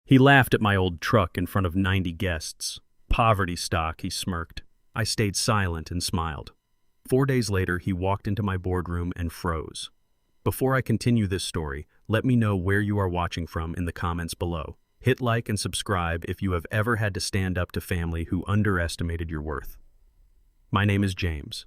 He laughed at my old truck in front of 90 guests. Poverty stock, he smirked. I stayed silent and smiled. 4 days later, he walked into my boardroom and froze. Before I continue this story, let me know where you are watching from in the comments below. Hit like and subscribe if you have ever had to stand up to family who underestimated your worth. My name is James.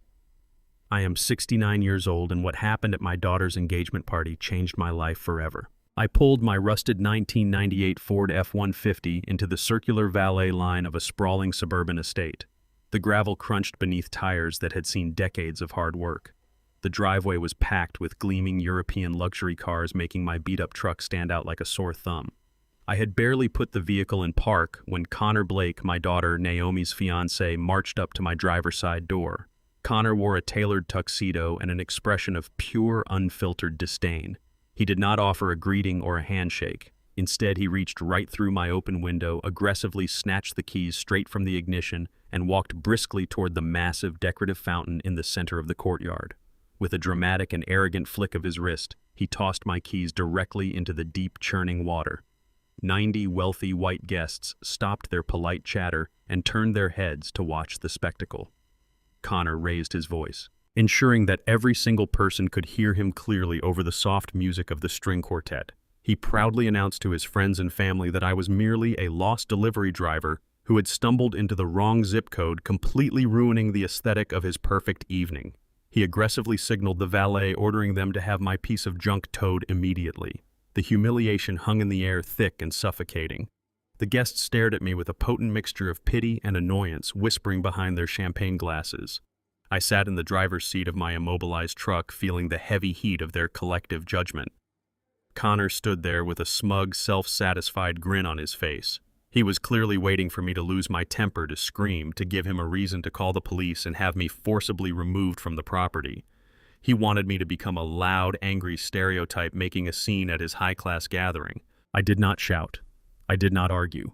I am 69 years old, and what happened at my daughter's engagement party changed my life forever. I pulled my rusted 1998 Ford F-150 into the circular valet line of a sprawling suburban estate. The gravel crunched beneath tires that had seen decades of hard work. The driveway was packed with gleaming European luxury cars, making my beat-up truck stand out like a sore thumb. I had barely put the vehicle in park when Connor Blake, my daughter Naomi's fiancé, marched up to my driver's side door. Connor wore a tailored tuxedo and an expression of pure, unfiltered disdain. He did not offer a greeting or a handshake. Instead, he reached right through my open window, aggressively snatched the keys straight from the ignition, and walked briskly toward the massive decorative fountain in the center of the courtyard. With a dramatic and arrogant flick of his wrist, he tossed my keys directly into the deep, churning water. 90 wealthy white guests stopped their polite chatter and turned their heads to watch the spectacle. Connor raised his voice, ensuring that every single person could hear him clearly over the soft music of the string quartet. He proudly announced to his friends and family that I was merely a lost delivery driver who had stumbled into the wrong zip code, completely ruining the aesthetic of his perfect evening. He aggressively signaled the valet, ordering them to have my piece of junk towed immediately. The humiliation hung in the air, thick and suffocating. The guests stared at me with a potent mixture of pity and annoyance, whispering behind their champagne glasses. I sat in the driver's seat of my immobilized truck, feeling the heavy heat of their collective judgment. Connor stood there with a smug, self-satisfied grin on his face. He was clearly waiting for me to lose my temper, to scream, to give him a reason to call the police and have me forcibly removed from the property. He wanted me to become a loud, angry stereotype making a scene at his high-class gathering. I did not shout. I did not argue.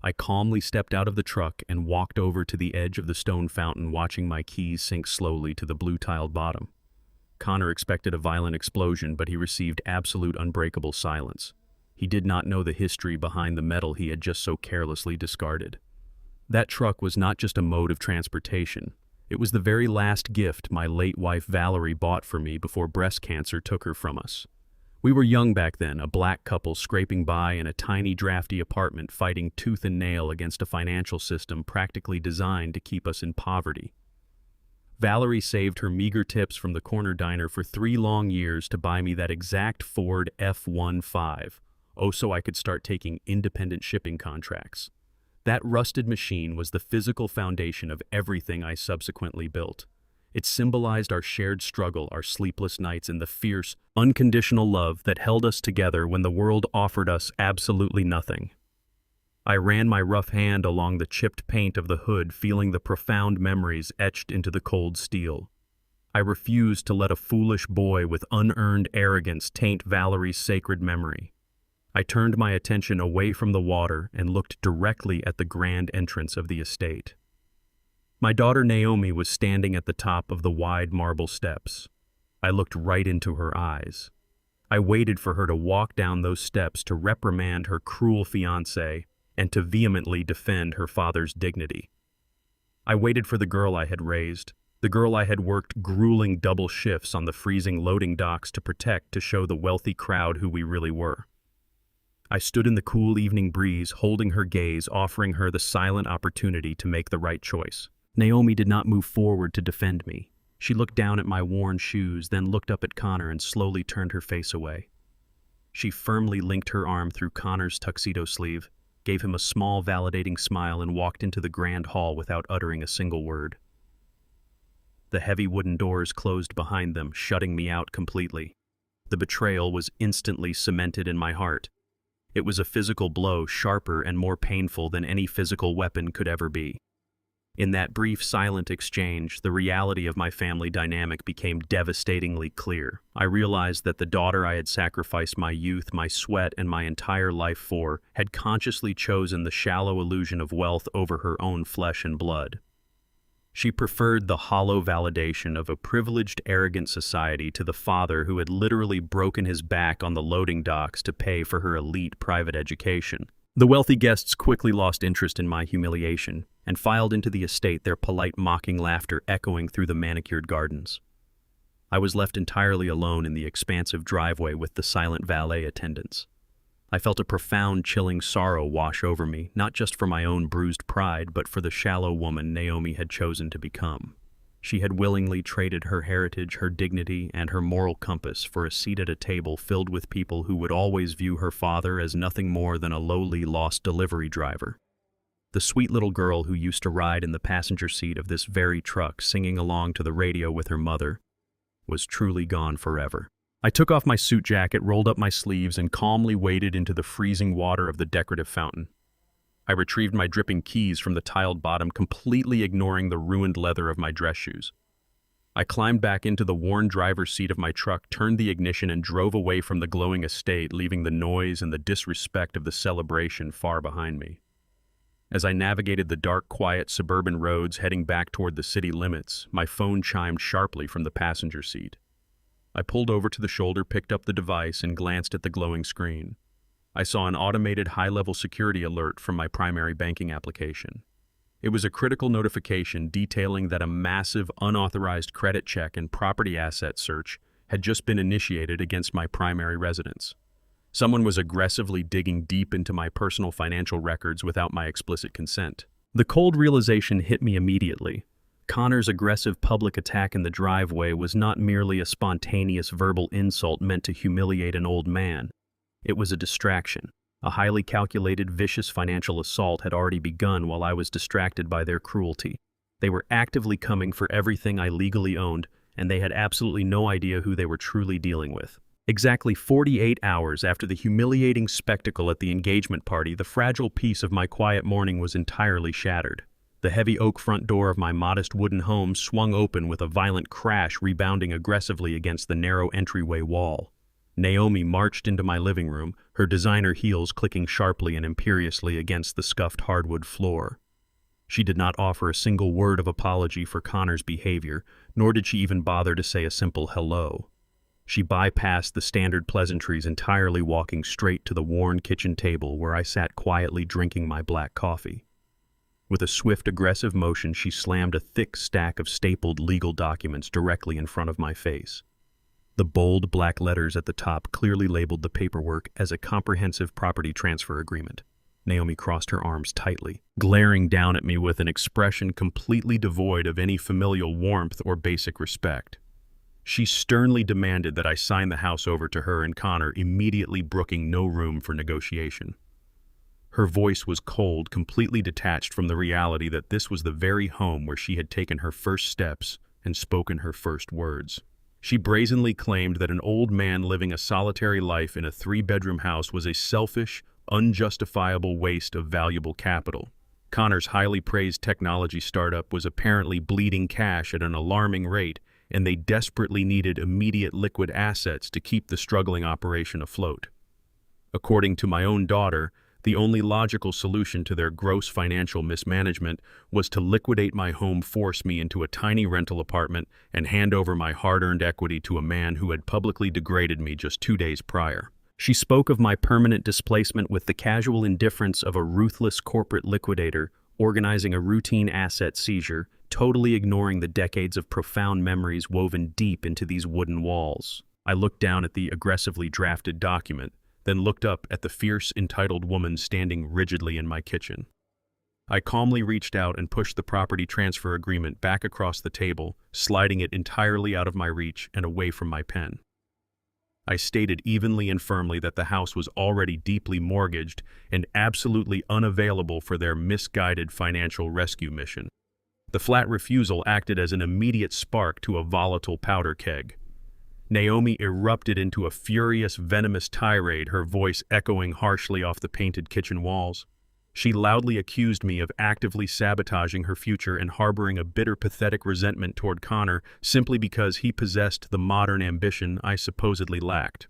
I calmly stepped out of the truck and walked over to the edge of the stone fountain, watching my keys sink slowly to the blue-tiled bottom. Connor expected a violent explosion, but he received absolute unbreakable silence. He did not know the history behind the metal he had just so carelessly discarded. That truck was not just a mode of transportation. It was the very last gift my late wife Valerie bought for me before breast cancer took her from us. We were young back then, a black couple scraping by in a tiny, drafty apartment, fighting tooth and nail against a financial system practically designed to keep us in poverty. Valerie saved her meager tips from the corner diner for 3 long years to buy me that exact Ford F-15, so I could start taking independent shipping contracts. That rusted machine was the physical foundation of everything I subsequently built. It symbolized our shared struggle, our sleepless nights, and the fierce, unconditional love that held us together when the world offered us absolutely nothing. I ran my rough hand along the chipped paint of the hood, feeling the profound memories etched into the cold steel. I refused to let a foolish boy with unearned arrogance taint Valerie's sacred memory. I turned my attention away from the water and looked directly at the grand entrance of the estate. My daughter Naomi was standing at the top of the wide marble steps. I looked right into her eyes. I waited for her to walk down those steps to reprimand her cruel fiancé and to vehemently defend her father's dignity. I waited for the girl I had raised, the girl I had worked grueling double shifts on the freezing loading docks to protect, to show the wealthy crowd who we really were. I stood in the cool evening breeze, holding her gaze, offering her the silent opportunity to make the right choice. Naomi did not move forward to defend me. She looked down at my worn shoes, then looked up at Connor and slowly turned her face away. She firmly linked her arm through Connor's tuxedo sleeve, gave him a small, validating smile, and walked into the grand hall without uttering a single word. The heavy wooden doors closed behind them, shutting me out completely. The betrayal was instantly cemented in my heart. It was a physical blow, sharper and more painful than any physical weapon could ever be. In that brief, silent exchange, the reality of my family dynamic became devastatingly clear. I realized that the daughter I had sacrificed my youth, my sweat, and my entire life for had consciously chosen the shallow illusion of wealth over her own flesh and blood. She preferred the hollow validation of a privileged, arrogant society to the father who had literally broken his back on the loading docks to pay for her elite private education. The wealthy guests quickly lost interest in my humiliation and filed into the estate, their polite mocking laughter echoing through the manicured gardens. I was left entirely alone in the expansive driveway with the silent valet attendants. I felt a profound, chilling sorrow wash over me, not just for my own bruised pride, but for the shallow woman Naomi had chosen to become. She had willingly traded her heritage, her dignity, and her moral compass for a seat at a table filled with people who would always view her father as nothing more than a lowly, lost delivery driver. The sweet little girl who used to ride in the passenger seat of this very truck, singing along to the radio with her mother, was truly gone forever. I took off my suit jacket, rolled up my sleeves, and calmly waded into the freezing water of the decorative fountain. I retrieved my dripping keys from the tiled bottom, completely ignoring the ruined leather of my dress shoes. I climbed back into the worn driver's seat of my truck, turned the ignition, and drove away from the glowing estate, leaving the noise and the disrespect of the celebration far behind me. As I navigated the dark, quiet suburban roads heading back toward the city limits, my phone chimed sharply from the passenger seat. I pulled over to the shoulder, picked up the device, and glanced at the glowing screen. I saw an automated high-level security alert from my primary banking application. It was a critical notification detailing that a massive, unauthorized credit check and property asset search had just been initiated against my primary residence. Someone was aggressively digging deep into my personal financial records without my explicit consent. The cold realization hit me immediately. Connor's aggressive public attack in the driveway was not merely a spontaneous verbal insult meant to humiliate an old man. It was a distraction. A highly calculated, vicious financial assault had already begun while I was distracted by their cruelty. They were actively coming for everything I legally owned, and they had absolutely no idea who they were truly dealing with. Exactly 48 hours after the humiliating spectacle at the engagement party, the fragile peace of my quiet morning was entirely shattered. The heavy oak front door of my modest wooden home swung open with a violent crash, rebounding aggressively against the narrow entryway wall. Naomi marched into my living room, her designer heels clicking sharply and imperiously against the scuffed hardwood floor. She did not offer a single word of apology for Connor's behavior, nor did she even bother to say a simple hello. She bypassed the standard pleasantries entirely, walking straight to the worn kitchen table where I sat quietly drinking my black coffee. With a swift, aggressive motion, she slammed a thick stack of stapled legal documents directly in front of my face. The bold black letters at the top clearly labeled the paperwork as a comprehensive property transfer agreement. Naomi crossed her arms tightly, glaring down at me with an expression completely devoid of any familial warmth or basic respect. She sternly demanded that I sign the house over to her and Connor, immediately brooking no room for negotiation. Her voice was cold, completely detached from the reality that this was the very home where she had taken her first steps and spoken her first words. She brazenly claimed that an old man living a solitary life in a 3-bedroom house was a selfish, unjustifiable waste of valuable capital. Connor's highly praised technology startup was apparently bleeding cash at an alarming rate, and they desperately needed immediate liquid assets to keep the struggling operation afloat. According to my own daughter, the only logical solution to their gross financial mismanagement was to liquidate my home, force me into a tiny rental apartment, and hand over my hard-earned equity to a man who had publicly degraded me just 2 days prior. She spoke of my permanent displacement with the casual indifference of a ruthless corporate liquidator organizing a routine asset seizure, totally ignoring the decades of profound memories woven deep into these wooden walls. I looked down at the aggressively drafted document, then looked up at the fierce, entitled woman standing rigidly in my kitchen. I calmly reached out and pushed the property transfer agreement back across the table, sliding it entirely out of my reach and away from my pen. I stated evenly and firmly that the house was already deeply mortgaged and absolutely unavailable for their misguided financial rescue mission. The flat refusal acted as an immediate spark to a volatile powder keg. Naomi erupted into a furious, venomous tirade, her voice echoing harshly off the painted kitchen walls. She loudly accused me of actively sabotaging her future and harboring a bitter, pathetic resentment toward Connor simply because he possessed the modern ambition I supposedly lacked.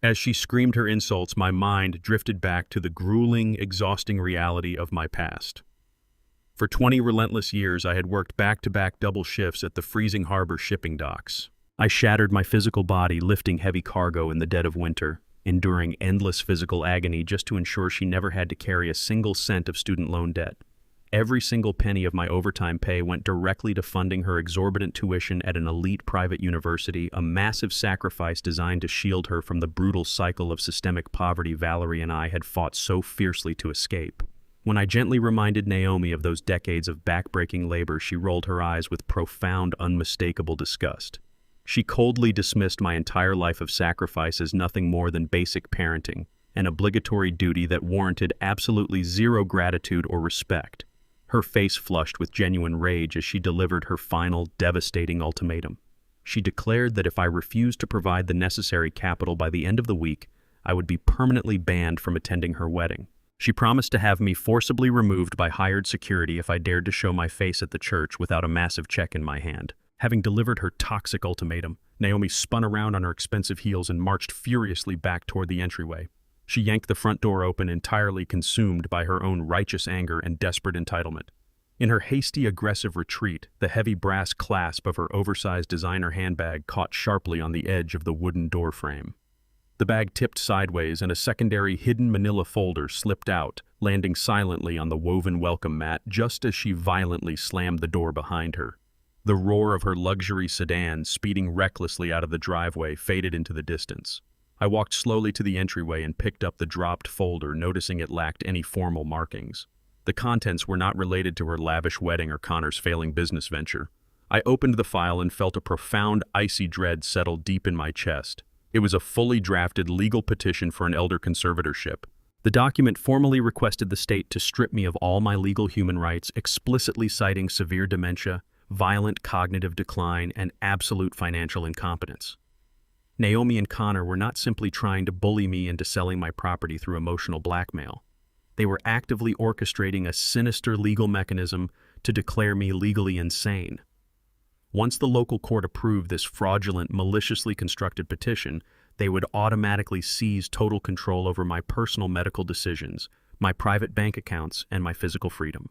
As she screamed her insults, my mind drifted back to the grueling, exhausting reality of my past. For 20 relentless years, I had worked back-to-back double shifts at the freezing harbor shipping docks. I shattered my physical body lifting heavy cargo in the dead of winter, enduring endless physical agony just to ensure she never had to carry a single cent of student loan debt. Every single penny of my overtime pay went directly to funding her exorbitant tuition at an elite private university, a massive sacrifice designed to shield her from the brutal cycle of systemic poverty Valerie and I had fought so fiercely to escape. When I gently reminded Naomi of those decades of backbreaking labor, she rolled her eyes with profound, unmistakable disgust. She coldly dismissed my entire life of sacrifice as nothing more than basic parenting, an obligatory duty that warranted absolutely zero gratitude or respect. Her face flushed with genuine rage as she delivered her final, devastating ultimatum. She declared that if I refused to provide the necessary capital by the end of the week, I would be permanently banned from attending her wedding. She promised to have me forcibly removed by hired security if I dared to show my face at the church without a massive check in my hand. Having delivered her toxic ultimatum, Naomi spun around on her expensive heels and marched furiously back toward the entryway. She yanked the front door open, entirely consumed by her own righteous anger and desperate entitlement. In her hasty, aggressive retreat, the heavy brass clasp of her oversized designer handbag caught sharply on the edge of the wooden door frame. The bag tipped sideways, and a secondary hidden manila folder slipped out, landing silently on the woven welcome mat just as she violently slammed the door behind her. The roar of her luxury sedan, speeding recklessly out of the driveway, faded into the distance. I walked slowly to the entryway and picked up the dropped folder, noticing it lacked any formal markings. The contents were not related to her lavish wedding or Connor's failing business venture. I opened the file and felt a profound, icy dread settle deep in my chest. It was a fully drafted legal petition for an elder conservatorship. The document formally requested the state to strip me of all my legal human rights, explicitly citing severe dementia, violent cognitive decline, and absolute financial incompetence. Naomi and Connor were not simply trying to bully me into selling my property through emotional blackmail. They were actively orchestrating a sinister legal mechanism to declare me legally insane. Once the local court approved this fraudulent, maliciously constructed petition, they would automatically seize total control over my personal medical decisions, my private bank accounts, and my physical freedom.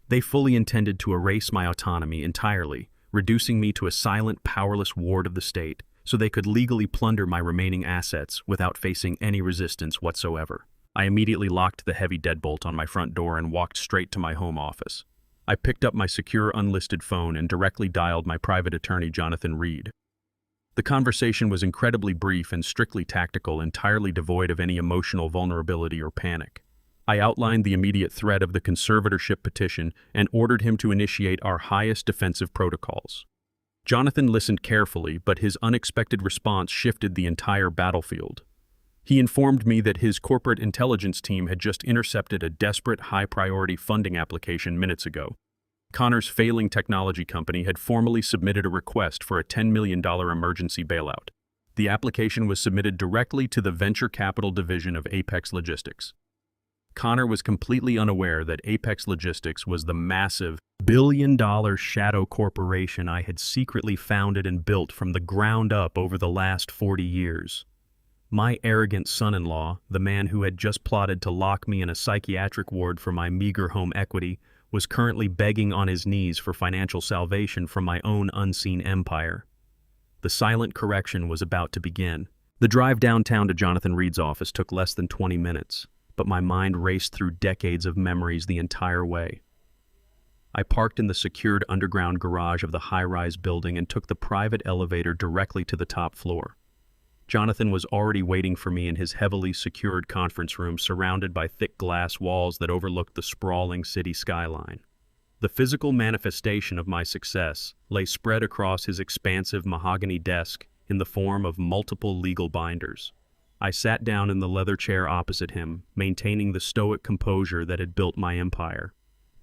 They fully intended to erase my autonomy entirely, reducing me to a silent, powerless ward of the state, so they could legally plunder my remaining assets without facing any resistance whatsoever. I immediately locked the heavy deadbolt on my front door and walked straight to my home office. I picked up my secure, unlisted phone and directly dialed my private attorney, Jonathan Reed. The conversation was incredibly brief and strictly tactical, entirely devoid of any emotional vulnerability or panic. I outlined the immediate threat of the conservatorship petition and ordered him to initiate our highest defensive protocols. Jonathan listened carefully, but his unexpected response shifted the entire battlefield. He informed me that his corporate intelligence team had just intercepted a desperate, high-priority funding application minutes ago. Connor's failing technology company had formally submitted a request for a $10 million emergency bailout. The application was submitted directly to the venture capital division of Apex Logistics. Connor was completely unaware that Apex Logistics was the massive, billion-dollar shadow corporation I had secretly founded and built from the ground up over the last 40 years. My arrogant son-in-law, the man who had just plotted to lock me in a psychiatric ward for my meager home equity, was currently begging on his knees for financial salvation from my own unseen empire. The silent correction was about to begin. The drive downtown to Jonathan Reed's office took less than 20 minutes, but my mind raced through decades of memories the entire way. I parked in the secured underground garage of the high-rise building and took the private elevator directly to the top floor. Jonathan was already waiting for me in his heavily secured conference room, surrounded by thick glass walls that overlooked the sprawling city skyline. The physical manifestation of my success lay spread across his expansive mahogany desk in the form of multiple legal binders. I sat down in the leather chair opposite him, maintaining the stoic composure that had built my empire.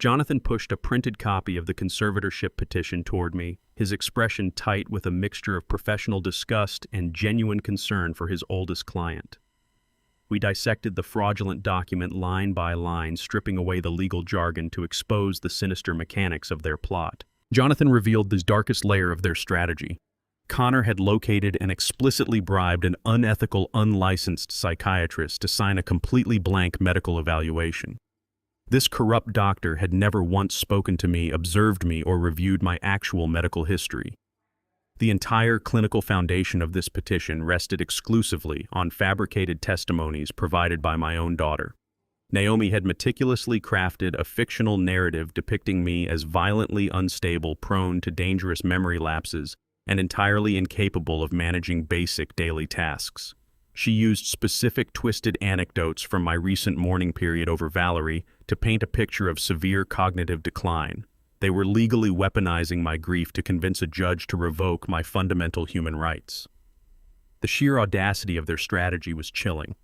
Jonathan pushed a printed copy of the conservatorship petition toward me, his expression tight with a mixture of professional disgust and genuine concern for his oldest client. We dissected the fraudulent document line by line, stripping away the legal jargon to expose the sinister mechanics of their plot. Jonathan revealed the darkest layer of their strategy. Connor had located and explicitly bribed an unethical, unlicensed psychiatrist to sign a completely blank medical evaluation. This corrupt doctor had never once spoken to me, observed me, or reviewed my actual medical history. The entire clinical foundation of this petition rested exclusively on fabricated testimonies provided by my own daughter. Naomi had meticulously crafted a fictional narrative depicting me as violently unstable, prone to dangerous memory lapses, and entirely incapable of managing basic daily tasks. She used specific twisted anecdotes from my recent mourning period over Valerie to paint a picture of severe cognitive decline. They were legally weaponizing my grief to convince a judge to revoke my fundamental human rights. The sheer audacity of their strategy was chilling.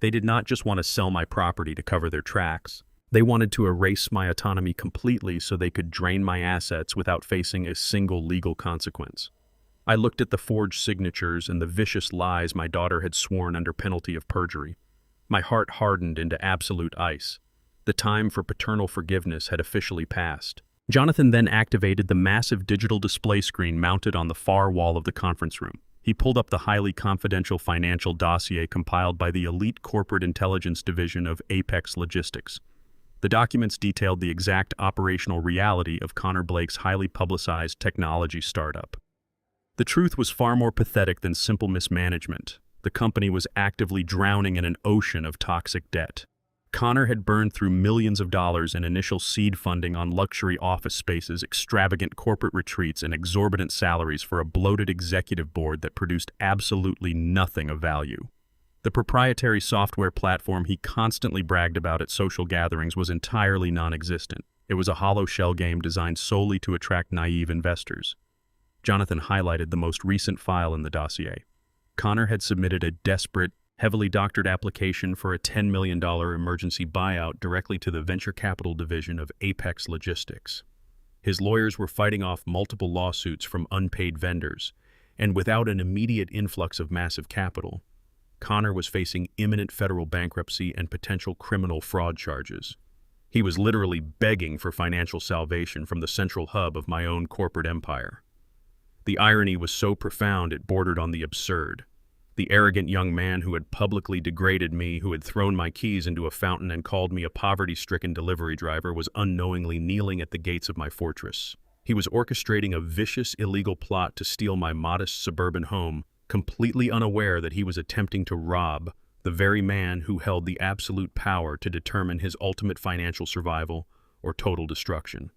They did not just want to sell my property to cover their tracks. They wanted to erase my autonomy completely so they could drain my assets without facing a single legal consequence. I looked at the forged signatures and the vicious lies my daughter had sworn under penalty of perjury. My heart hardened into absolute ice. The time for paternal forgiveness had officially passed. Jonathan then activated the massive digital display screen mounted on the far wall of the conference room. He pulled up the highly confidential financial dossier compiled by the elite corporate intelligence division of Apex Logistics. The documents detailed the exact operational reality of Connor Blake's highly publicized technology startup. The truth was far more pathetic than simple mismanagement. The company was actively drowning in an ocean of toxic debt. Connor had burned through millions of dollars in initial seed funding on luxury office spaces, extravagant corporate retreats, and exorbitant salaries for a bloated executive board that produced absolutely nothing of value. The proprietary software platform he constantly bragged about at social gatherings was entirely non-existent. It was a hollow shell game designed solely to attract naive investors. Jonathan highlighted the most recent file in the dossier. Connor had submitted a desperate, heavily doctored application for a $10 million emergency buyout directly to the venture capital division of Apex Logistics. His lawyers were fighting off multiple lawsuits from unpaid vendors, and without an immediate influx of massive capital, Connor was facing imminent federal bankruptcy and potential criminal fraud charges. He was literally begging for financial salvation from the central hub of my own corporate empire. The irony was so profound it bordered on the absurd. The arrogant young man who had publicly degraded me, who had thrown my keys into a fountain and called me a poverty-stricken delivery driver, was unknowingly kneeling at the gates of my fortress. He was orchestrating a vicious, illegal plot to steal my modest suburban home, completely unaware that he was attempting to rob the very man who held the absolute power to determine his ultimate financial survival or total destruction.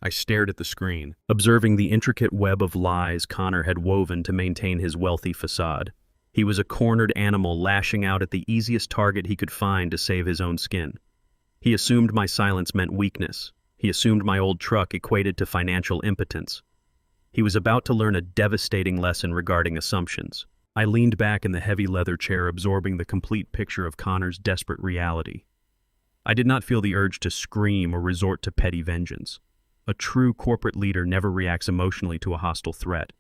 I stared at the screen, observing the intricate web of lies Connor had woven to maintain his wealthy facade. He was a cornered animal lashing out at the easiest target he could find to save his own skin. He assumed my silence meant weakness. He assumed my old truck equated to financial impotence. He was about to learn a devastating lesson regarding assumptions. I leaned back in the heavy leather chair, absorbing the complete picture of Connor's desperate reality. I did not feel the urge to scream or resort to petty vengeance. A true corporate leader never reacts emotionally to a hostile threat.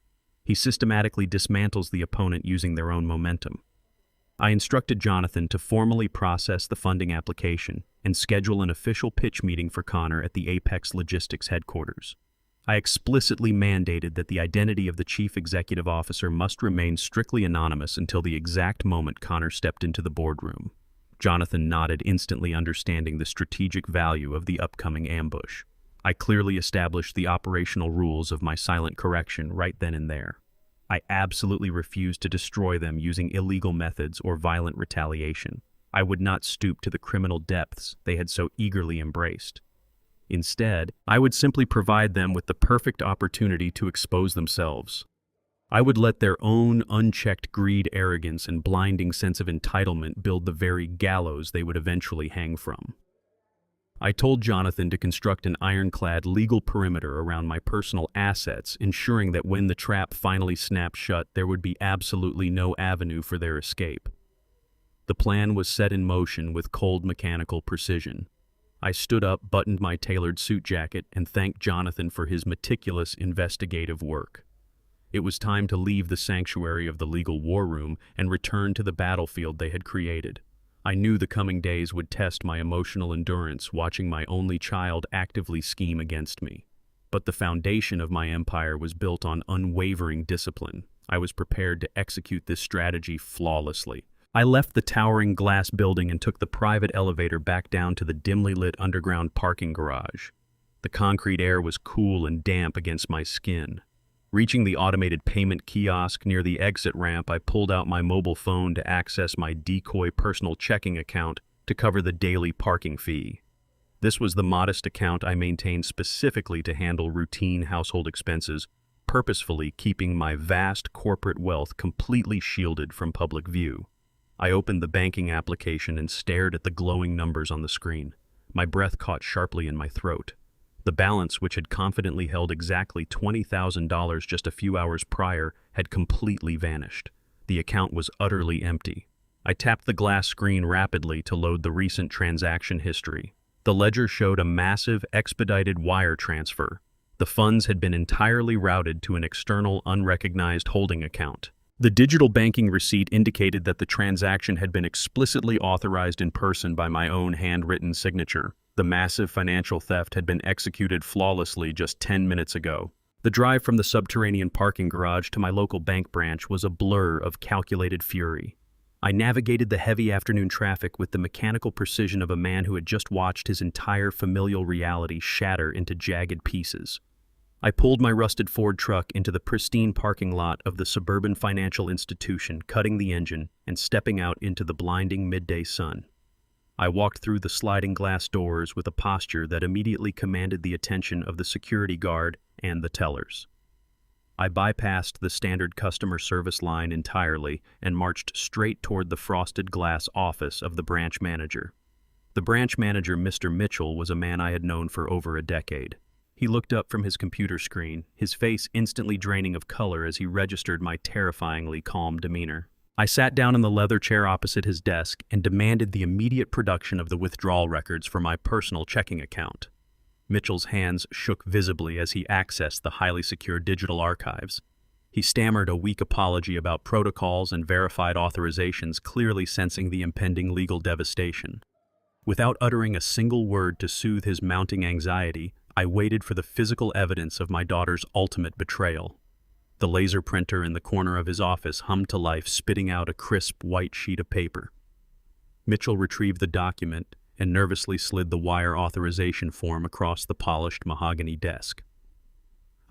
He systematically dismantles the opponent using their own momentum. I instructed Jonathan to formally process the funding application and schedule an official pitch meeting for Connor at the Apex Logistics headquarters. I explicitly mandated that the identity of the chief executive officer must remain strictly anonymous until the exact moment Connor stepped into the boardroom. Jonathan nodded, instantly understanding the strategic value of the upcoming ambush. I clearly established the operational rules of my silent correction right then and there. I absolutely refused to destroy them using illegal methods or violent retaliation. I would not stoop to the criminal depths they had so eagerly embraced. Instead, I would simply provide them with the perfect opportunity to expose themselves. I would let their own unchecked greed, arrogance, and blinding sense of entitlement build the very gallows they would eventually hang from. I told Jonathan to construct an ironclad legal perimeter around my personal assets, ensuring that when the trap finally snapped shut, there would be absolutely no avenue for their escape. The plan was set in motion with cold mechanical precision. I stood up, buttoned my tailored suit jacket, and thanked Jonathan for his meticulous investigative work. It was time to leave the sanctuary of the legal war room and return to the battlefield they had created. I knew the coming days would test my emotional endurance, watching my only child actively scheme against me. But the foundation of my empire was built on unwavering discipline. I was prepared to execute this strategy flawlessly. I left the towering glass building and took the private elevator back down to the dimly lit underground parking garage. The concrete air was cool and damp against my skin. Reaching the automated payment kiosk near the exit ramp, I pulled out my mobile phone to access my decoy personal checking account to cover the daily parking fee. This was the modest account I maintained specifically to handle routine household expenses, purposefully keeping my vast corporate wealth completely shielded from public view. I opened the banking application and stared at the glowing numbers on the screen. My breath caught sharply in my throat. The balance, which had confidently held exactly $20,000 just a few hours prior, had completely vanished. The account was utterly empty. I tapped the glass screen rapidly to load the recent transaction history. The ledger showed a massive, expedited wire transfer. The funds had been entirely routed to an external, unrecognized holding account. The digital banking receipt indicated that the transaction had been explicitly authorized in person by my own handwritten signature. The massive financial theft had been executed flawlessly just 10 minutes ago. The drive from the subterranean parking garage to my local bank branch was a blur of calculated fury. I navigated the heavy afternoon traffic with the mechanical precision of a man who had just watched his entire familial reality shatter into jagged pieces. I pulled my rusted Ford truck into the pristine parking lot of the suburban financial institution, cutting the engine and stepping out into the blinding midday sun. I walked through the sliding glass doors with a posture that immediately commanded the attention of the security guard and the tellers. I bypassed the standard customer service line entirely and marched straight toward the frosted glass office of the branch manager. The branch manager, Mr. Mitchell, was a man I had known for over a decade. He looked up from his computer screen, his face instantly draining of color as he registered my terrifyingly calm demeanor. I sat down in the leather chair opposite his desk and demanded the immediate production of the withdrawal records for my personal checking account. Mitchell's hands shook visibly as he accessed the highly secure digital archives. He stammered a weak apology about protocols and verified authorizations, clearly sensing the impending legal devastation. Without uttering a single word to soothe his mounting anxiety, I waited for the physical evidence of my daughter's ultimate betrayal. The laser printer in the corner of his office hummed to life, spitting out a crisp white sheet of paper. Mitchell retrieved the document and nervously slid the wire authorization form across the polished mahogany desk.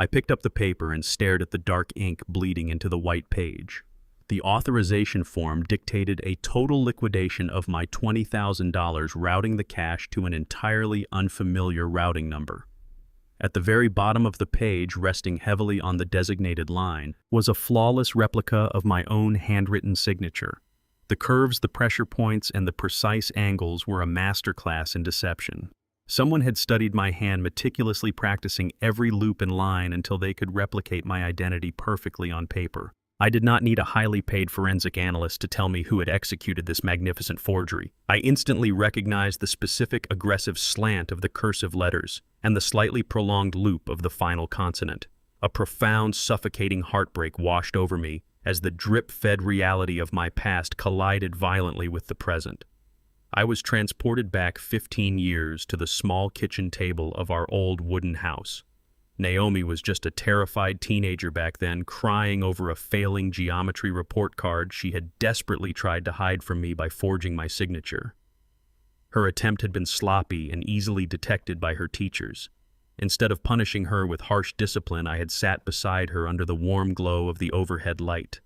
I picked up the paper and stared at the dark ink bleeding into the white page. The authorization form dictated a total liquidation of my $20,000, routing the cash to an entirely unfamiliar routing number. At the very bottom of the page, resting heavily on the designated line, was a flawless replica of my own handwritten signature. The curves, the pressure points, and the precise angles were a masterclass in deception. Someone had studied my hand, meticulously practicing every loop and line until they could replicate my identity perfectly on paper. I did not need a highly paid forensic analyst to tell me who had executed this magnificent forgery. I instantly recognized the specific aggressive slant of the cursive letters and the slightly prolonged loop of the final consonant. A profound, suffocating heartbreak washed over me as the drip-fed reality of my past collided violently with the present. I was transported back 15 years to the small kitchen table of our old wooden house. Naomi was just a terrified teenager back then, crying over a failing geometry report card she had desperately tried to hide from me by forging my signature. Her attempt had been sloppy and easily detected by her teachers. Instead of punishing her with harsh discipline, I had sat beside her under the warm glow of the overhead light.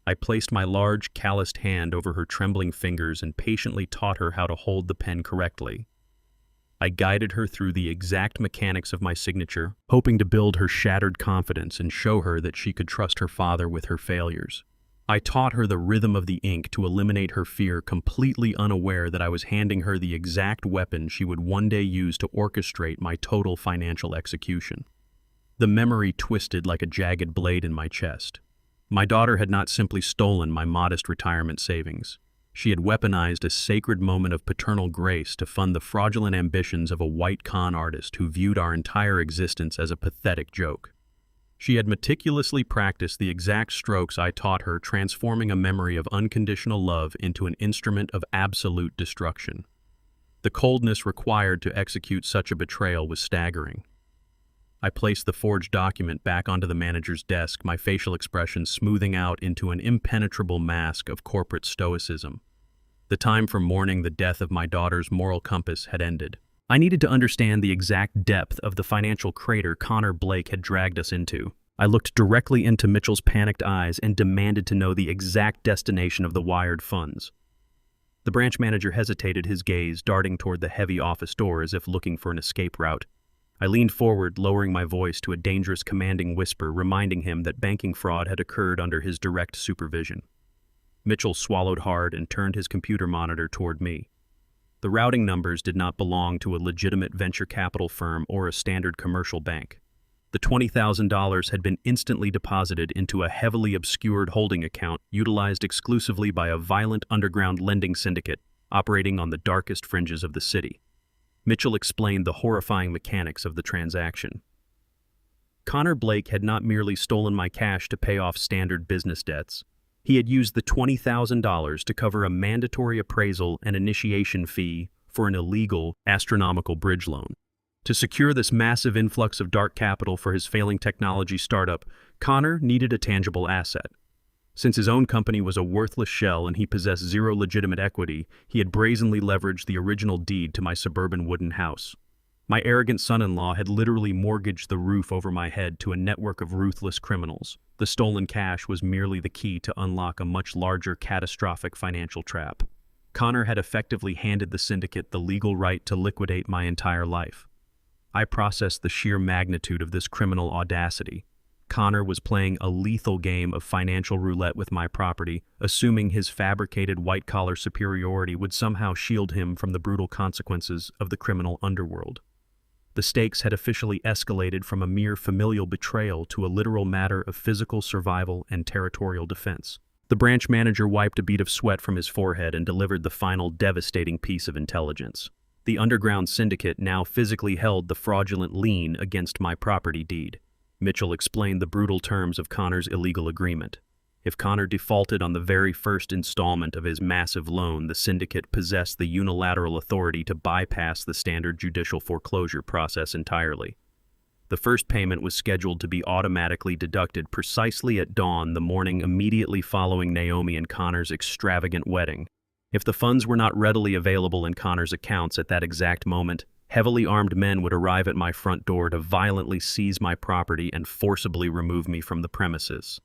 I placed my large, calloused hand over her trembling fingers and patiently taught her how to hold the pen correctly. I guided her through the exact mechanics of my signature, hoping to build her shattered confidence and show her that she could trust her father with her failures. I taught her the rhythm of the ink to eliminate her fear, completely unaware that I was handing her the exact weapon she would one day use to orchestrate my total financial execution. The memory twisted like a jagged blade in my chest. My daughter had not simply stolen my modest retirement savings. She had weaponized a sacred moment of paternal grace to fund the fraudulent ambitions of a white con artist who viewed our entire existence as a pathetic joke. She had meticulously practiced the exact strokes I taught her, transforming a memory of unconditional love into an instrument of absolute destruction. The coldness required to execute such a betrayal was staggering. I placed the forged document back onto the manager's desk, my facial expression smoothing out into an impenetrable mask of corporate stoicism. The time for mourning the death of my daughter's moral compass had ended. I needed to understand the exact depth of the financial crater Connor Blake had dragged us into. I looked directly into Mitchell's panicked eyes and demanded to know the exact destination of the wired funds. The branch manager hesitated, his gaze darting toward the heavy office door as if looking for an escape route. I leaned forward, lowering my voice to a dangerous, commanding whisper, reminding him that banking fraud had occurred under his direct supervision. Mitchell swallowed hard and turned his computer monitor toward me. The routing numbers did not belong to a legitimate venture capital firm or a standard commercial bank. The $20,000 had been instantly deposited into a heavily obscured holding account utilized exclusively by a violent underground lending syndicate operating on the darkest fringes of the city. Mitchell explained the horrifying mechanics of the transaction. Connor Blake had not merely stolen my cash to pay off standard business debts. He had used the $20,000 to cover a mandatory appraisal and initiation fee for an illegal, astronomical bridge loan. To secure this massive influx of dark capital for his failing technology startup, Connor needed a tangible asset. Since his own company was a worthless shell and he possessed zero legitimate equity, he had brazenly leveraged the original deed to my suburban wooden house. My arrogant son-in-law had literally mortgaged the roof over my head to a network of ruthless criminals. The stolen cash was merely the key to unlock a much larger, catastrophic financial trap. Connor had effectively handed the syndicate the legal right to liquidate my entire life. I processed the sheer magnitude of this criminal audacity. Connor was playing a lethal game of financial roulette with my property, assuming his fabricated white-collar superiority would somehow shield him from the brutal consequences of the criminal underworld. The stakes had officially escalated from a mere familial betrayal to a literal matter of physical survival and territorial defense. The branch manager wiped a bead of sweat from his forehead and delivered the final devastating piece of intelligence. The underground syndicate now physically held the fraudulent lien against my property deed. Mitchell explained the brutal terms of Connor's illegal agreement. If Connor defaulted on the very first installment of his massive loan, the syndicate possessed the unilateral authority to bypass the standard judicial foreclosure process entirely. The first payment was scheduled to be automatically deducted precisely at dawn the morning immediately following Naomi and Connor's extravagant wedding. If the funds were not readily available in Connor's accounts at that exact moment, heavily armed men would arrive at my front door to violently seize my property and forcibly remove me from the premises.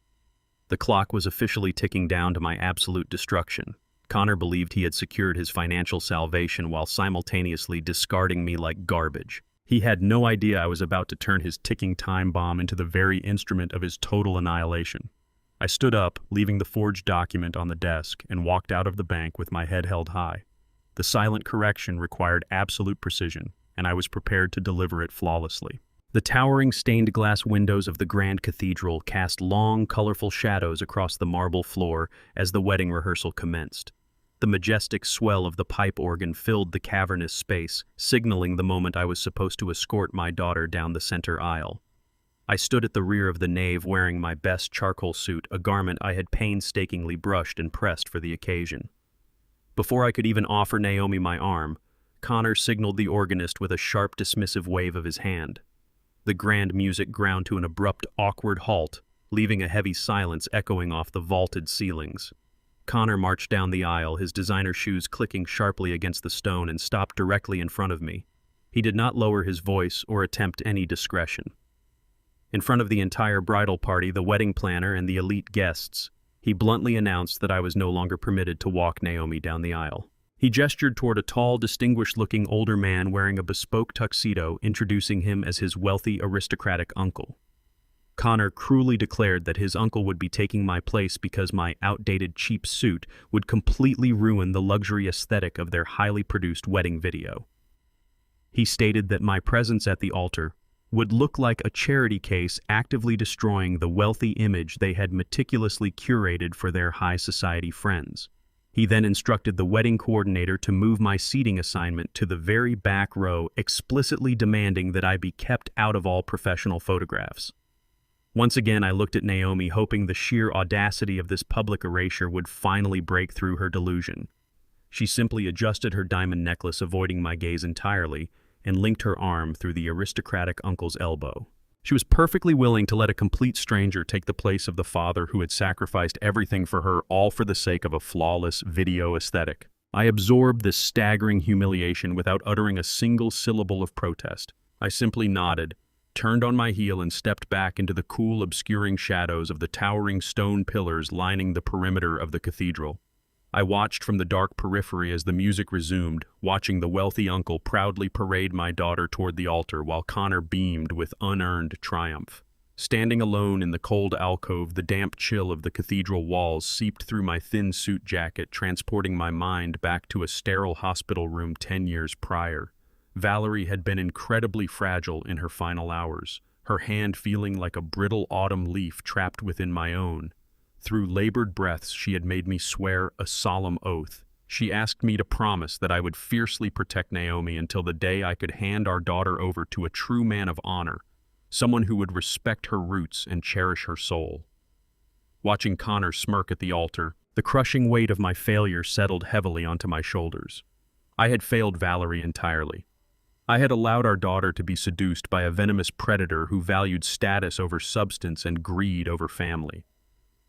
The clock was officially ticking down to my absolute destruction. Connor believed he had secured his financial salvation while simultaneously discarding me like garbage. He had no idea I was about to turn his ticking time bomb into the very instrument of his total annihilation. I stood up, leaving the forged document on the desk, and walked out of the bank with my head held high. The silent correction required absolute precision, and I was prepared to deliver it flawlessly. The towering stained glass windows of the grand cathedral cast long, colorful shadows across the marble floor as the wedding rehearsal commenced. The majestic swell of the pipe organ filled the cavernous space, signaling the moment I was supposed to escort my daughter down the center aisle. I stood at the rear of the nave wearing my best charcoal suit, a garment I had painstakingly brushed and pressed for the occasion. Before I could even offer Naomi my arm, Connor signaled the organist with a sharp, dismissive wave of his hand. The grand music ground to an abrupt, awkward halt, leaving a heavy silence echoing off the vaulted ceilings. Connor marched down the aisle, his designer shoes clicking sharply against the stone, and stopped directly in front of me. He did not lower his voice or attempt any discretion. In front of the entire bridal party, the wedding planner, and the elite guests, he bluntly announced that I was no longer permitted to walk Naomi down the aisle. He gestured toward a tall, distinguished-looking older man wearing a bespoke tuxedo, introducing him as his wealthy, aristocratic uncle. Connor cruelly declared that his uncle would be taking my place because my outdated, cheap suit would completely ruin the luxury aesthetic of their highly produced wedding video. He stated that my presence at the altar would look like a charity case actively destroying the wealthy image they had meticulously curated for their high society friends. He then instructed the wedding coordinator to move my seating assignment to the very back row, explicitly demanding that I be kept out of all professional photographs. Once again, I looked at Naomi, hoping the sheer audacity of this public erasure would finally break through her delusion. She simply adjusted her diamond necklace, avoiding my gaze entirely, and linked her arm through the aristocratic uncle's elbow. She was perfectly willing to let a complete stranger take the place of the father who had sacrificed everything for her, all for the sake of a flawless video aesthetic. I absorbed this staggering humiliation without uttering a single syllable of protest. I simply nodded, turned on my heel and stepped back into the cool, obscuring shadows of the towering stone pillars lining the perimeter of the cathedral. I watched from the dark periphery as the music resumed, watching the wealthy uncle proudly parade my daughter toward the altar while Connor beamed with unearned triumph. Standing alone in the cold alcove, the damp chill of the cathedral walls seeped through my thin suit jacket, transporting my mind back to a sterile hospital room 10 years prior. Valerie had been incredibly fragile in her final hours, her hand feeling like a brittle autumn leaf trapped within my own. Through labored breaths, she had made me swear a solemn oath. She asked me to promise that I would fiercely protect Naomi until the day I could hand our daughter over to a true man of honor, someone who would respect her roots and cherish her soul. Watching Connor smirk at the altar, the crushing weight of my failure settled heavily onto my shoulders. I had failed Valerie entirely. I had allowed our daughter to be seduced by a venomous predator who valued status over substance and greed over family.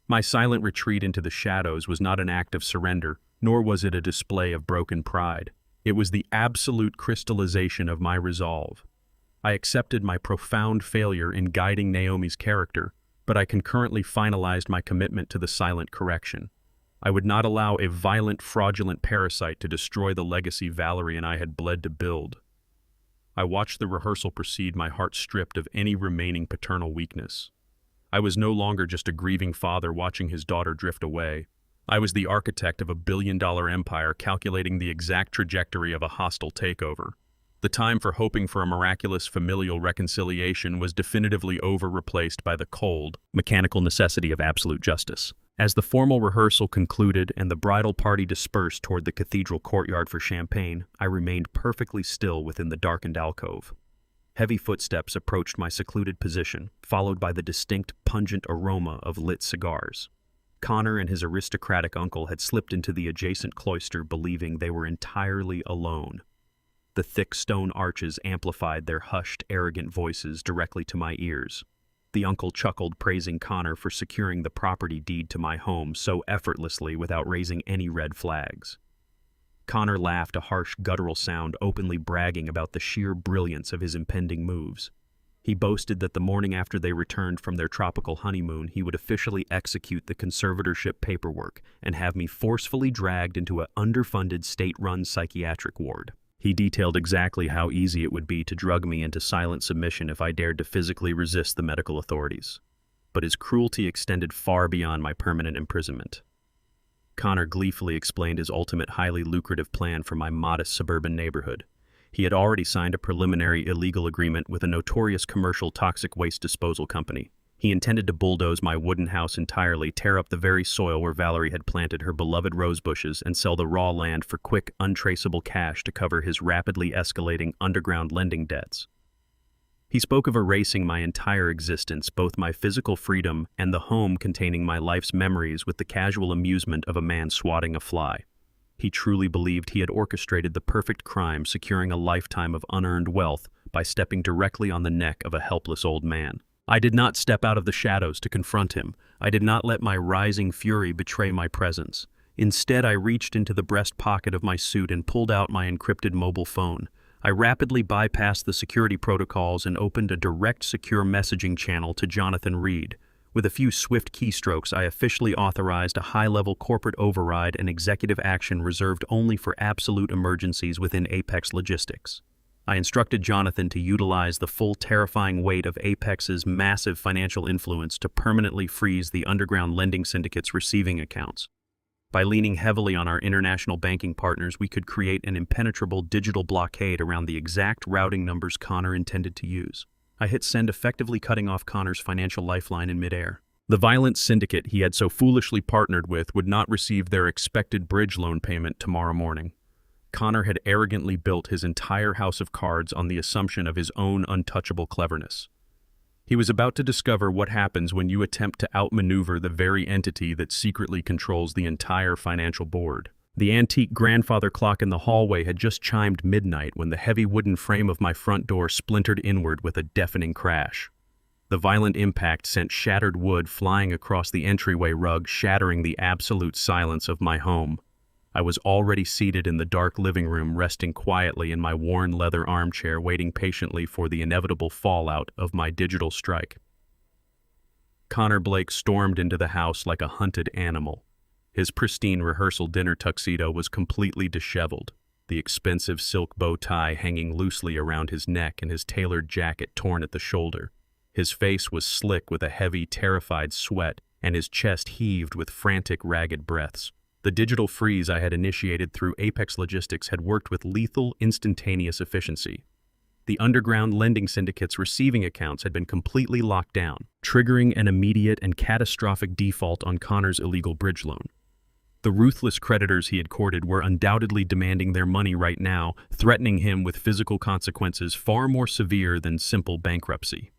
My silent retreat into the shadows was not an act of surrender, nor was it a display of broken pride. It was the absolute crystallization of my resolve. I accepted my profound failure in guiding Naomi's character, but I concurrently finalized my commitment to the silent correction. I would not allow a violent, fraudulent parasite to destroy the legacy Valerie and I had bled to build. I watched the rehearsal proceed, my heart stripped of any remaining paternal weakness. I was no longer just a grieving father watching his daughter drift away. I was the architect of a billion-dollar empire calculating the exact trajectory of a hostile takeover. The time for hoping for a miraculous familial reconciliation was definitively over, replaced by the cold, mechanical necessity of absolute justice. As the formal rehearsal concluded and the bridal party dispersed toward the cathedral courtyard for champagne, I remained perfectly still within the darkened alcove. Heavy footsteps approached my secluded position, followed by the distinct, pungent aroma of lit cigars. Connor and his aristocratic uncle had slipped into the adjacent cloister, believing they were entirely alone. The thick stone arches amplified their hushed, arrogant voices directly to my ears. The uncle chuckled, praising Connor for securing the property deed to my home so effortlessly without raising any red flags. Connor laughed, a harsh, guttural sound, openly bragging about the sheer brilliance of his impending moves. He boasted that the morning after they returned from their tropical honeymoon, he would officially execute the conservatorship paperwork and have me forcefully dragged into an underfunded state-run psychiatric ward. He detailed exactly how easy it would be to drug me into silent submission if I dared to physically resist the medical authorities. But his cruelty extended far beyond my permanent imprisonment. Connor gleefully explained his ultimate highly lucrative plan for my modest suburban neighborhood. He had already signed a preliminary illegal agreement with a notorious commercial toxic waste disposal company. He intended to bulldoze my wooden house entirely, tear up the very soil where Valerie had planted her beloved rose bushes, and sell the raw land for quick, untraceable cash to cover his rapidly escalating underground lending debts. He spoke of erasing my entire existence, both my physical freedom and the home containing my life's memories, with the casual amusement of a man swatting a fly. He truly believed he had orchestrated the perfect crime, securing a lifetime of unearned wealth by stepping directly on the neck of a helpless old man. I did not step out of the shadows to confront him. I did not let my rising fury betray my presence. Instead, I reached into the breast pocket of my suit and pulled out my encrypted mobile phone. I rapidly bypassed the security protocols and opened a direct, secure messaging channel to Jonathan Reed. With a few swift keystrokes, I officially authorized a high-level corporate override and executive action reserved only for absolute emergencies within Apex Logistics. I instructed Jonathan to utilize the full terrifying weight of Apex's massive financial influence to permanently freeze the underground lending syndicate's receiving accounts. By leaning heavily on our international banking partners, we could create an impenetrable digital blockade around the exact routing numbers Connor intended to use. I hit send, effectively cutting off Connor's financial lifeline in midair. The violent syndicate he had so foolishly partnered with would not receive their expected bridge loan payment tomorrow morning. Connor had arrogantly built his entire house of cards on the assumption of his own untouchable cleverness. He was about to discover what happens when you attempt to outmaneuver the very entity that secretly controls the entire financial board. The antique grandfather clock in the hallway had just chimed midnight when the heavy wooden frame of my front door splintered inward with a deafening crash. The violent impact sent shattered wood flying across the entryway rug, shattering the absolute silence of my home. I was already seated in the dark living room, resting quietly in my worn leather armchair, waiting patiently for the inevitable fallout of my digital strike. Connor Blake stormed into the house like a hunted animal. His pristine rehearsal dinner tuxedo was completely disheveled, the expensive silk bow tie hanging loosely around his neck and his tailored jacket torn at the shoulder. His face was slick with a heavy, terrified sweat, and his chest heaved with frantic, ragged breaths. The digital freeze I had initiated through Apex Logistics had worked with lethal, instantaneous efficiency. The underground lending syndicate's receiving accounts had been completely locked down, triggering an immediate and catastrophic default on Connor's illegal bridge loan. The ruthless creditors he had courted were undoubtedly demanding their money right now, threatening him with physical consequences far more severe than simple bankruptcy.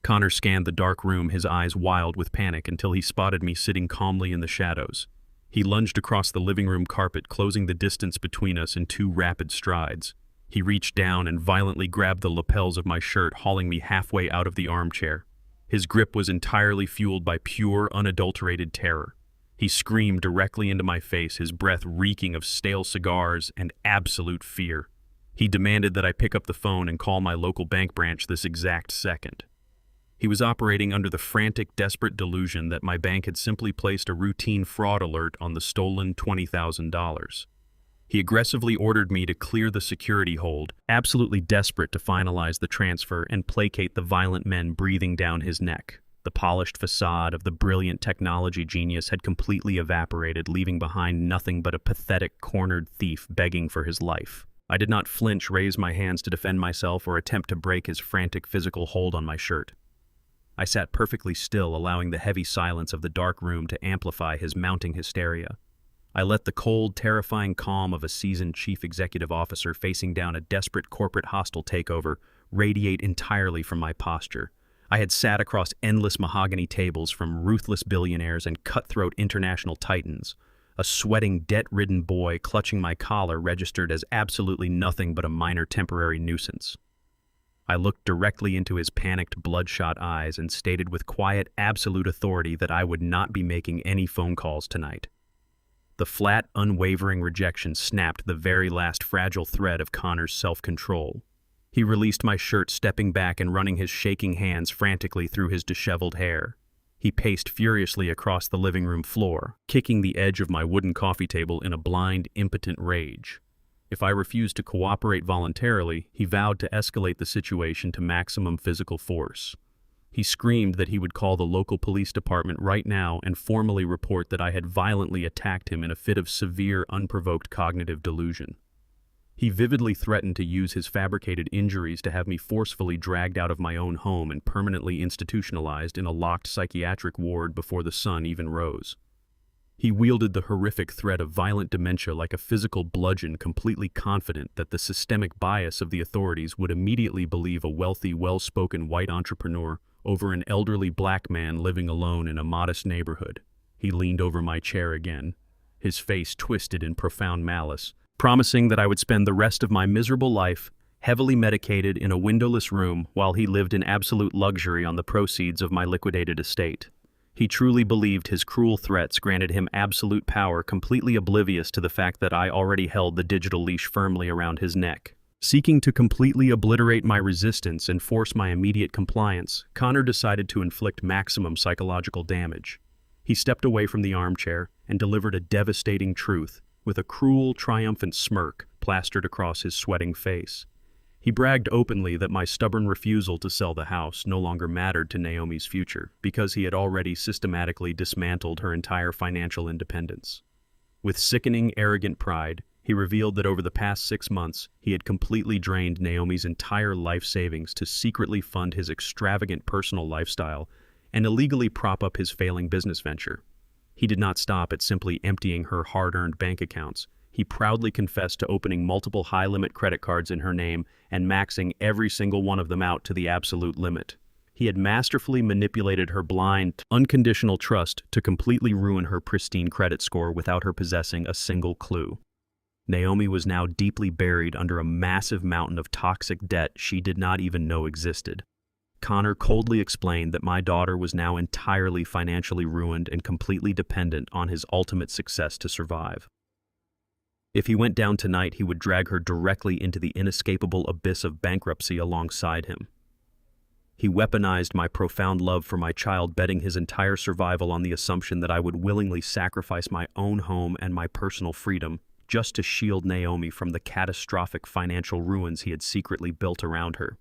Connor scanned the dark room, his eyes wild with panic, until he spotted me sitting calmly in the shadows. He lunged across the living room carpet, closing the distance between us in 2 rapid strides. He reached down and violently grabbed the lapels of my shirt, hauling me halfway out of the armchair. His grip was entirely fueled by pure, unadulterated terror. He screamed directly into my face, his breath reeking of stale cigars and absolute fear. He demanded that I pick up the phone and call my local bank branch this exact second. He was operating under the frantic, desperate delusion that my bank had simply placed a routine fraud alert on the stolen $20,000. He aggressively ordered me to clear the security hold, absolutely desperate to finalize the transfer and placate the violent men breathing down his neck. The polished facade of the brilliant technology genius had completely evaporated, leaving behind nothing but a pathetic, cornered thief begging for his life. I did not flinch, raise my hands to defend myself, or attempt to break his frantic physical hold on my shirt. I sat perfectly still, allowing the heavy silence of the dark room to amplify his mounting hysteria. I let the cold, terrifying calm of a seasoned chief executive officer facing down a desperate corporate hostile takeover radiate entirely from my posture. I had sat across endless mahogany tables from ruthless billionaires and cutthroat international titans. A sweating, debt-ridden boy clutching my collar registered as absolutely nothing but a minor temporary nuisance. I looked directly into his panicked, bloodshot eyes and stated with quiet, absolute authority that I would not be making any phone calls tonight. The flat, unwavering rejection snapped the very last fragile thread of Connor's self-control. He released my shirt, stepping back and running his shaking hands frantically through his disheveled hair. He paced furiously across the living room floor, kicking the edge of my wooden coffee table in a blind, impotent rage. If I refused to cooperate voluntarily, he vowed to escalate the situation to maximum physical force. He screamed that he would call the local police department right now and formally report that I had violently attacked him in a fit of severe, unprovoked cognitive delusion. He vividly threatened to use his fabricated injuries to have me forcefully dragged out of my own home and permanently institutionalized in a locked psychiatric ward before the sun even rose. He wielded the horrific threat of violent dementia like a physical bludgeon, completely confident that the systemic bias of the authorities would immediately believe a wealthy, well-spoken white entrepreneur over an elderly black man living alone in a modest neighborhood. He leaned over my chair again, his face twisted in profound malice, promising that I would spend the rest of my miserable life heavily medicated in a windowless room while he lived in absolute luxury on the proceeds of my liquidated estate. He truly believed his cruel threats granted him absolute power, completely oblivious to the fact that I already held the digital leash firmly around his neck. Seeking to completely obliterate my resistance and force my immediate compliance, Connor decided to inflict maximum psychological damage. He stepped away from the armchair and delivered a devastating truth, with a cruel, triumphant smirk plastered across his sweating face. He bragged openly that my stubborn refusal to sell the house no longer mattered to Naomi's future, because he had already systematically dismantled her entire financial independence. With sickening, arrogant pride, he revealed that over the past 6 months, he had completely drained Naomi's entire life savings to secretly fund his extravagant personal lifestyle and illegally prop up his failing business venture. He did not stop at simply emptying her hard-earned bank accounts. He proudly confessed to opening multiple high-limit credit cards in her name and maxing every single one of them out to the absolute limit. He had masterfully manipulated her blind, unconditional trust to completely ruin her pristine credit score without her possessing a single clue. Naomi was now deeply buried under a massive mountain of toxic debt she did not even know existed. Connor coldly explained that my daughter was now entirely financially ruined and completely dependent on his ultimate success to survive. If he went down tonight, he would drag her directly into the inescapable abyss of bankruptcy alongside him. He weaponized my profound love for my child, betting his entire survival on the assumption that I would willingly sacrifice my own home and my personal freedom just to shield Naomi from the catastrophic financial ruins he had secretly built around her.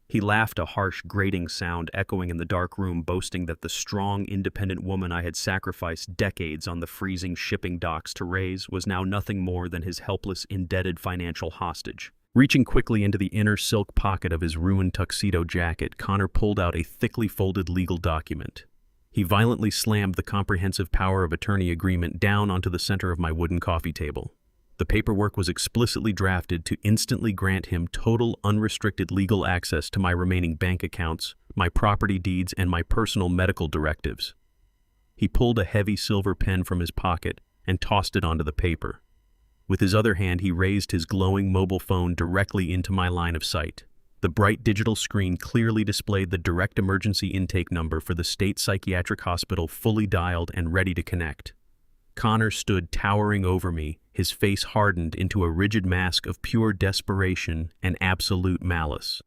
He laughed, a harsh, grating sound echoing in the dark room, boasting that the strong, independent woman I had sacrificed decades on the freezing shipping docks to raise was now nothing more than his helpless, indebted financial hostage. Reaching quickly into the inner silk pocket of his ruined tuxedo jacket, Connor pulled out a thickly folded legal document. He violently slammed the comprehensive power of attorney agreement down onto the center of my wooden coffee table. The paperwork was explicitly drafted to instantly grant him total, unrestricted legal access to my remaining bank accounts, my property deeds, and my personal medical directives. He pulled a heavy silver pen from his pocket and tossed it onto the paper. With his other hand, he raised his glowing mobile phone directly into my line of sight. The bright digital screen clearly displayed the direct emergency intake number for the state psychiatric hospital, fully dialed and ready to connect. Connor stood towering over me, his face hardened into a rigid mask of pure desperation and absolute malice.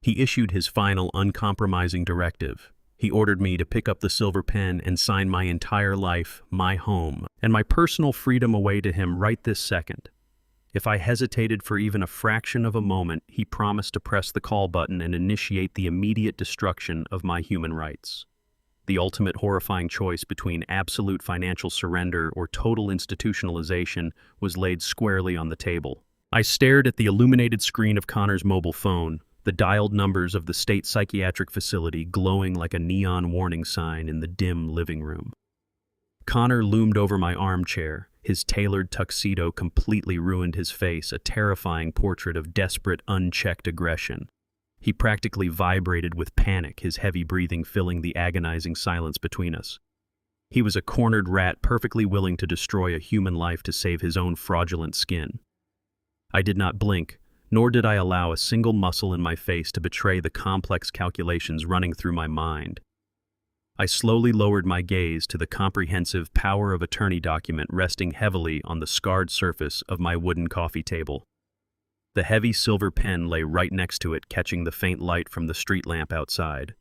He issued his final, uncompromising directive. He ordered me to pick up the silver pen and sign my entire life, my home, and my personal freedom away to him right this second. If I hesitated for even a fraction of a moment, he promised to press the call button and initiate the immediate destruction of my human rights. The ultimate horrifying choice between absolute financial surrender or total institutionalization was laid squarely on the table. I stared at the illuminated screen of Connor's mobile phone, the dialed numbers of the state psychiatric facility glowing like a neon warning sign in the dim living room. Connor loomed over my armchair. His tailored tuxedo completely ruined his face, a terrifying portrait of desperate, unchecked aggression. He practically vibrated with panic, his heavy breathing filling the agonizing silence between us. He was a cornered rat, perfectly willing to destroy a human life to save his own fraudulent skin. I did not blink, nor did I allow a single muscle in my face to betray the complex calculations running through my mind. I slowly lowered my gaze to the comprehensive power of attorney document resting heavily on the scarred surface of my wooden coffee table. The heavy silver pen lay right next to it, catching the faint light from the street lamp outside.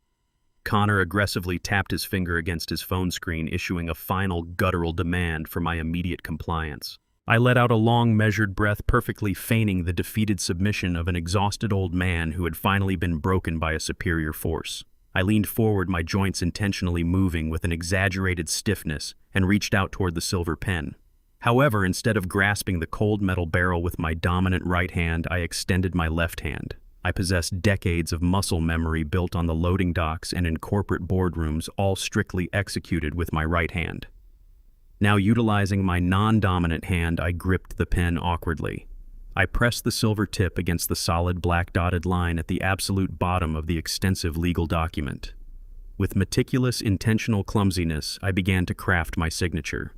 Connor aggressively tapped his finger against his phone screen, issuing a final guttural demand for my immediate compliance. I let out a long, measured breath, perfectly feigning the defeated submission of an exhausted old man who had finally been broken by a superior force. I leaned forward, my joints intentionally moving with an exaggerated stiffness, and reached out toward the silver pen. However, instead of grasping the cold metal barrel with my dominant right hand, I extended my left hand. I possessed decades of muscle memory built on the loading docks and in corporate boardrooms, all strictly executed with my right hand. Now, utilizing my non-dominant hand, I gripped the pen awkwardly. I pressed the silver tip against the solid black dotted line at the absolute bottom of the extensive legal document. With meticulous, intentional clumsiness, I began to craft my signature.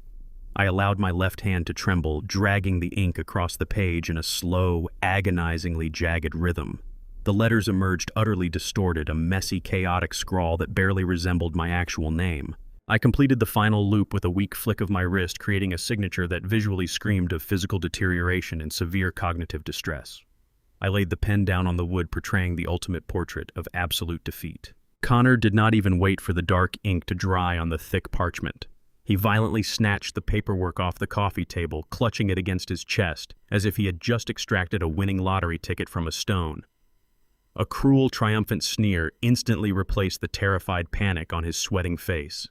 I allowed my left hand to tremble, dragging the ink across the page in a slow, agonizingly jagged rhythm. The letters emerged utterly distorted, a messy, chaotic scrawl that barely resembled my actual name. I completed the final loop with a weak flick of my wrist, creating a signature that visually screamed of physical deterioration and severe cognitive distress. I laid the pen down on the wood, portraying the ultimate portrait of absolute defeat. Connor did not even wait for the dark ink to dry on the thick parchment. He violently snatched the paperwork off the coffee table, clutching it against his chest, as if he had just extracted a winning lottery ticket from a stone. A cruel, triumphant sneer instantly replaced the terrified panic on his sweating face.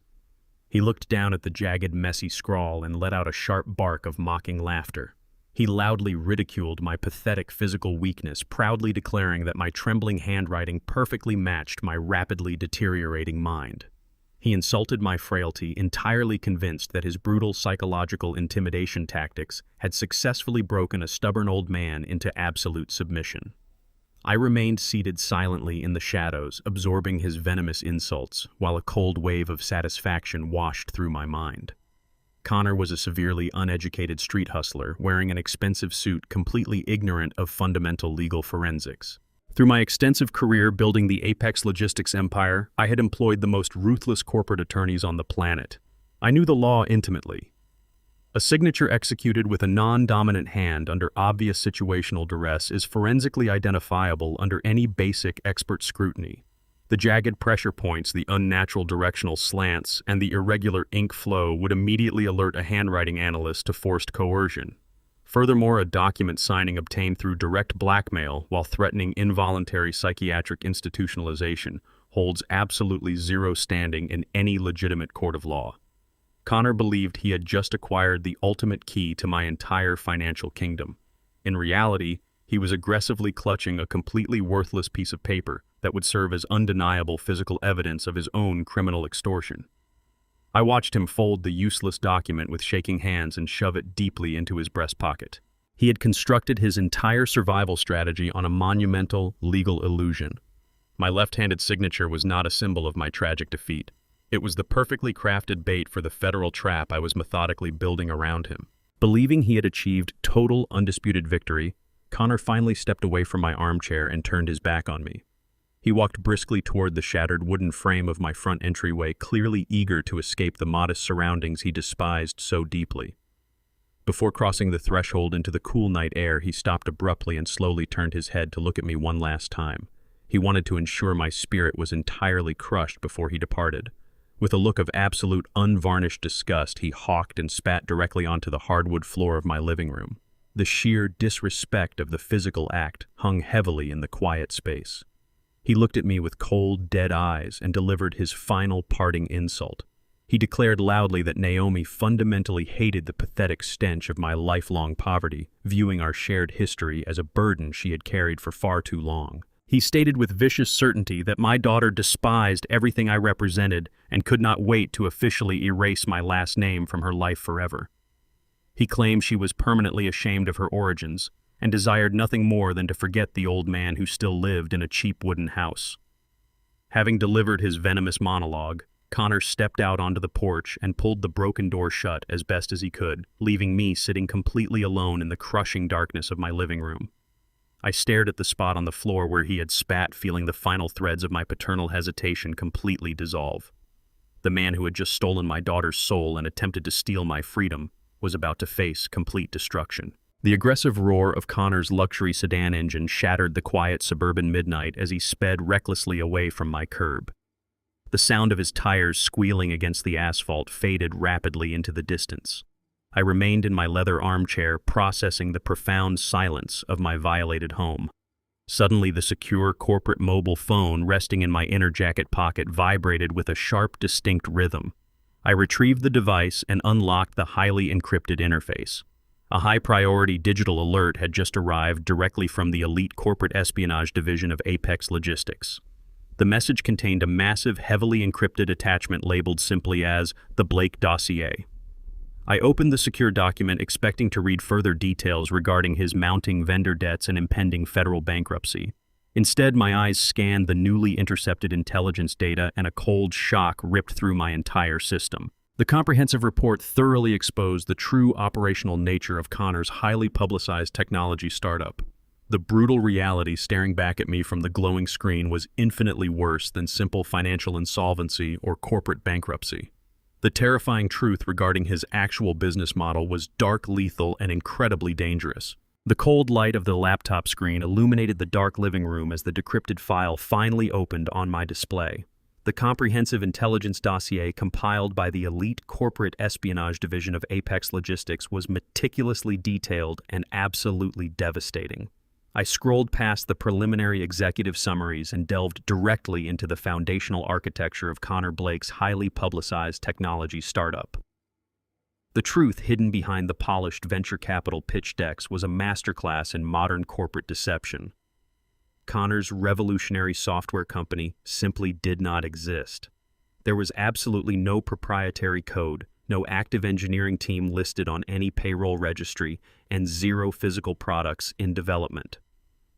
He looked down at the jagged, messy scrawl and let out a sharp bark of mocking laughter. He loudly ridiculed my pathetic physical weakness, proudly declaring that my trembling handwriting perfectly matched my rapidly deteriorating mind. He insulted my frailty, entirely convinced that his brutal psychological intimidation tactics had successfully broken a stubborn old man into absolute submission. I remained seated silently in the shadows, absorbing his venomous insults, while a cold wave of satisfaction washed through my mind. Connor was a severely uneducated street hustler, wearing an expensive suit, completely ignorant of fundamental legal forensics. Through my extensive career building the apex logistics empire, I had employed the most ruthless corporate attorneys on the planet. I knew the law intimately. A signature executed with a non-dominant hand under obvious situational duress is forensically identifiable under any basic expert scrutiny. The jagged pressure points, the unnatural directional slants, and the irregular ink flow would immediately alert a handwriting analyst to forced coercion. Furthermore, a document signing obtained through direct blackmail while threatening involuntary psychiatric institutionalization holds absolutely zero standing in any legitimate court of law. Connor believed he had just acquired the ultimate key to my entire financial kingdom. In reality, he was aggressively clutching a completely worthless piece of paper that would serve as undeniable physical evidence of his own criminal extortion. I watched him fold the useless document with shaking hands and shove it deeply into his breast pocket. He had constructed his entire survival strategy on a monumental legal illusion. My left-handed signature was not a symbol of my tragic defeat. It was the perfectly crafted bait for the federal trap I was methodically building around him. Believing he had achieved total, undisputed victory, Connor finally stepped away from my armchair and turned his back on me. He walked briskly toward the shattered wooden frame of my front entryway, clearly eager to escape the modest surroundings he despised so deeply. Before crossing the threshold into the cool night air, he stopped abruptly and slowly turned his head to look at me one last time. He wanted to ensure my spirit was entirely crushed before he departed. With a look of absolute unvarnished disgust, he hawked and spat directly onto the hardwood floor of my living room. The sheer disrespect of the physical act hung heavily in the quiet space. He looked at me with cold, dead eyes and delivered his final parting insult. He declared loudly that Naomi fundamentally hated the pathetic stench of my lifelong poverty, viewing our shared history as a burden she had carried for far too long. He stated with vicious certainty that my daughter despised everything I represented and could not wait to officially erase my last name from her life forever. He claimed she was permanently ashamed of her origins and desired nothing more than to forget the old man who still lived in a cheap wooden house. Having delivered his venomous monologue, Connor stepped out onto the porch and pulled the broken door shut as best as he could, leaving me sitting completely alone in the crushing darkness of my living room. I stared at the spot on the floor where he had spat, feeling the final threads of my paternal hesitation completely dissolve. The man who had just stolen my daughter's soul and attempted to steal my freedom was about to face complete destruction. The aggressive roar of Connor's luxury sedan engine shattered the quiet suburban midnight as he sped recklessly away from my curb. The sound of his tires squealing against the asphalt faded rapidly into the distance. I remained in my leather armchair, processing the profound silence of my violated home. Suddenly, the secure corporate mobile phone resting in my inner jacket pocket vibrated with a sharp, distinct rhythm. I retrieved the device and unlocked the highly encrypted interface. A high-priority digital alert had just arrived directly from the elite corporate espionage division of Apex Logistics. The message contained a massive, heavily encrypted attachment labeled simply as the Blake dossier. I opened the secure document expecting to read further details regarding his mounting vendor debts and impending federal bankruptcy. Instead, my eyes scanned the newly intercepted intelligence data and a cold shock ripped through my entire system. The comprehensive report thoroughly exposed the true operational nature of Connor's highly publicized technology startup. The brutal reality staring back at me from the glowing screen was infinitely worse than simple financial insolvency or corporate bankruptcy. The terrifying truth regarding his actual business model was dark, lethal, and incredibly dangerous. The cold light of the laptop screen illuminated the dark living room as the decrypted file finally opened on my display. The comprehensive intelligence dossier compiled by the elite corporate espionage division of Apex Logistics was meticulously detailed and absolutely devastating. I scrolled past the preliminary executive summaries and delved directly into the foundational architecture of Connor Blake's highly publicized technology startup. The truth hidden behind the polished venture capital pitch decks was a masterclass in modern corporate deception. Connor's revolutionary software company simply did not exist. There was absolutely no proprietary code, no active engineering team listed on any payroll registry, and zero physical products in development.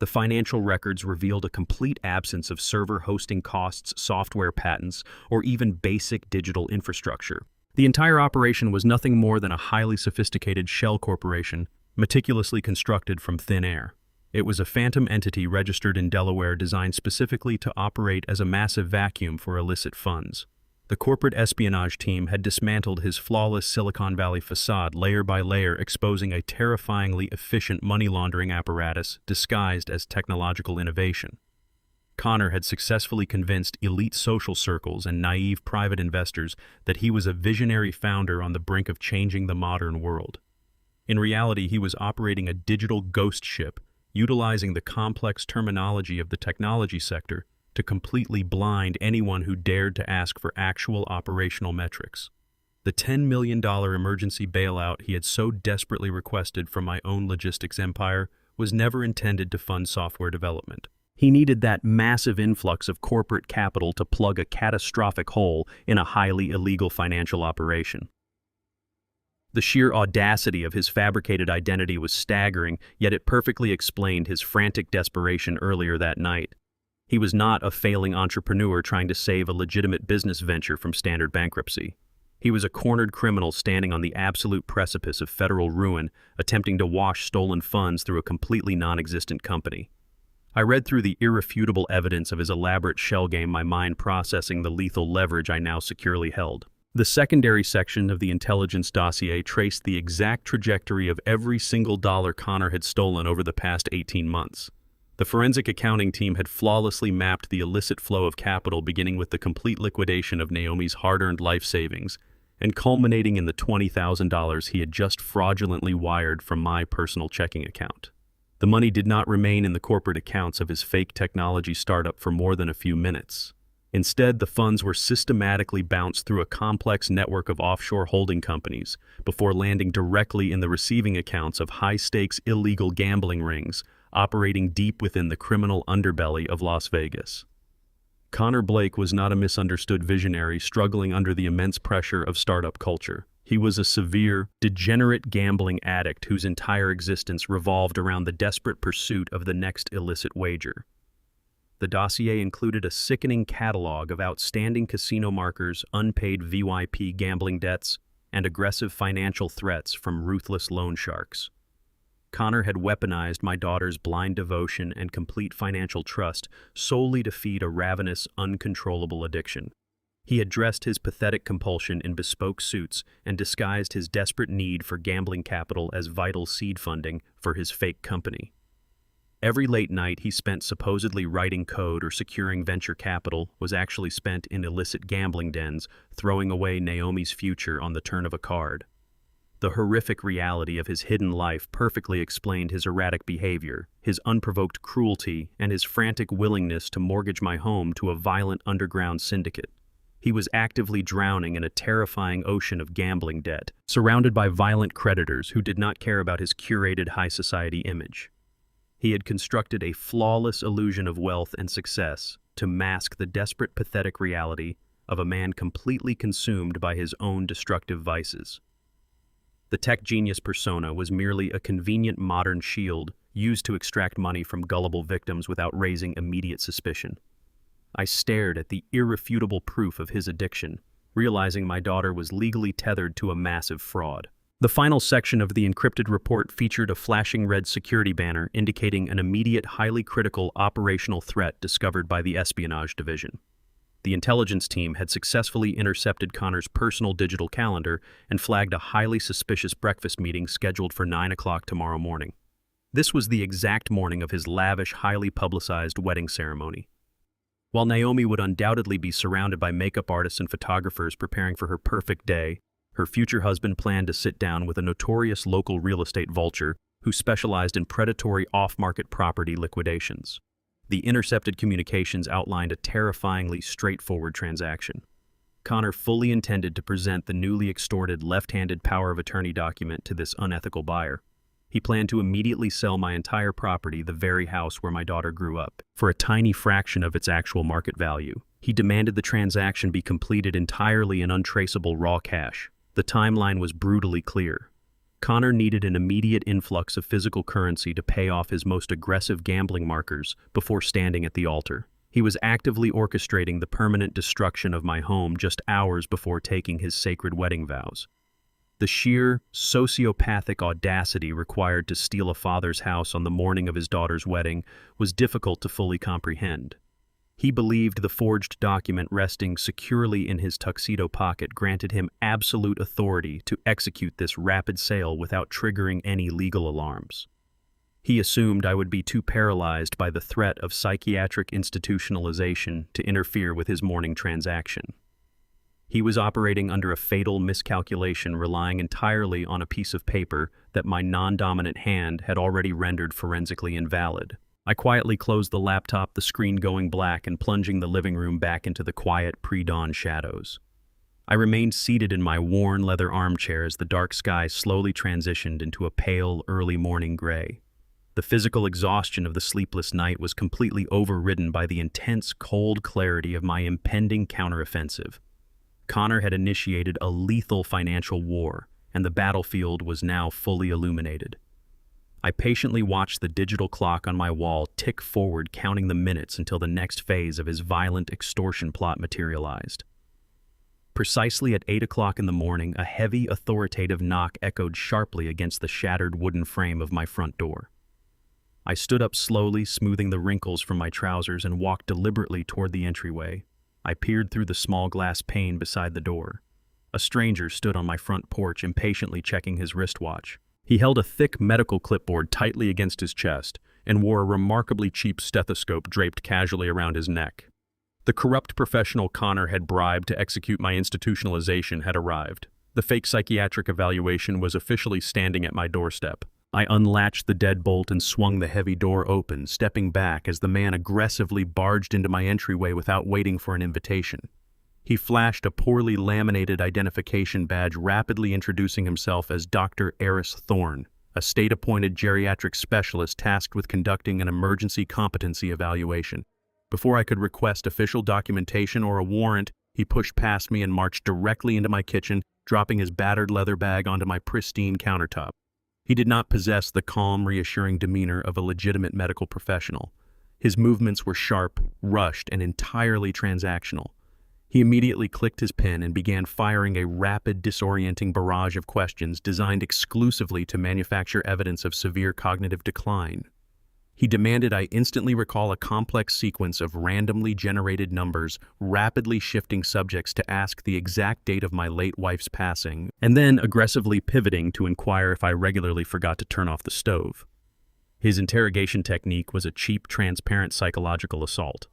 The financial records revealed a complete absence of server hosting costs, software patents, or even basic digital infrastructure. The entire operation was nothing more than a highly sophisticated shell corporation, meticulously constructed from thin air. It was a phantom entity registered in Delaware designed specifically to operate as a massive vacuum for illicit funds. The corporate espionage team had dismantled his flawless Silicon Valley facade layer by layer, exposing a terrifyingly efficient money laundering apparatus disguised as technological innovation. Connor had successfully convinced elite social circles and naive private investors that he was a visionary founder on the brink of changing the modern world. In reality, he was operating a digital ghost ship, utilizing the complex terminology of the technology sector to completely blind anyone who dared to ask for actual operational metrics. The $10 million emergency bailout he had so desperately requested from my own logistics empire was never intended to fund software development. He needed that massive influx of corporate capital to plug a catastrophic hole in a highly illegal financial operation. The sheer audacity of his fabricated identity was staggering, yet it perfectly explained his frantic desperation earlier that night. He was not a failing entrepreneur trying to save a legitimate business venture from standard bankruptcy. He was a cornered criminal standing on the absolute precipice of federal ruin, attempting to wash stolen funds through a completely non-existent company. I read through the irrefutable evidence of his elaborate shell game, my mind processing the lethal leverage I now securely held. The secondary section of the intelligence dossier traced the exact trajectory of every single dollar Connor had stolen over the past 18 months. The forensic accounting team had flawlessly mapped the illicit flow of capital, beginning with the complete liquidation of Naomi's hard-earned life savings and culminating in the $20,000 he had just fraudulently wired from my personal checking account. The money did not remain in the corporate accounts of his fake technology startup for more than a few minutes. Instead, the funds were systematically bounced through a complex network of offshore holding companies before landing directly in the receiving accounts of high-stakes illegal gambling rings operating deep within the criminal underbelly of Las Vegas. Connor Blake was not a misunderstood visionary struggling under the immense pressure of startup culture. He was a severe, degenerate gambling addict whose entire existence revolved around the desperate pursuit of the next illicit wager. The dossier included a sickening catalog of outstanding casino markers, unpaid VYP gambling debts, and aggressive financial threats from ruthless loan sharks. Connor had weaponized my daughter's blind devotion and complete financial trust solely to feed a ravenous, uncontrollable addiction. He had dressed his pathetic compulsion in bespoke suits and disguised his desperate need for gambling capital as vital seed funding for his fake company. Every late night he spent supposedly writing code or securing venture capital was actually spent in illicit gambling dens, throwing away Naomi's future on the turn of a card. The horrific reality of his hidden life perfectly explained his erratic behavior, his unprovoked cruelty, and his frantic willingness to mortgage my home to a violent underground syndicate. He was actively drowning in a terrifying ocean of gambling debt, surrounded by violent creditors who did not care about his curated high society image. He had constructed a flawless illusion of wealth and success to mask the desperate, pathetic reality of a man completely consumed by his own destructive vices. The tech genius persona was merely a convenient modern shield used to extract money from gullible victims without raising immediate suspicion. I stared at the irrefutable proof of his addiction, realizing my daughter was legally tethered to a massive fraud. The final section of the encrypted report featured a flashing red security banner indicating an immediate, highly critical operational threat discovered by the espionage division. The intelligence team had successfully intercepted Connor's personal digital calendar and flagged a highly suspicious breakfast meeting scheduled for 9 o'clock tomorrow morning. This was the exact morning of his lavish, highly publicized wedding ceremony. While Naomi would undoubtedly be surrounded by makeup artists and photographers preparing for her perfect day, her future husband planned to sit down with a notorious local real estate vulture who specialized in predatory off-market property liquidations. The intercepted communications outlined a terrifyingly straightforward transaction. Connor fully intended to present the newly extorted left-handed power of attorney document to this unethical buyer. He planned to immediately sell my entire property, the very house where my daughter grew up, for a tiny fraction of its actual market value. He demanded the transaction be completed entirely in untraceable raw cash. The timeline was brutally clear. Connor needed an immediate influx of physical currency to pay off his most aggressive gambling markers before standing at the altar. He was actively orchestrating the permanent destruction of my home just hours before taking his sacred wedding vows. The sheer, sociopathic audacity required to steal a father's house on the morning of his daughter's wedding was difficult to fully comprehend. He believed the forged document resting securely in his tuxedo pocket granted him absolute authority to execute this rapid sale without triggering any legal alarms. He assumed I would be too paralyzed by the threat of psychiatric institutionalization to interfere with his morning transaction. He was operating under a fatal miscalculation, relying entirely on a piece of paper that my non-dominant hand had already rendered forensically invalid. I quietly closed the laptop, the screen going black and plunging the living room back into the quiet pre-dawn shadows. I remained seated in my worn leather armchair as the dark sky slowly transitioned into a pale, early morning gray. The physical exhaustion of the sleepless night was completely overridden by the intense, cold clarity of my impending counteroffensive. Connor had initiated a lethal financial war, and the battlefield was now fully illuminated. I patiently watched the digital clock on my wall tick forward, counting the minutes until the next phase of his violent extortion plot materialized. Precisely at 8 o'clock in the morning, a heavy, authoritative knock echoed sharply against the shattered wooden frame of my front door. I stood up slowly, smoothing the wrinkles from my trousers, and walked deliberately toward the entryway. I peered through the small glass pane beside the door. A stranger stood on my front porch, impatiently checking his wristwatch. He held a thick medical clipboard tightly against his chest and wore a remarkably cheap stethoscope draped casually around his neck. The corrupt professional Connor had bribed to execute my institutionalization had arrived. The fake psychiatric evaluation was officially standing at my doorstep. I unlatched the deadbolt and swung the heavy door open, stepping back as the man aggressively barged into my entryway without waiting for an invitation. He flashed a poorly laminated identification badge, rapidly introducing himself as Dr. Eris Thorne, a state-appointed geriatric specialist tasked with conducting an emergency competency evaluation. Before I could request official documentation or a warrant, he pushed past me and marched directly into my kitchen, dropping his battered leather bag onto my pristine countertop. He did not possess the calm, reassuring demeanor of a legitimate medical professional. His movements were sharp, rushed, and entirely transactional. He immediately clicked his pen and began firing a rapid, disorienting barrage of questions designed exclusively to manufacture evidence of severe cognitive decline. He demanded I instantly recall a complex sequence of randomly generated numbers, rapidly shifting subjects to ask the exact date of my late wife's passing, and then aggressively pivoting to inquire if I regularly forgot to turn off the stove. His interrogation technique was a cheap, transparent psychological assault.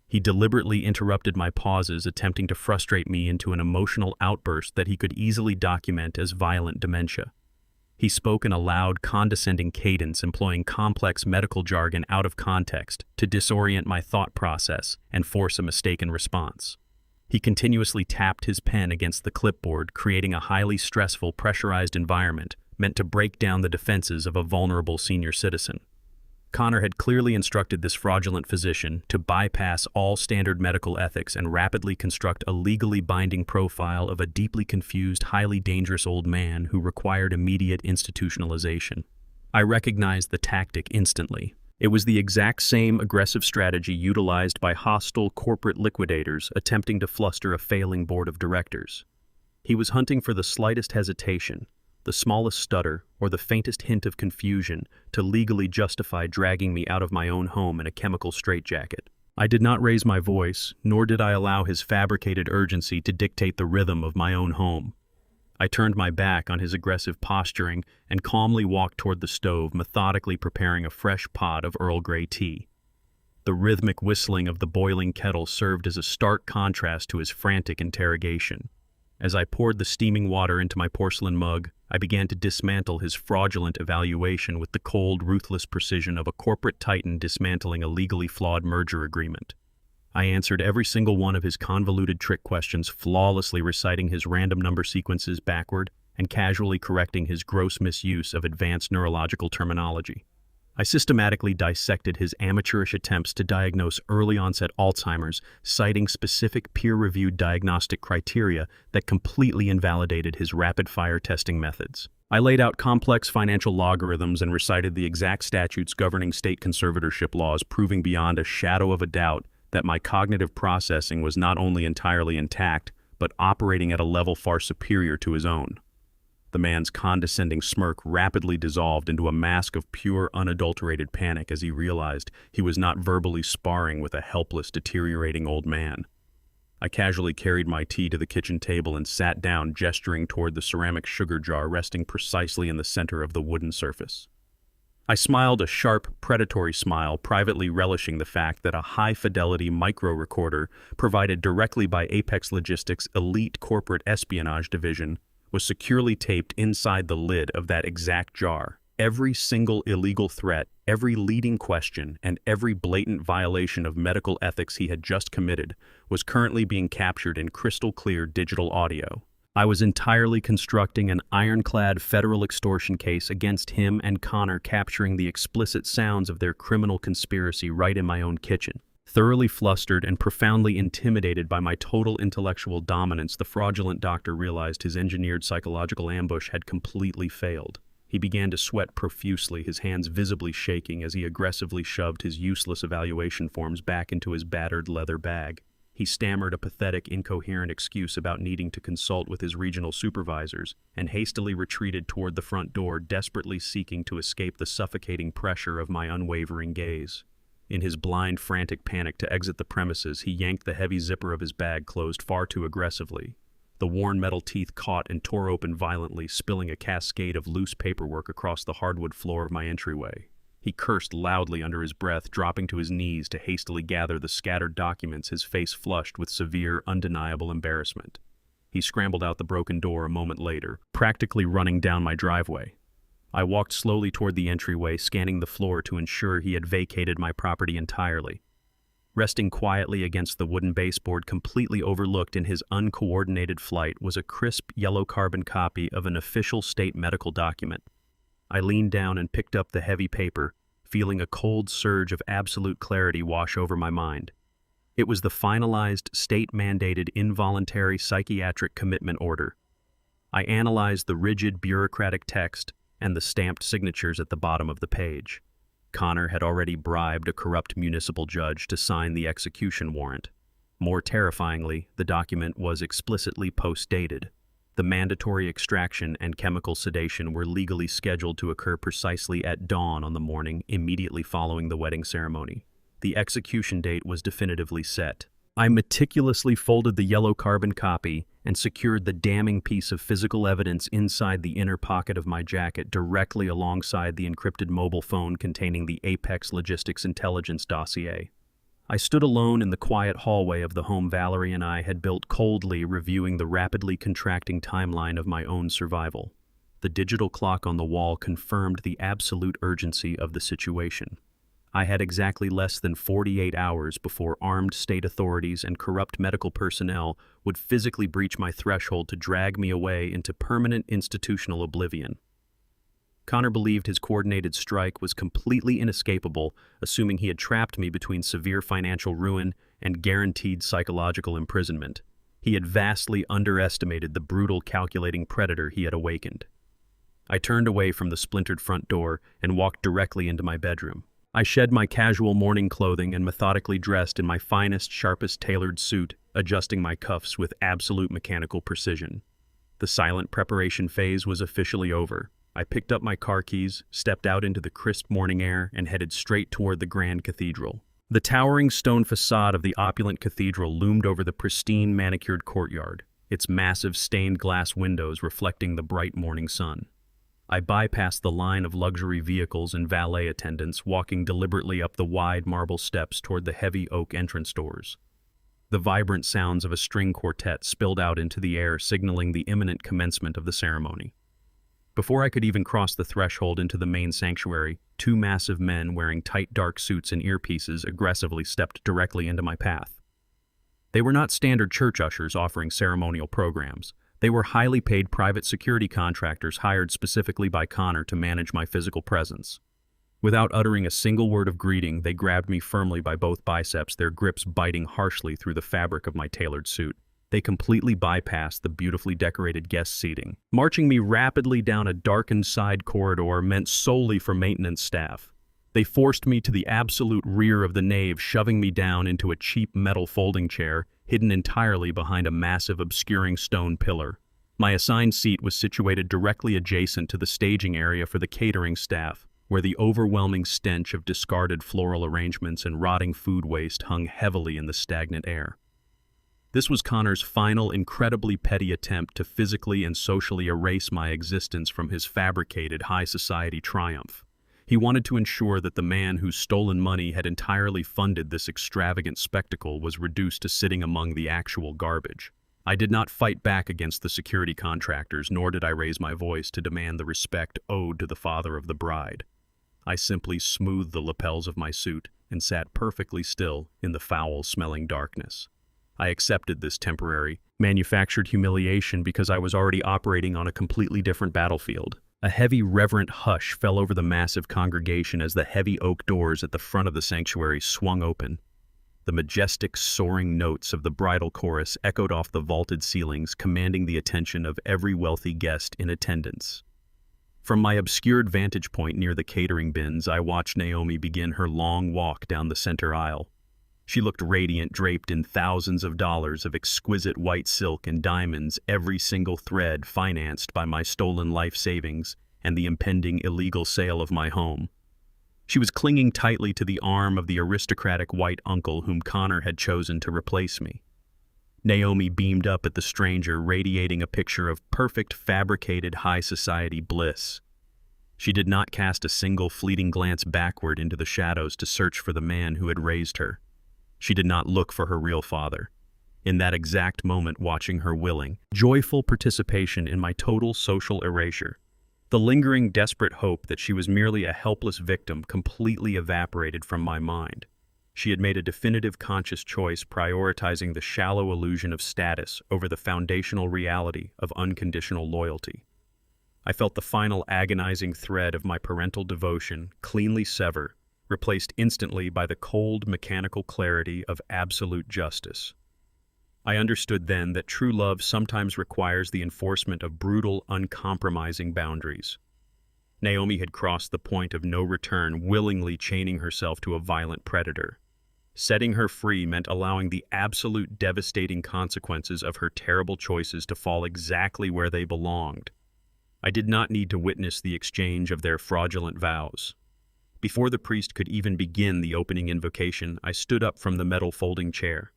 He deliberately interrupted my pauses, attempting to frustrate me into an emotional outburst that he could easily document as violent dementia. He spoke in a loud, condescending cadence, employing complex medical jargon out of context to disorient my thought process and force a mistaken response. He continuously tapped his pen against the clipboard, creating a highly stressful, pressurized environment meant to break down the defenses of a vulnerable senior citizen. Connor had clearly instructed this fraudulent physician to bypass all standard medical ethics and rapidly construct a legally binding profile of a deeply confused, highly dangerous old man who required immediate institutionalization. I recognized the tactic instantly. It was the exact same aggressive strategy utilized by hostile corporate liquidators attempting to fluster a failing board of directors. He was hunting for the slightest hesitation, the smallest stutter, or the faintest hint of confusion to legally justify dragging me out of my own home in a chemical straitjacket. I did not raise my voice, nor did I allow his fabricated urgency to dictate the rhythm of my own home. I turned my back on his aggressive posturing and calmly walked toward the stove, methodically preparing a fresh pot of Earl Grey tea. The rhythmic whistling of the boiling kettle served as a stark contrast to his frantic interrogation. As I poured the steaming water into my porcelain mug, I began to dismantle his fraudulent evaluation with the cold, ruthless precision of a corporate titan dismantling a legally flawed merger agreement. I answered every single one of his convoluted trick questions, flawlessly reciting his random number sequences backward and casually correcting his gross misuse of advanced neurological terminology. I systematically dissected his amateurish attempts to diagnose early-onset Alzheimer's, citing specific peer-reviewed diagnostic criteria that completely invalidated his rapid-fire testing methods. I laid out complex financial logarithms and recited the exact statutes governing state conservatorship laws, proving beyond a shadow of a doubt that my cognitive processing was not only entirely intact, but operating at a level far superior to his own. The man's condescending smirk rapidly dissolved into a mask of pure, unadulterated panic as he realized he was not verbally sparring with a helpless, deteriorating old man. I casually carried my tea to the kitchen table and sat down, gesturing toward the ceramic sugar jar resting precisely in the center of the wooden surface. I smiled a sharp, predatory smile, privately relishing the fact that a high-fidelity micro-recorder provided directly by Apex Logistics' elite corporate espionage division was securely taped inside the lid of that exact jar. Every single illegal threat, every leading question, and every blatant violation of medical ethics he had just committed was currently being captured in crystal-clear digital audio. I was entirely constructing an ironclad federal extortion case against him and Connor, capturing the explicit sounds of their criminal conspiracy right in my own kitchen. Thoroughly flustered and profoundly intimidated by my total intellectual dominance, the fraudulent doctor realized his engineered psychological ambush had completely failed. He began to sweat profusely, his hands visibly shaking as he aggressively shoved his useless evaluation forms back into his battered leather bag. He stammered a pathetic, incoherent excuse about needing to consult with his regional supervisors and hastily retreated toward the front door, desperately seeking to escape the suffocating pressure of my unwavering gaze. In his blind, frantic panic to exit the premises, he yanked the heavy zipper of his bag closed far too aggressively. The worn metal teeth caught and tore open violently, spilling a cascade of loose paperwork across the hardwood floor of my entryway. He cursed loudly under his breath, dropping to his knees to hastily gather the scattered documents, his face flushed with severe, undeniable embarrassment. He scrambled out the broken door a moment later, practically running down my driveway. I walked slowly toward the entryway, scanning the floor to ensure he had vacated my property entirely. Resting quietly against the wooden baseboard, completely overlooked in his uncoordinated flight, was a crisp yellow carbon copy of an official state medical document. I leaned down and picked up the heavy paper, feeling a cold surge of absolute clarity wash over my mind. It was the finalized, state-mandated involuntary psychiatric commitment order. I analyzed the rigid bureaucratic text and the stamped signatures at the bottom of the page. Connor had already bribed a corrupt municipal judge to sign the execution warrant. More terrifyingly, the document was explicitly post-dated. The mandatory extraction and chemical sedation were legally scheduled to occur precisely at dawn on the morning immediately following the wedding ceremony. The execution date was definitively set. I meticulously folded the yellow carbon copy and secured the damning piece of physical evidence inside the inner pocket of my jacket, directly alongside the encrypted mobile phone containing the Apex Logistics intelligence dossier. I stood alone in the quiet hallway of the home Valerie and I had built, coldly reviewing the rapidly contracting timeline of my own survival. The digital clock on the wall confirmed the absolute urgency of the situation. I had exactly less than 48 hours before armed state authorities and corrupt medical personnel would physically breach my threshold to drag me away into permanent institutional oblivion. Connor believed his coordinated strike was completely inescapable, assuming he had trapped me between severe financial ruin and guaranteed psychological imprisonment. He had vastly underestimated the brutal, calculating predator he had awakened. I turned away from the splintered front door and walked directly into my bedroom. I shed my casual morning clothing and methodically dressed in my finest, sharpest tailored suit, adjusting my cuffs with absolute mechanical precision. The silent preparation phase was officially over. I picked up my car keys, stepped out into the crisp morning air, and headed straight toward the Grand Cathedral. The towering stone facade of the opulent cathedral loomed over the pristine, manicured courtyard, its massive stained glass windows reflecting the bright morning sun. I bypassed the line of luxury vehicles and valet attendants, walking deliberately up the wide marble steps toward the heavy oak entrance doors. The vibrant sounds of a string quartet spilled out into the air, signaling the imminent commencement of the ceremony. Before I could even cross the threshold into the main sanctuary, two massive men wearing tight dark suits and earpieces aggressively stepped directly into my path. They were not standard church ushers offering ceremonial programs. They were highly paid private security contractors hired specifically by Connor to manage my physical presence. Without uttering a single word of greeting, they grabbed me firmly by both biceps, their grips biting harshly through the fabric of my tailored suit. They completely bypassed the beautifully decorated guest seating, marching me rapidly down a darkened side corridor meant solely for maintenance staff. They forced me to the absolute rear of the nave, shoving me down into a cheap metal folding chair, hidden entirely behind a massive obscuring stone pillar. My assigned seat was situated directly adjacent to the staging area for the catering staff, where the overwhelming stench of discarded floral arrangements and rotting food waste hung heavily in the stagnant air. This was Connor's final, incredibly petty attempt to physically and socially erase my existence from his fabricated high society triumph. He wanted to ensure that the man whose stolen money had entirely funded this extravagant spectacle was reduced to sitting among the actual garbage. I did not fight back against the security contractors, nor did I raise my voice to demand the respect owed to the father of the bride. I simply smoothed the lapels of my suit and sat perfectly still in the foul-smelling darkness. I accepted this temporary, manufactured humiliation because I was already operating on a completely different battlefield. A heavy, reverent hush fell over the massive congregation as the heavy oak doors at the front of the sanctuary swung open. The majestic, soaring notes of the bridal chorus echoed off the vaulted ceilings, commanding the attention of every wealthy guest in attendance. From my obscured vantage point near the catering bins, I watched Naomi begin her long walk down the center aisle. She looked radiant, draped in thousands of dollars of exquisite white silk and diamonds, every single thread financed by my stolen life savings and the impending illegal sale of my home. She was clinging tightly to the arm of the aristocratic white uncle whom Connor had chosen to replace me. Naomi beamed up at the stranger, radiating a picture of perfect, fabricated high society bliss. She did not cast a single fleeting glance backward into the shadows to search for the man who had raised her. She did not look for her real father. In that exact moment, watching her willing, joyful participation in my total social erasure, the lingering, desperate hope that she was merely a helpless victim completely evaporated from my mind. She had made a definitive conscious choice, prioritizing the shallow illusion of status over the foundational reality of unconditional loyalty. I felt the final agonizing thread of my parental devotion cleanly sever, replaced instantly by the cold, mechanical clarity of absolute justice. I understood then that true love sometimes requires the enforcement of brutal, uncompromising boundaries. Naomi had crossed the point of no return, willingly chaining herself to a violent predator. Setting her free meant allowing the absolute devastating consequences of her terrible choices to fall exactly where they belonged. I did not need to witness the exchange of their fraudulent vows. Before the priest could even begin the opening invocation, I stood up from the metal folding chair.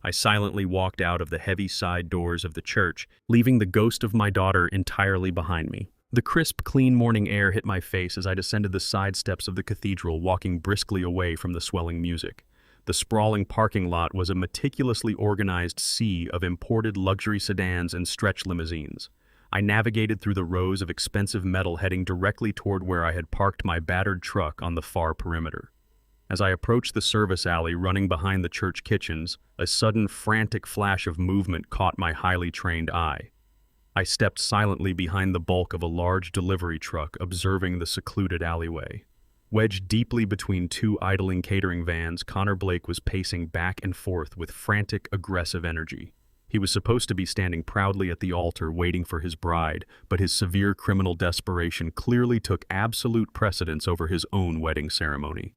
I silently walked out of the heavy side doors of the church, leaving the ghost of my daughter entirely behind me. The crisp, clean morning air hit my face as I descended the side steps of the cathedral, walking briskly away from the swelling music. The sprawling parking lot was a meticulously organized sea of imported luxury sedans and stretch limousines. I navigated through the rows of expensive metal, heading directly toward where I had parked my battered truck on the far perimeter. As I approached the service alley running behind the church kitchens, a sudden frantic flash of movement caught my highly trained eye. I stepped silently behind the bulk of a large delivery truck, observing the secluded alleyway. Wedged deeply between two idling catering vans, Connor Blake was pacing back and forth with frantic, aggressive energy. He was supposed to be standing proudly at the altar waiting for his bride, but his severe criminal desperation clearly took absolute precedence over his own wedding ceremony.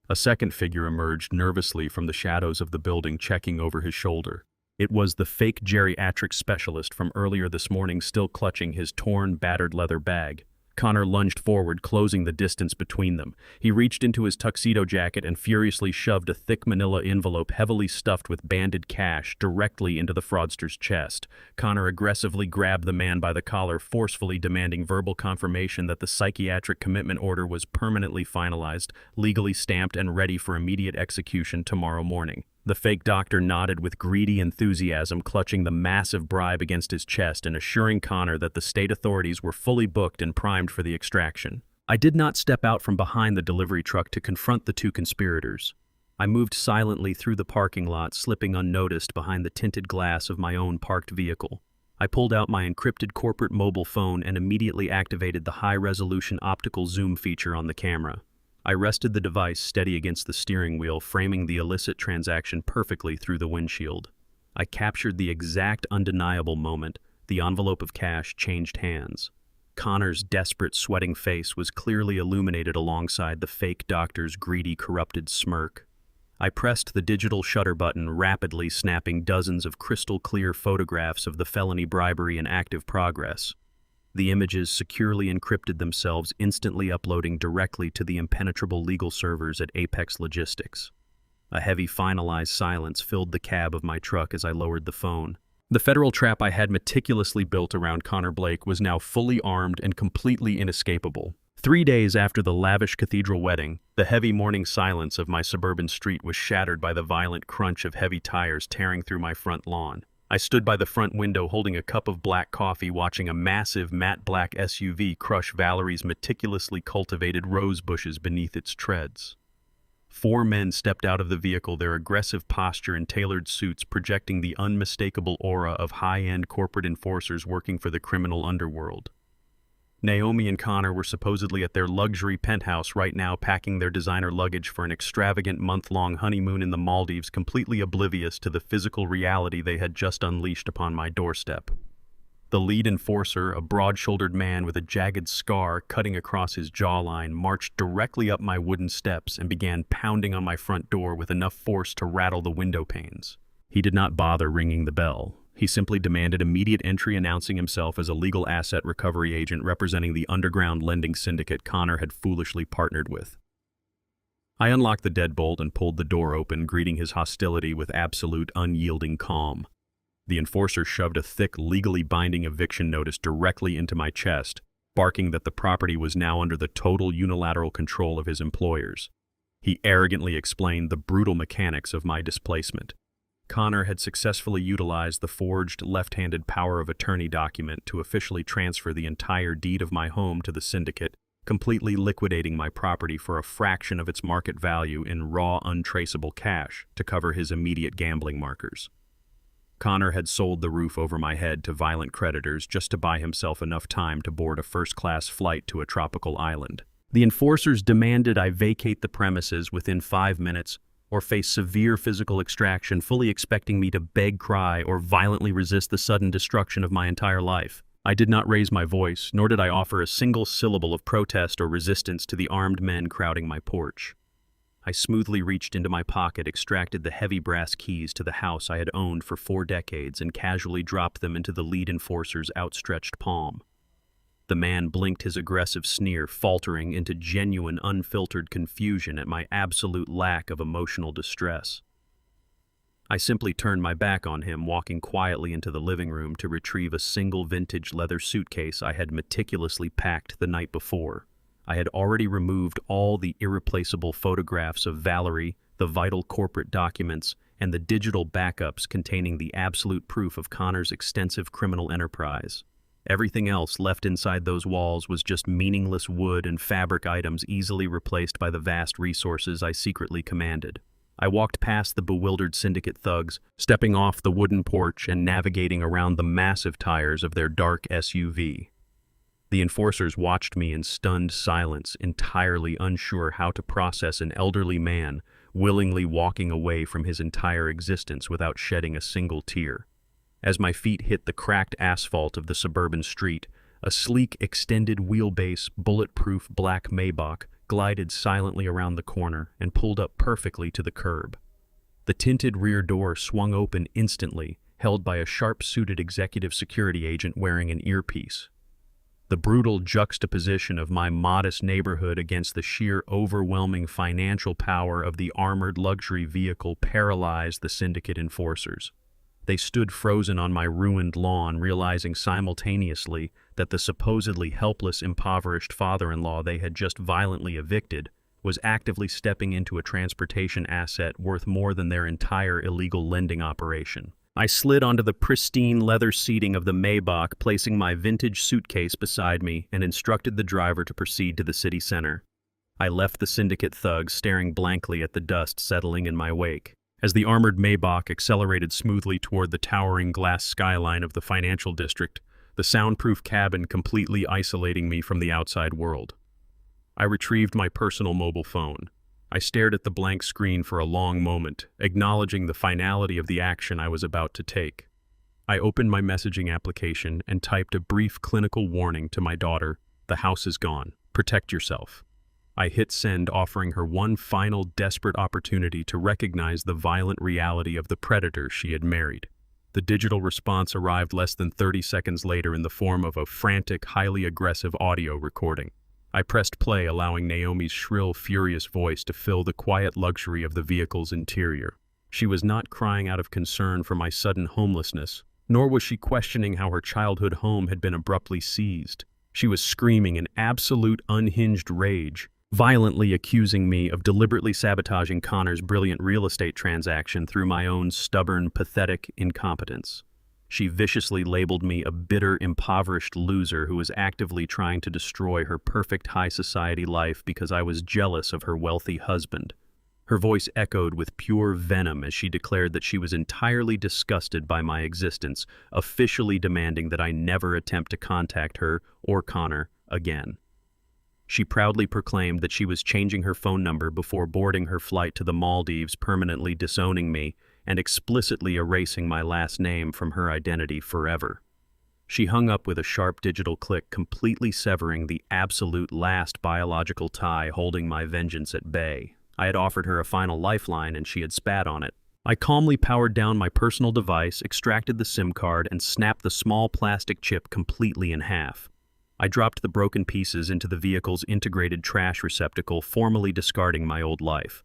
A second figure emerged nervously from the shadows of the building, checking over his shoulder. It was the fake geriatric specialist from earlier this morning, still clutching his torn, battered leather bag. Connor lunged forward, closing the distance between them. He reached into his tuxedo jacket and furiously shoved a thick manila envelope heavily stuffed with banded cash directly into the fraudster's chest. Connor aggressively grabbed the man by the collar, forcefully demanding verbal confirmation that the psychiatric commitment order was permanently finalized, legally stamped, and ready for immediate execution tomorrow morning. The fake doctor nodded with greedy enthusiasm, clutching the massive bribe against his chest and assuring Connor that the state authorities were fully booked and primed for the extraction. I did not step out from behind the delivery truck to confront the two conspirators. I moved silently through the parking lot, slipping unnoticed behind the tinted glass of my own parked vehicle. I pulled out my encrypted corporate mobile phone and immediately activated the high-resolution optical zoom feature on the camera. I rested the device steady against the steering wheel, framing the illicit transaction perfectly through the windshield. I captured the exact undeniable moment the envelope of cash changed hands. Connor's desperate, sweating face was clearly illuminated alongside the fake doctor's greedy, corrupted smirk. I pressed the digital shutter button, rapidly snapping dozens of crystal-clear photographs of the felony bribery in active progress. The images securely encrypted themselves, instantly uploading directly to the impenetrable legal servers at Apex Logistics. A heavy, finalized silence filled the cab of my truck as I lowered the phone. The federal trap I had meticulously built around Connor Blake was now fully armed and completely inescapable. 3 days after the lavish cathedral wedding, the heavy morning silence of my suburban street was shattered by the violent crunch of heavy tires tearing through my front lawn. I stood by the front window holding a cup of black coffee, watching a massive matte black SUV crush Valerie's meticulously cultivated rose bushes beneath its treads. 4 men stepped out of the vehicle, their aggressive posture and tailored suits projecting the unmistakable aura of high-end corporate enforcers working for the criminal underworld. Naomi and Connor were supposedly at their luxury penthouse right now, packing their designer luggage for an extravagant month-long honeymoon in the Maldives, completely oblivious to the physical reality they had just unleashed upon my doorstep. The lead enforcer, a broad-shouldered man with a jagged scar cutting across his jawline, marched directly up my wooden steps and began pounding on my front door with enough force to rattle the window panes. He did not bother ringing the bell. He simply demanded immediate entry, announcing himself as a legal asset recovery agent representing the underground lending syndicate Connor had foolishly partnered with. I unlocked the deadbolt and pulled the door open, greeting his hostility with absolute, unyielding calm. The enforcer shoved a thick, legally binding eviction notice directly into my chest, barking that the property was now under the total unilateral control of his employers. He arrogantly explained the brutal mechanics of my displacement. Connor had successfully utilized the forged left-handed power of attorney document to officially transfer the entire deed of my home to the syndicate, completely liquidating my property for a fraction of its market value in raw, untraceable cash to cover his immediate gambling markers. Connor had sold the roof over my head to violent creditors just to buy himself enough time to board a first-class flight to a tropical island. The enforcers demanded I vacate the premises within 5 minutes or face severe physical extraction, fully expecting me to beg, cry, or violently resist the sudden destruction of my entire life. I did not raise my voice, nor did I offer a single syllable of protest or resistance to the armed men crowding my porch. I smoothly reached into my pocket, extracted the heavy brass keys to the house I had owned for 4 decades, and casually dropped them into the lead enforcer's outstretched palm. The man blinked his aggressive sneer, faltering into genuine, unfiltered confusion at my absolute lack of emotional distress. I simply turned my back on him, walking quietly into the living room to retrieve a single vintage leather suitcase I had meticulously packed the night before. I had already removed all the irreplaceable photographs of Valerie, the vital corporate documents, and the digital backups containing the absolute proof of Connor's extensive criminal enterprise. Everything else left inside those walls was just meaningless wood and fabric items easily replaced by the vast resources I secretly commanded. I walked past the bewildered syndicate thugs, stepping off the wooden porch and navigating around the massive tires of their dark SUV. The enforcers watched me in stunned silence, entirely unsure how to process an elderly man willingly walking away from his entire existence without shedding a single tear. As my feet hit the cracked asphalt of the suburban street, a sleek, extended wheelbase, bulletproof black Maybach glided silently around the corner and pulled up perfectly to the curb. The tinted rear door swung open instantly, held by a sharp-suited executive security agent wearing an earpiece. The brutal juxtaposition of my modest neighborhood against the sheer overwhelming financial power of the armored luxury vehicle paralyzed the syndicate enforcers. They stood frozen on my ruined lawn, realizing simultaneously that the supposedly helpless, impoverished father-in-law they had just violently evicted was actively stepping into a transportation asset worth more than their entire illegal lending operation. I slid onto the pristine leather seating of the Maybach, placing my vintage suitcase beside me, and instructed the driver to proceed to the city center. I left the syndicate thugs staring blankly at the dust settling in my wake. As the armored Maybach accelerated smoothly toward the towering glass skyline of the financial district, the soundproof cabin completely isolating me from the outside world. I retrieved my personal mobile phone. I stared at the blank screen for a long moment, acknowledging the finality of the action I was about to take. I opened my messaging application and typed a brief clinical warning to my daughter: "The house is gone. Protect yourself." I hit send, offering her one final desperate opportunity to recognize the violent reality of the predator she had married. The digital response arrived less than 30 seconds later in the form of a frantic, highly aggressive audio recording. I pressed play, allowing Naomi's shrill, furious voice to fill the quiet luxury of the vehicle's interior. She was not crying out of concern for my sudden homelessness, nor was she questioning how her childhood home had been abruptly seized. She was screaming in absolute unhinged rage, violently accusing me of deliberately sabotaging Connor's brilliant real estate transaction through my own stubborn, pathetic incompetence. She viciously labeled me a bitter, impoverished loser who was actively trying to destroy her perfect high society life because I was jealous of her wealthy husband. Her voice echoed with pure venom as she declared that she was entirely disgusted by my existence, officially demanding that I never attempt to contact her or Connor again. She proudly proclaimed that she was changing her phone number before boarding her flight to the Maldives, permanently disowning me and explicitly erasing my last name from her identity forever. She hung up with a sharp digital click, completely severing the absolute last biological tie holding my vengeance at bay. I had offered her a final lifeline and she had spat on it. I calmly powered down my personal device, extracted the SIM card, and snapped the small plastic chip completely in half. I dropped the broken pieces into the vehicle's integrated trash receptacle, formally discarding my old life.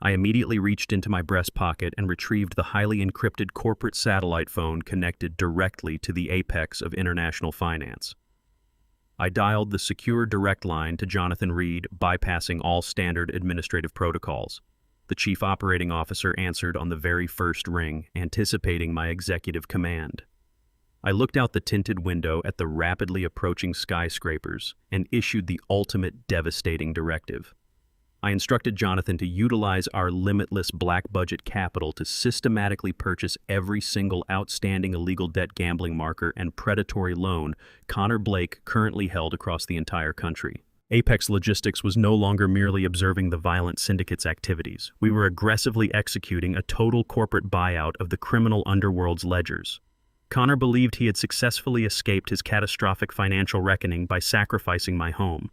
I immediately reached into my breast pocket and retrieved the highly encrypted corporate satellite phone connected directly to the apex of international finance. I dialed the secure direct line to Jonathan Reed, bypassing all standard administrative protocols. The chief operating officer answered on the very first ring, anticipating my executive command. I looked out the tinted window at the rapidly approaching skyscrapers and issued the ultimate devastating directive. I instructed Jonathan to utilize our limitless black-budget capital to systematically purchase every single outstanding illegal debt gambling marker and predatory loan Connor Blake currently held across the entire country. Apex Logistics was no longer merely observing the violent syndicate's activities. We were aggressively executing a total corporate buyout of the criminal underworld's ledgers. Connor believed he had successfully escaped his catastrophic financial reckoning by sacrificing my home.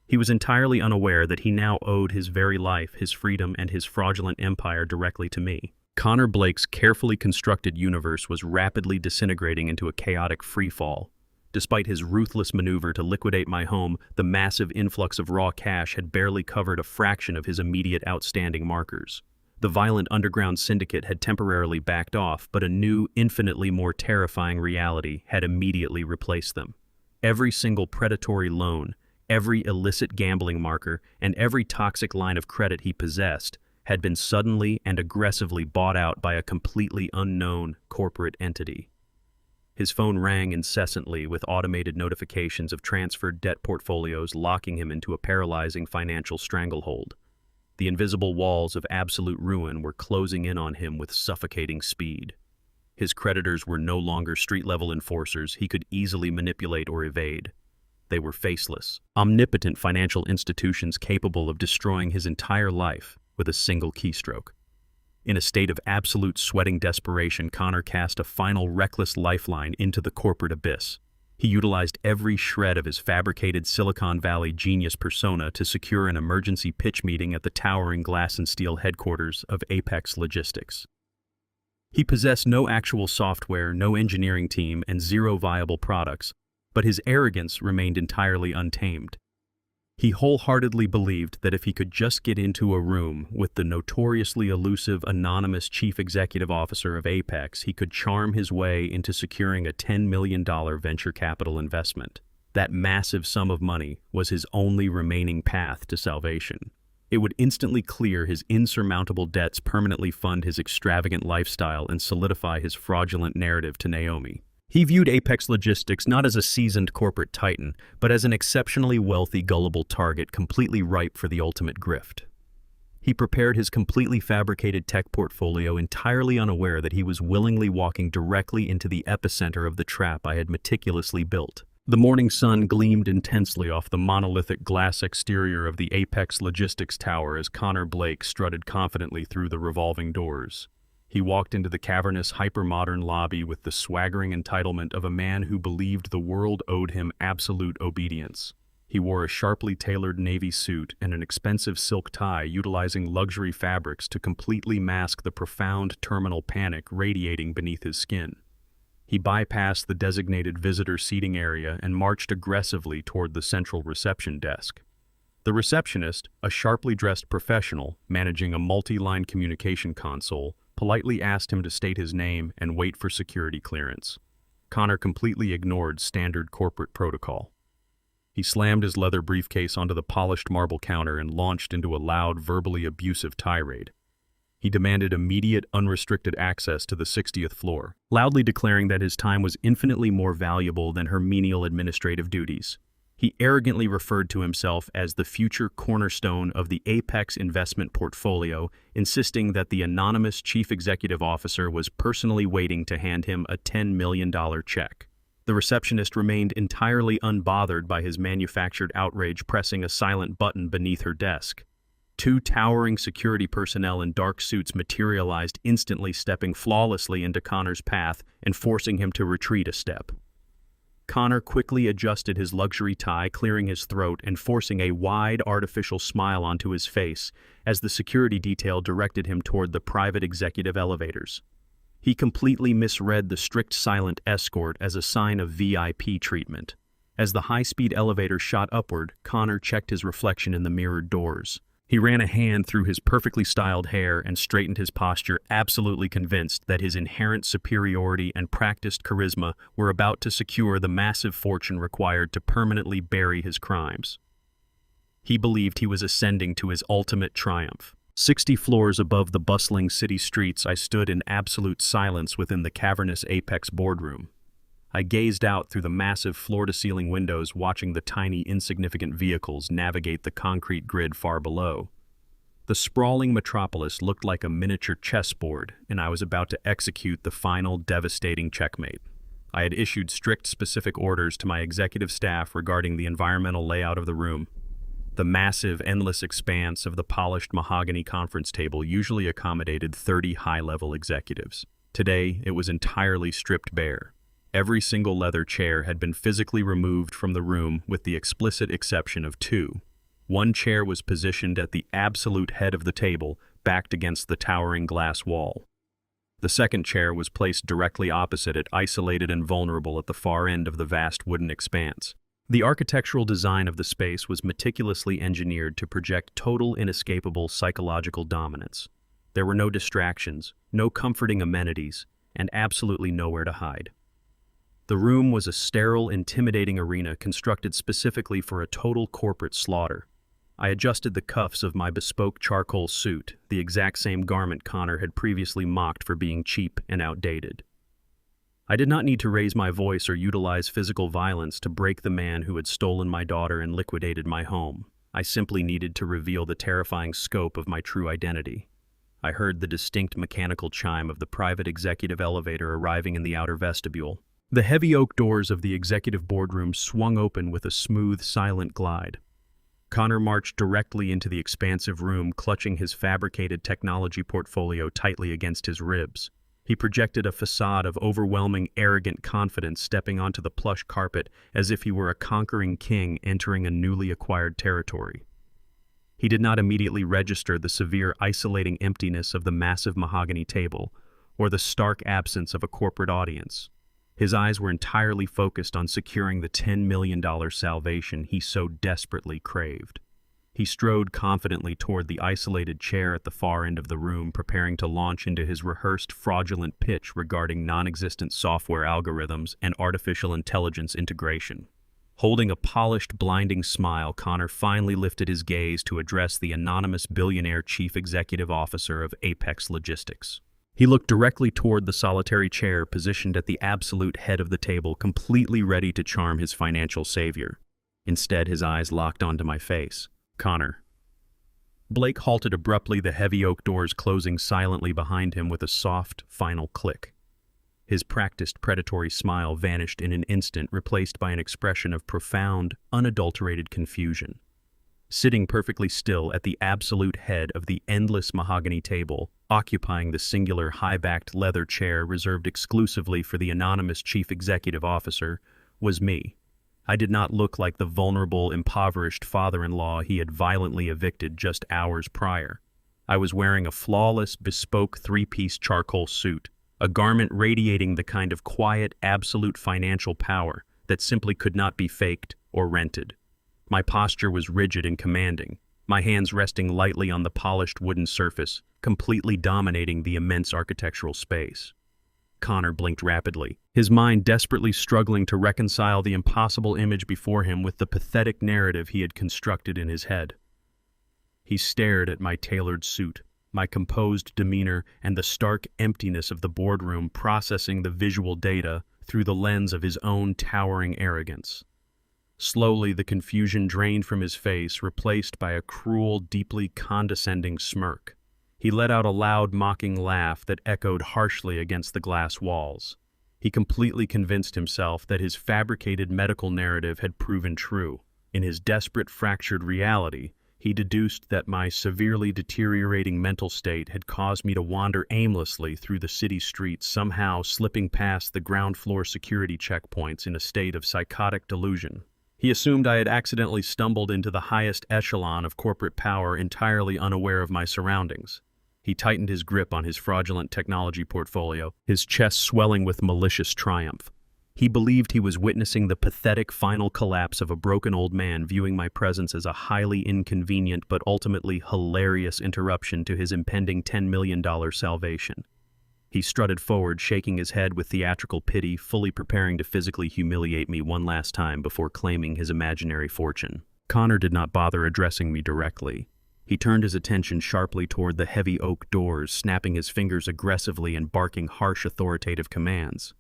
He was entirely unaware that he now owed his very life, his freedom, and his fraudulent empire directly to me. Connor Blake's carefully constructed universe was rapidly disintegrating into a chaotic freefall. Despite his ruthless maneuver to liquidate my home, the massive influx of raw cash had barely covered a fraction of his immediate outstanding markers. The violent underground syndicate had temporarily backed off, but a new, infinitely more terrifying reality had immediately replaced them. Every single predatory loan, every illicit gambling marker, and every toxic line of credit he possessed had been suddenly and aggressively bought out by a completely unknown corporate entity. His phone rang incessantly with automated notifications of transferred debt portfolios, locking him into a paralyzing financial stranglehold. The invisible walls of absolute ruin were closing in on him with suffocating speed. His creditors were no longer street-level enforcers he could easily manipulate or evade. They were faceless, omnipotent financial institutions capable of destroying his entire life with a single keystroke. In a state of absolute sweating desperation, Connor cast a final reckless lifeline into the corporate abyss. He utilized every shred of his fabricated Silicon Valley genius persona to secure an emergency pitch meeting at the towering glass and steel headquarters of Apex Logistics. He possessed no actual software, no engineering team, and zero viable products, but his arrogance remained entirely untamed. He wholeheartedly believed that if he could just get into a room with the notoriously elusive anonymous chief executive officer of Apex, he could charm his way into securing a $10 million venture capital investment. That massive sum of money was his only remaining path to salvation. It would instantly clear his insurmountable debts, permanently fund his extravagant lifestyle, and solidify his fraudulent narrative to Naomi. He viewed Apex Logistics not as a seasoned corporate titan, but as an exceptionally wealthy, gullible target completely ripe for the ultimate grift. He prepared his completely fabricated tech portfolio entirely unaware that he was willingly walking directly into the epicenter of the trap I had meticulously built. The morning sun gleamed intensely off the monolithic glass exterior of the Apex Logistics Tower as Connor Blake strutted confidently through the revolving doors. He walked into the cavernous, hyper-modern lobby with the swaggering entitlement of a man who believed the world owed him absolute obedience. He wore a sharply tailored navy suit and an expensive silk tie, utilizing luxury fabrics to completely mask the profound terminal panic radiating beneath his skin. He bypassed the designated visitor seating area and marched aggressively toward the central reception desk. The receptionist, a sharply dressed professional managing a multi-line communication console, politely asked him to state his name and wait for security clearance. Connor completely ignored standard corporate protocol. He slammed his leather briefcase onto the polished marble counter and launched into a loud, verbally abusive tirade. He demanded immediate, unrestricted access to the 60th floor, loudly declaring that his time was infinitely more valuable than her menial administrative duties. He arrogantly referred to himself as the future cornerstone of the Apex investment portfolio, insisting that the anonymous chief executive officer was personally waiting to hand him a $10 million check. The receptionist remained entirely unbothered by his manufactured outrage, pressing a silent button beneath her desk. Two towering security personnel in dark suits materialized, instantly stepping flawlessly into Connor's path and forcing him to retreat a step. Connor quickly adjusted his luxury tie, clearing his throat and forcing a wide, artificial smile onto his face as the security detail directed him toward the private executive elevators. He completely misread the strict silent escort as a sign of VIP treatment. As the high-speed elevator shot upward, Connor checked his reflection in the mirrored doors. He ran a hand through his perfectly styled hair and straightened his posture, absolutely convinced that his inherent superiority and practiced charisma were about to secure the massive fortune required to permanently bury his crimes. He believed he was ascending to his ultimate triumph. 60 floors above the bustling city streets, I stood in absolute silence within the cavernous Apex boardroom. I gazed out through the massive floor-to-ceiling windows, watching the tiny, insignificant vehicles navigate the concrete grid far below. The sprawling metropolis looked like a miniature chessboard, and I was about to execute the final, devastating checkmate. I had issued strict, specific orders to my executive staff regarding the environmental layout of the room. The massive, endless expanse of the polished mahogany conference table usually accommodated 30 high-level executives. Today, it was entirely stripped bare. Every single leather chair had been physically removed from the room with the explicit exception of two. One chair was positioned at the absolute head of the table, backed against the towering glass wall. The second chair was placed directly opposite it, isolated and vulnerable at the far end of the vast wooden expanse. The architectural design of the space was meticulously engineered to project total, inescapable psychological dominance. There were no distractions, no comforting amenities, and absolutely nowhere to hide. The room was a sterile, intimidating arena constructed specifically for a total corporate slaughter. I adjusted the cuffs of my bespoke charcoal suit, the exact same garment Connor had previously mocked for being cheap and outdated. I did not need to raise my voice or utilize physical violence to break the man who had stolen my daughter and liquidated my home. I simply needed to reveal the terrifying scope of my true identity. I heard the distinct mechanical chime of the private executive elevator arriving in the outer vestibule. The heavy oak doors of the executive boardroom swung open with a smooth, silent glide. Connor marched directly into the expansive room, clutching his fabricated technology portfolio tightly against his ribs. He projected a facade of overwhelming, arrogant confidence, stepping onto the plush carpet as if he were a conquering king entering a newly acquired territory. He did not immediately register the severe, isolating emptiness of the massive mahogany table, or the stark absence of a corporate audience. His eyes were entirely focused on securing the $10 million salvation he so desperately craved. He strode confidently toward the isolated chair at the far end of the room, preparing to launch into his rehearsed fraudulent pitch regarding non-existent software algorithms and artificial intelligence integration. Holding a polished, blinding smile, Connor finally lifted his gaze to address the anonymous billionaire chief executive officer of Apex Logistics. He looked directly toward the solitary chair positioned at the absolute head of the table, completely ready to charm his financial savior. Instead, his eyes locked onto my face. Connor. Blake halted abruptly, the heavy oak doors closing silently behind him with a soft, final click. His practiced predatory smile vanished in an instant, replaced by an expression of profound, unadulterated confusion. Sitting perfectly still at the absolute head of the endless mahogany table, occupying the singular high-backed leather chair reserved exclusively for the anonymous chief executive officer, was me. I did not look like the vulnerable, impoverished father-in-law he had violently evicted just hours prior. I was wearing a flawless, bespoke three-piece charcoal suit, a garment radiating the kind of quiet, absolute financial power that simply could not be faked or rented. My posture was rigid and commanding, my hands resting lightly on the polished wooden surface, completely dominating the immense architectural space. Connor blinked rapidly, his mind desperately struggling to reconcile the impossible image before him with the pathetic narrative he had constructed in his head. He stared at my tailored suit, my composed demeanor, and the stark emptiness of the boardroom, processing the visual data through the lens of his own towering arrogance. Slowly, the confusion drained from his face, replaced by a cruel, deeply condescending smirk. He let out a loud, mocking laugh that echoed harshly against the glass walls. He completely convinced himself that his fabricated medical narrative had proven true. In his desperate, fractured reality, he deduced that my severely deteriorating mental state had caused me to wander aimlessly through the city streets, somehow slipping past the ground-floor security checkpoints in a state of psychotic delusion. He assumed I had accidentally stumbled into the highest echelon of corporate power, entirely unaware of my surroundings. He tightened his grip on his fraudulent technology portfolio, his chest swelling with malicious triumph. He believed he was witnessing the pathetic final collapse of a broken old man, viewing my presence as a highly inconvenient but ultimately hilarious interruption to his impending $10 million salvation. He strutted forward, shaking his head with theatrical pity, fully preparing to physically humiliate me one last time before claiming his imaginary fortune. Connor did not bother addressing me directly. He turned his attention sharply toward the heavy oak doors, snapping his fingers aggressively and barking harsh authoritative commands.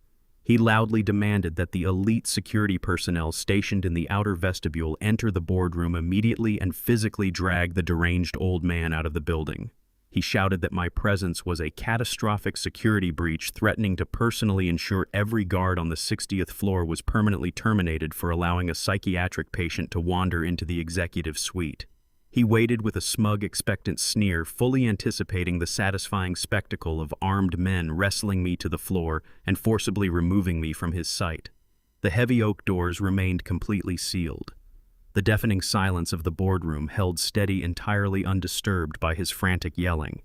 He loudly demanded that the elite security personnel stationed in the outer vestibule enter the boardroom immediately and physically drag the deranged old man out of the building. He shouted that my presence was a catastrophic security breach, threatening to personally ensure every guard on the 60th floor was permanently terminated for allowing a psychiatric patient to wander into the executive suite. He waited with a smug, expectant sneer, fully anticipating the satisfying spectacle of armed men wrestling me to the floor and forcibly removing me from his sight. The heavy oak doors remained completely sealed. The deafening silence of the boardroom held steady, entirely undisturbed by his frantic yelling.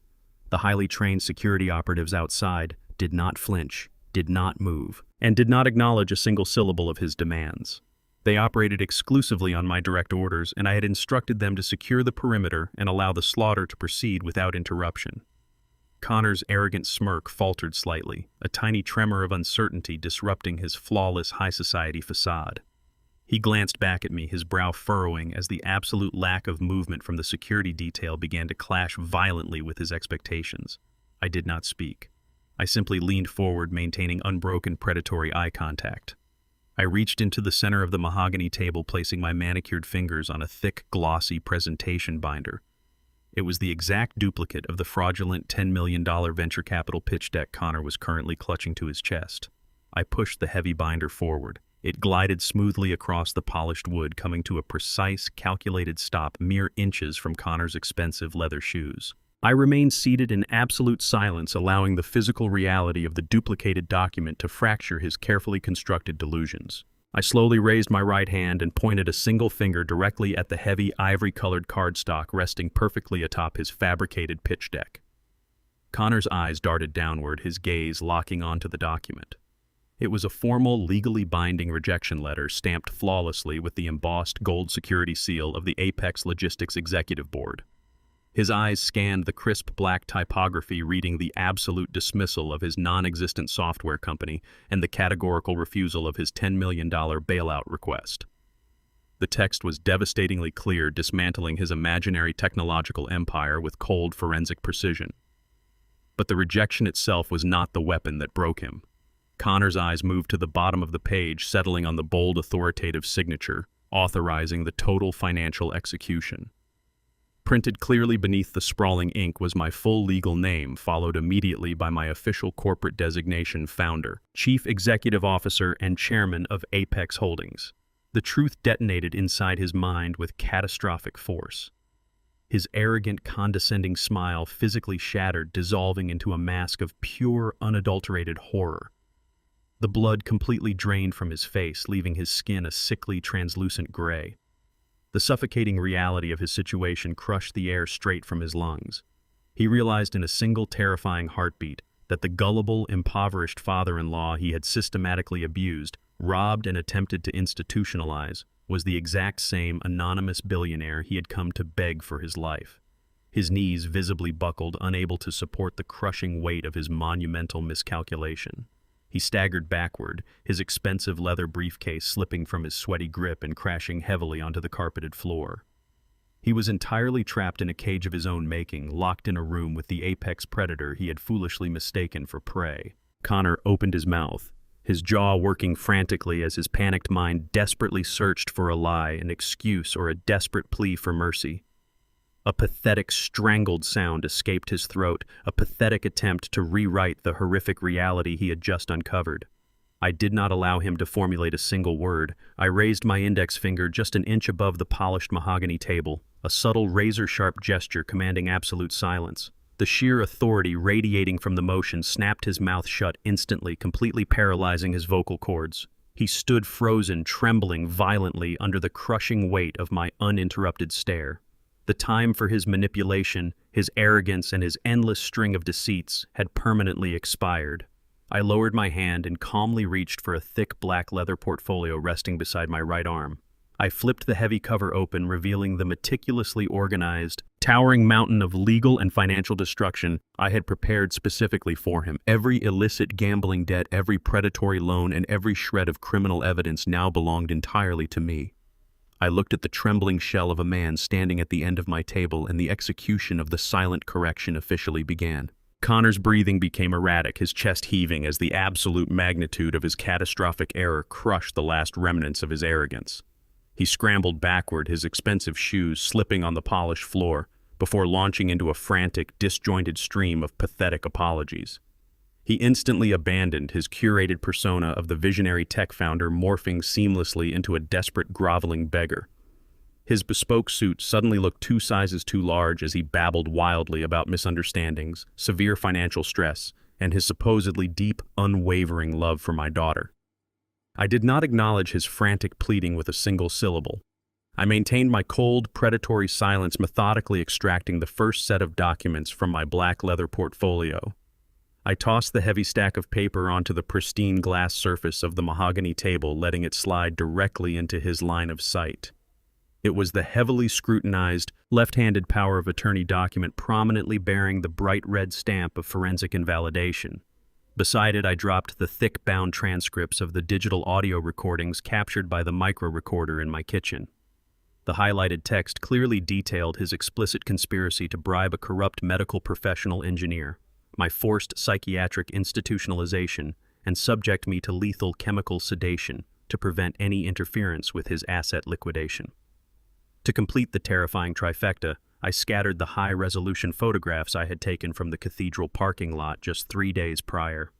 The highly trained security operatives outside did not flinch, did not move, and did not acknowledge a single syllable of his demands. They operated exclusively on my direct orders, and I had instructed them to secure the perimeter and allow the slaughter to proceed without interruption. Connor's arrogant smirk faltered slightly, a tiny tremor of uncertainty disrupting his flawless high society facade. He glanced back at me, his brow furrowing as the absolute lack of movement from the security detail began to clash violently with his expectations. I did not speak. I simply leaned forward, maintaining unbroken predatory eye contact. I reached into the center of the mahogany table, placing my manicured fingers on a thick, glossy presentation binder. It was the exact duplicate of the fraudulent $10 million venture capital pitch deck Connor was currently clutching to his chest. I pushed the heavy binder forward. It glided smoothly across the polished wood, coming to a precise, calculated stop mere inches from Connor's expensive leather shoes. I remained seated in absolute silence, allowing the physical reality of the duplicated document to fracture his carefully constructed delusions. I slowly raised my right hand and pointed a single finger directly at the heavy ivory-colored cardstock resting perfectly atop his fabricated pitch deck. Connor's eyes darted downward, his gaze locking onto the document. It was a formal, legally binding rejection letter stamped flawlessly with the embossed gold security seal of the Apex Logistics Executive Board. His eyes scanned the crisp black typography, reading the absolute dismissal of his non-existent software company and the categorical refusal of his $10 million bailout request. The text was devastatingly clear, dismantling his imaginary technological empire with cold forensic precision. But the rejection itself was not the weapon that broke him. Connor's eyes moved to the bottom of the page, settling on the bold authoritative signature, authorizing the total financial execution. Printed clearly beneath the sprawling ink was my full legal name, followed immediately by my official corporate designation: founder, chief executive officer, and chairman of Apex Holdings. The truth detonated inside his mind with catastrophic force. His arrogant, condescending smile physically shattered, dissolving into a mask of pure, unadulterated horror. The blood completely drained from his face, leaving his skin a sickly, translucent gray. The suffocating reality of his situation crushed the air straight from his lungs. He realized in a single terrifying heartbeat that the gullible, impoverished father-in-law he had systematically abused, robbed, and attempted to institutionalize was the exact same anonymous billionaire he had come to beg for his life. His knees visibly buckled, unable to support the crushing weight of his monumental miscalculation. He staggered backward, his expensive leather briefcase slipping from his sweaty grip and crashing heavily onto the carpeted floor. He was entirely trapped in a cage of his own making, locked in a room with the apex predator he had foolishly mistaken for prey. Connor opened his mouth, his jaw working frantically as his panicked mind desperately searched for a lie, an excuse, or a desperate plea for mercy. A pathetic, strangled sound escaped his throat, a pathetic attempt to rewrite the horrific reality he had just uncovered. I did not allow him to formulate a single word. I raised my index finger just an inch above the polished mahogany table, a subtle razor-sharp gesture commanding absolute silence. The sheer authority radiating from the motion snapped his mouth shut instantly, completely paralyzing his vocal cords. He stood frozen, trembling violently under the crushing weight of my uninterrupted stare. The time for his manipulation, his arrogance, and his endless string of deceits had permanently expired. I lowered my hand and calmly reached for a thick black leather portfolio resting beside my right arm. I flipped the heavy cover open, revealing the meticulously organized, towering mountain of legal and financial destruction I had prepared specifically for him. Every illicit gambling debt, every predatory loan, and every shred of criminal evidence now belonged entirely to me. I looked at the trembling shell of a man standing at the end of my table, and the execution of the silent correction officially began. Connor's breathing became erratic, his chest heaving as the absolute magnitude of his catastrophic error crushed the last remnants of his arrogance. He scrambled backward, his expensive shoes slipping on the polished floor, before launching into a frantic, disjointed stream of pathetic apologies. He instantly abandoned his curated persona of the visionary tech founder, morphing seamlessly into a desperate, groveling beggar. His bespoke suit suddenly looked 2 sizes too large as he babbled wildly about misunderstandings, severe financial stress, and his supposedly deep, unwavering love for my daughter. I did not acknowledge his frantic pleading with a single syllable. I maintained my cold, predatory silence, methodically extracting the first set of documents from my black leather portfolio. I tossed the heavy stack of paper onto the pristine glass surface of the mahogany table, letting it slide directly into his line of sight. It was the heavily scrutinized, left-handed power of attorney document prominently bearing the bright red stamp of forensic invalidation. Beside it, I dropped the thick bound transcripts of the digital audio recordings captured by the micro-recorder in my kitchen. The highlighted text clearly detailed his explicit conspiracy to bribe a corrupt medical professional engineer, my forced psychiatric institutionalization, and subject me to lethal chemical sedation to prevent any interference with his asset liquidation. To complete the terrifying trifecta, I scattered the high-resolution photographs I had taken from the cathedral parking lot just 3 days prior.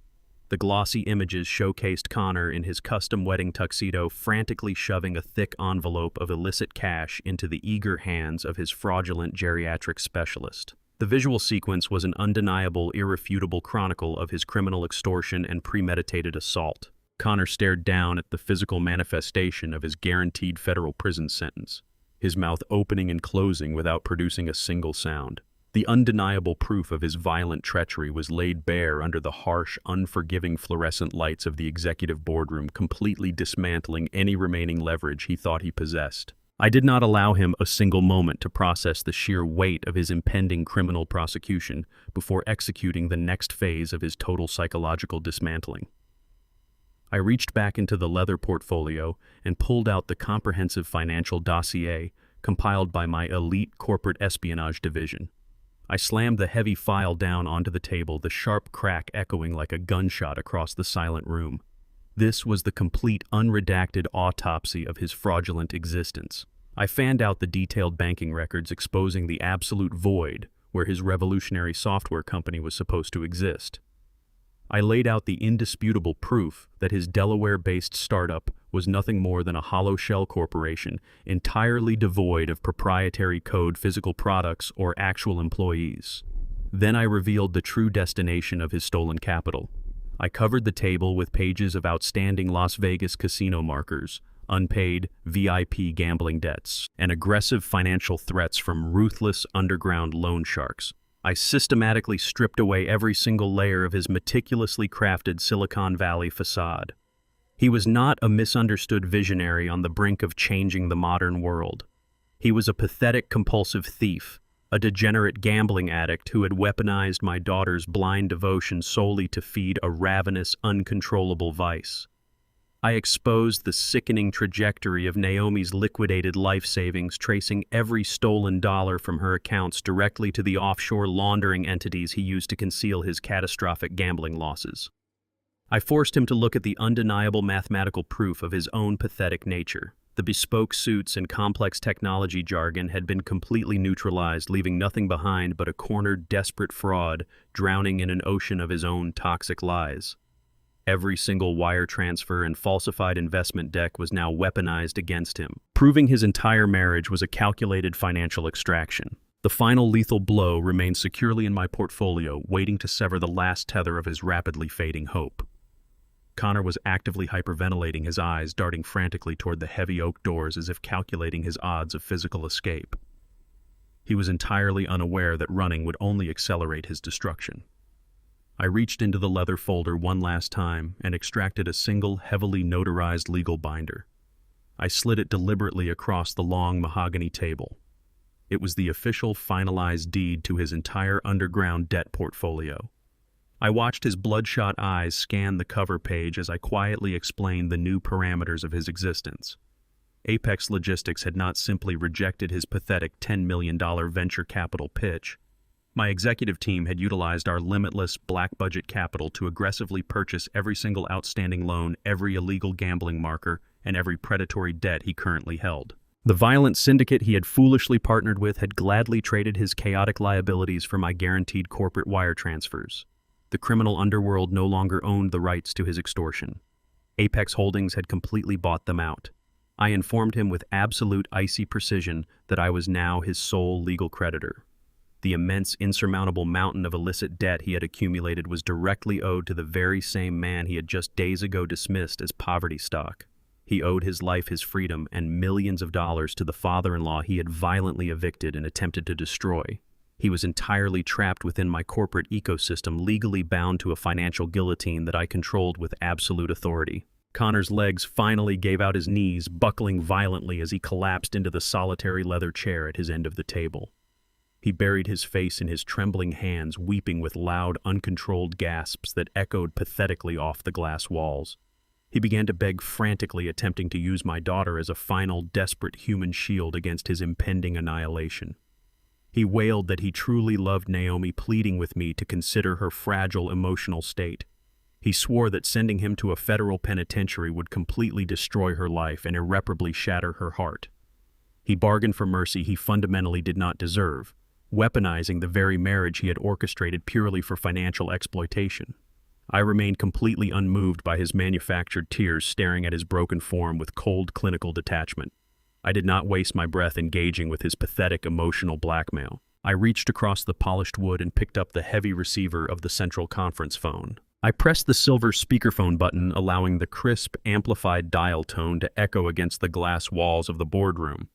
The glossy images showcased Connor in his custom wedding tuxedo, frantically shoving a thick envelope of illicit cash into the eager hands of his fraudulent geriatric specialist. The visual sequence was an undeniable, irrefutable chronicle of his criminal extortion and premeditated assault. Connor stared down at the physical manifestation of his guaranteed federal prison sentence, his mouth opening and closing without producing a single sound. The undeniable proof of his violent treachery was laid bare under the harsh, unforgiving fluorescent lights of the executive boardroom, completely dismantling any remaining leverage he thought he possessed. I did not allow him a single moment to process the sheer weight of his impending criminal prosecution before executing the next phase of his total psychological dismantling. I reached back into the leather portfolio and pulled out the comprehensive financial dossier compiled by my elite corporate espionage division. I slammed the heavy file down onto the table, the sharp crack echoing like a gunshot across the silent room. This was the complete, unredacted autopsy of his fraudulent existence. I fanned out the detailed banking records exposing the absolute void where his revolutionary software company was supposed to exist. I laid out the indisputable proof that his Delaware-based startup was nothing more than a hollow shell corporation, entirely devoid of proprietary code, physical products, or actual employees. Then I revealed the true destination of his stolen capital: I covered the table with pages of outstanding Las Vegas casino markers, unpaid VIP gambling debts, and aggressive financial threats from ruthless underground loan sharks. I systematically stripped away every single layer of his meticulously crafted Silicon Valley facade. He was not a misunderstood visionary on the brink of changing the modern world. He was a pathetic compulsive thief, a degenerate gambling addict who had weaponized my daughter's blind devotion solely to feed a ravenous, uncontrollable vice. I exposed the sickening trajectory of Naomi's liquidated life savings, tracing every stolen dollar from her accounts directly to the offshore laundering entities he used to conceal his catastrophic gambling losses. I forced him to look at the undeniable mathematical proof of his own pathetic nature. The bespoke suits and complex technology jargon had been completely neutralized, leaving nothing behind but a cornered, desperate fraud drowning in an ocean of his own toxic lies. Every single wire transfer and falsified investment deck was now weaponized against him, proving his entire marriage was a calculated financial extraction. The final lethal blow remained securely in my portfolio, waiting to sever the last tether of his rapidly fading hope. Connor was actively hyperventilating, his eyes darting frantically toward the heavy oak doors as if calculating his odds of physical escape. He was entirely unaware that running would only accelerate his destruction. I reached into the leather folder one last time and extracted a single, heavily notarized legal binder. I slid it deliberately across the long mahogany table. It was the official, finalized deed to his entire underground debt portfolio. I watched his bloodshot eyes scan the cover page as I quietly explained the new parameters of his existence. Apex Logistics had not simply rejected his pathetic $10 million venture capital pitch. My executive team had utilized our limitless black-budget capital to aggressively purchase every single outstanding loan, every illegal gambling marker, and every predatory debt he currently held. The violent syndicate he had foolishly partnered with had gladly traded his chaotic liabilities for my guaranteed corporate wire transfers. The criminal underworld no longer owned the rights to his extortion. Apex Holdings had completely bought them out. I informed him with absolute icy precision that I was now his sole legal creditor. The immense, insurmountable mountain of illicit debt he had accumulated was directly owed to the very same man he had just days ago dismissed as poverty stock. He owed his life, his freedom, and millions of dollars to the father-in-law he had violently evicted and attempted to destroy. He was entirely trapped within my corporate ecosystem, legally bound to a financial guillotine that I controlled with absolute authority. Connor's legs finally gave out his knees, buckling violently as he collapsed into the solitary leather chair at his end of the table. He buried his face in his trembling hands, weeping with loud, uncontrolled gasps that echoed pathetically off the glass walls. He began to beg frantically, attempting to use my daughter as a final, desperate human shield against his impending annihilation. He wailed that he truly loved Naomi, pleading with me to consider her fragile emotional state. He swore that sending him to a federal penitentiary would completely destroy her life and irreparably shatter her heart. He bargained for mercy he fundamentally did not deserve, weaponizing the very marriage he had orchestrated purely for financial exploitation. I remained completely unmoved by his manufactured tears, staring at his broken form with cold clinical detachment. I did not waste my breath engaging with his pathetic emotional blackmail. I reached across the polished wood and picked up the heavy receiver of the central conference phone. I pressed the silver speakerphone button, allowing the crisp, amplified dial tone to echo against the glass walls of the boardroom.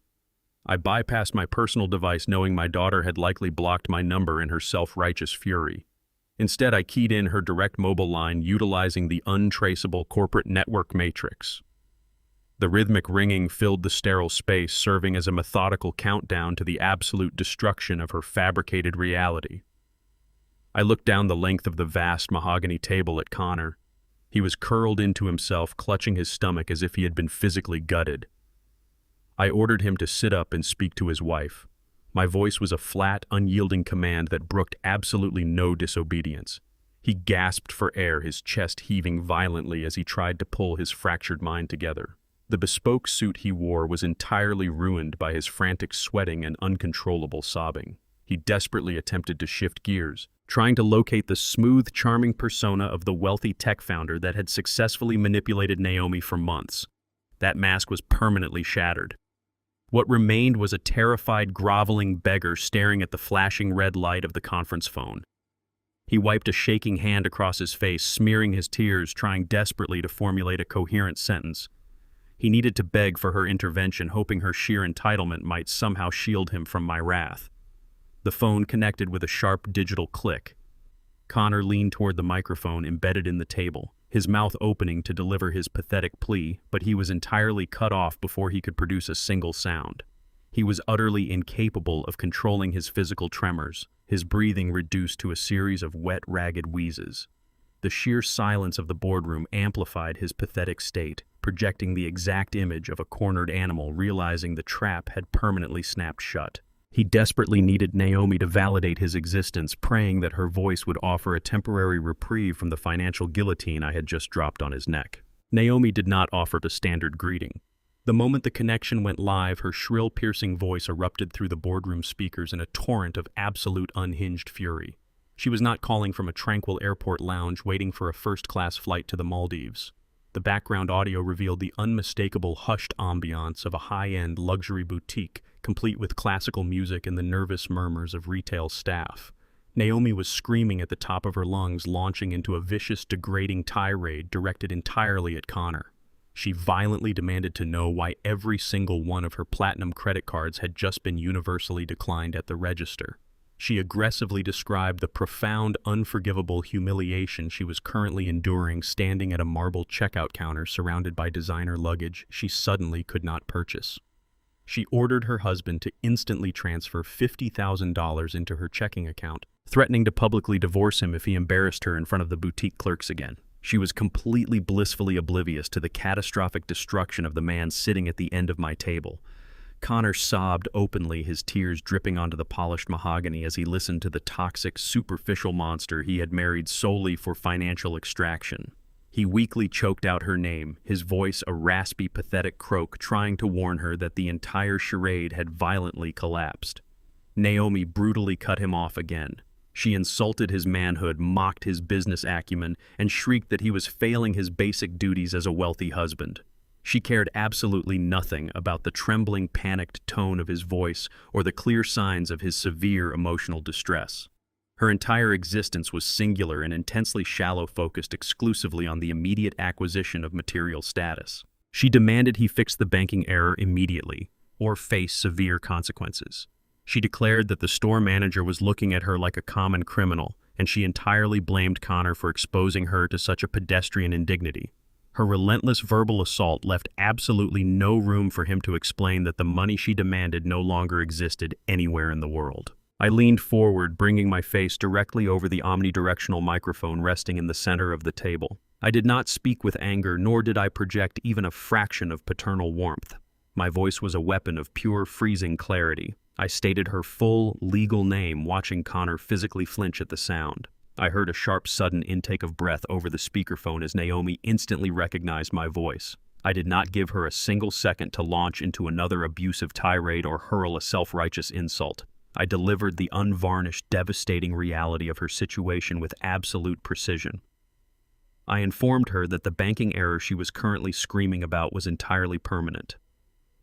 I bypassed my personal device, knowing my daughter had likely blocked my number in her self-righteous fury. Instead, I keyed in her direct mobile line, utilizing the untraceable corporate network matrix. The rhythmic ringing filled the sterile space, serving as a methodical countdown to the absolute destruction of her fabricated reality. I looked down the length of the vast mahogany table at Connor. He was curled into himself, clutching his stomach as if he had been physically gutted. I ordered him to sit up and speak to his wife. My voice was a flat, unyielding command that brooked absolutely no disobedience. He gasped for air, his chest heaving violently as he tried to pull his fractured mind together. The bespoke suit he wore was entirely ruined by his frantic sweating and uncontrollable sobbing. He desperately attempted to shift gears, trying to locate the smooth, charming persona of the wealthy tech founder that had successfully manipulated Naomi for months. That mask was permanently shattered. What remained was a terrified, groveling beggar staring at the flashing red light of the conference phone. He wiped a shaking hand across his face, smearing his tears, trying desperately to formulate a coherent sentence. He needed to beg for her intervention, hoping her sheer entitlement might somehow shield him from my wrath. The phone connected with a sharp digital click. Connor leaned toward the microphone embedded in the table, his mouth opening to deliver his pathetic plea, but he was entirely cut off before he could produce a single sound. He was utterly incapable of controlling his physical tremors, his breathing reduced to a series of wet, ragged wheezes. The sheer silence of the boardroom amplified his pathetic state, projecting the exact image of a cornered animal realizing the trap had permanently snapped shut. He desperately needed Naomi to validate his existence, praying that her voice would offer a temporary reprieve from the financial guillotine I had just dropped on his neck. Naomi did not offer the standard greeting. The moment the connection went live, her shrill, piercing voice erupted through the boardroom speakers in a torrent of absolute unhinged fury. She was not calling from a tranquil airport lounge waiting for a first-class flight to the Maldives. The background audio revealed the unmistakable hushed ambiance of a high-end luxury boutique, complete with classical music and the nervous murmurs of retail staff. Naomi was screaming at the top of her lungs, launching into a vicious, degrading tirade directed entirely at Connor. She violently demanded to know why every single one of her platinum credit cards had just been universally declined at the register. She aggressively described the profound, unforgivable humiliation she was currently enduring standing at a marble checkout counter surrounded by designer luggage she suddenly could not purchase. She ordered her husband to instantly transfer $50,000 into her checking account, threatening to publicly divorce him if he embarrassed her in front of the boutique clerks again. She was completely blissfully oblivious to the catastrophic destruction of the man sitting at the end of my table. Connor sobbed openly, his tears dripping onto the polished mahogany as he listened to the toxic, superficial monster he had married solely for financial extraction. He weakly choked out her name, his voice a raspy, pathetic croak, trying to warn her that the entire charade had violently collapsed. Naomi brutally cut him off again. She insulted his manhood, mocked his business acumen, and shrieked that he was failing his basic duties as a wealthy husband. She cared absolutely nothing about the trembling, panicked tone of his voice or the clear signs of his severe emotional distress. Her entire existence was singular and intensely shallow, focused exclusively on the immediate acquisition of material status. She demanded he fix the banking error immediately, or face severe consequences. She declared that the store manager was looking at her like a common criminal, and she entirely blamed Connor for exposing her to such a pedestrian indignity. Her relentless verbal assault left absolutely no room for him to explain that the money she demanded no longer existed anywhere in the world. I leaned forward, bringing my face directly over the omnidirectional microphone resting in the center of the table. I did not speak with anger, nor did I project even a fraction of paternal warmth. My voice was a weapon of pure, freezing clarity. I stated her full, legal name, watching Connor physically flinch at the sound. I heard a sharp, sudden intake of breath over the speakerphone as Naomi instantly recognized my voice. I did not give her a single second to launch into another abusive tirade or hurl a self-righteous insult. I delivered the unvarnished, devastating reality of her situation with absolute precision. I informed her that the banking error she was currently screaming about was entirely permanent.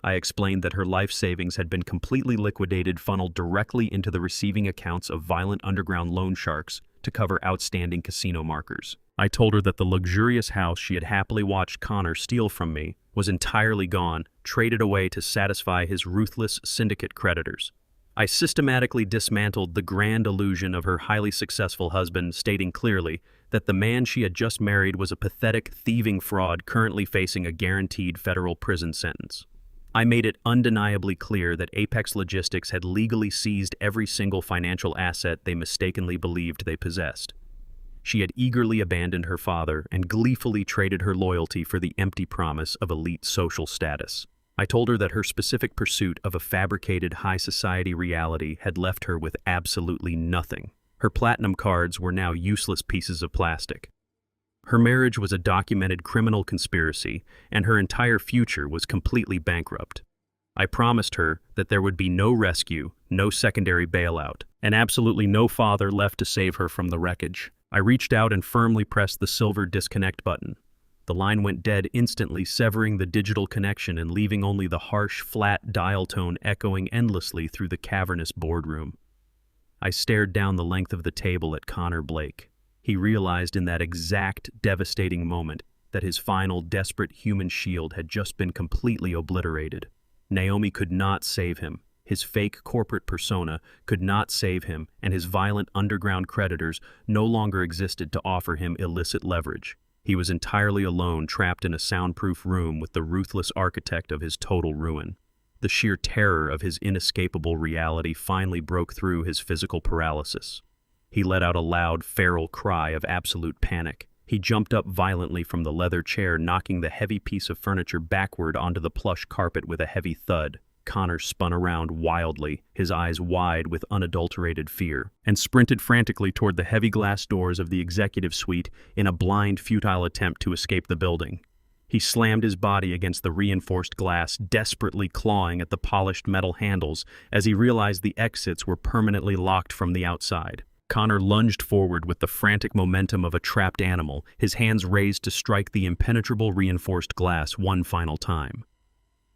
I explained that her life savings had been completely liquidated, funneled directly into the receiving accounts of violent underground loan sharks to cover outstanding casino markers. I told her that the luxurious house she had happily watched Connor steal from me was entirely gone, traded away to satisfy his ruthless syndicate creditors. I systematically dismantled the grand illusion of her highly successful husband, stating clearly that the man she had just married was a pathetic, thieving fraud currently facing a guaranteed federal prison sentence. I made it undeniably clear that Apex Logistics had legally seized every single financial asset they mistakenly believed they possessed. She had eagerly abandoned her father and gleefully traded her loyalty for the empty promise of elite social status. I told her that her specific pursuit of a fabricated high society reality had left her with absolutely nothing. Her platinum cards were now useless pieces of plastic. Her marriage was a documented criminal conspiracy, and her entire future was completely bankrupt. I promised her that there would be no rescue, no secondary bailout, and absolutely no father left to save her from the wreckage. I reached out and firmly pressed the silver disconnect button. The line went dead instantly, severing the digital connection and leaving only the harsh, flat dial tone echoing endlessly through the cavernous boardroom. I stared down the length of the table at Connor Blake. He realized in that exact devastating moment that his final desperate human shield had just been completely obliterated. Naomi could not save him. His fake corporate persona could not save him, and his violent underground creditors no longer existed to offer him illicit leverage. He was entirely alone, trapped in a soundproof room with the ruthless architect of his total ruin. The sheer terror of his inescapable reality finally broke through his physical paralysis. He let out a loud, feral cry of absolute panic. He jumped up violently from the leather chair, knocking the heavy piece of furniture backward onto the plush carpet with a heavy thud. Connor spun around wildly, his eyes wide with unadulterated fear, and sprinted frantically toward the heavy glass doors of the executive suite in a blind, futile attempt to escape the building. He slammed his body against the reinforced glass, desperately clawing at the polished metal handles as he realized the exits were permanently locked from the outside. Connor lunged forward with the frantic momentum of a trapped animal, his hands raised to strike the impenetrable reinforced glass one final time.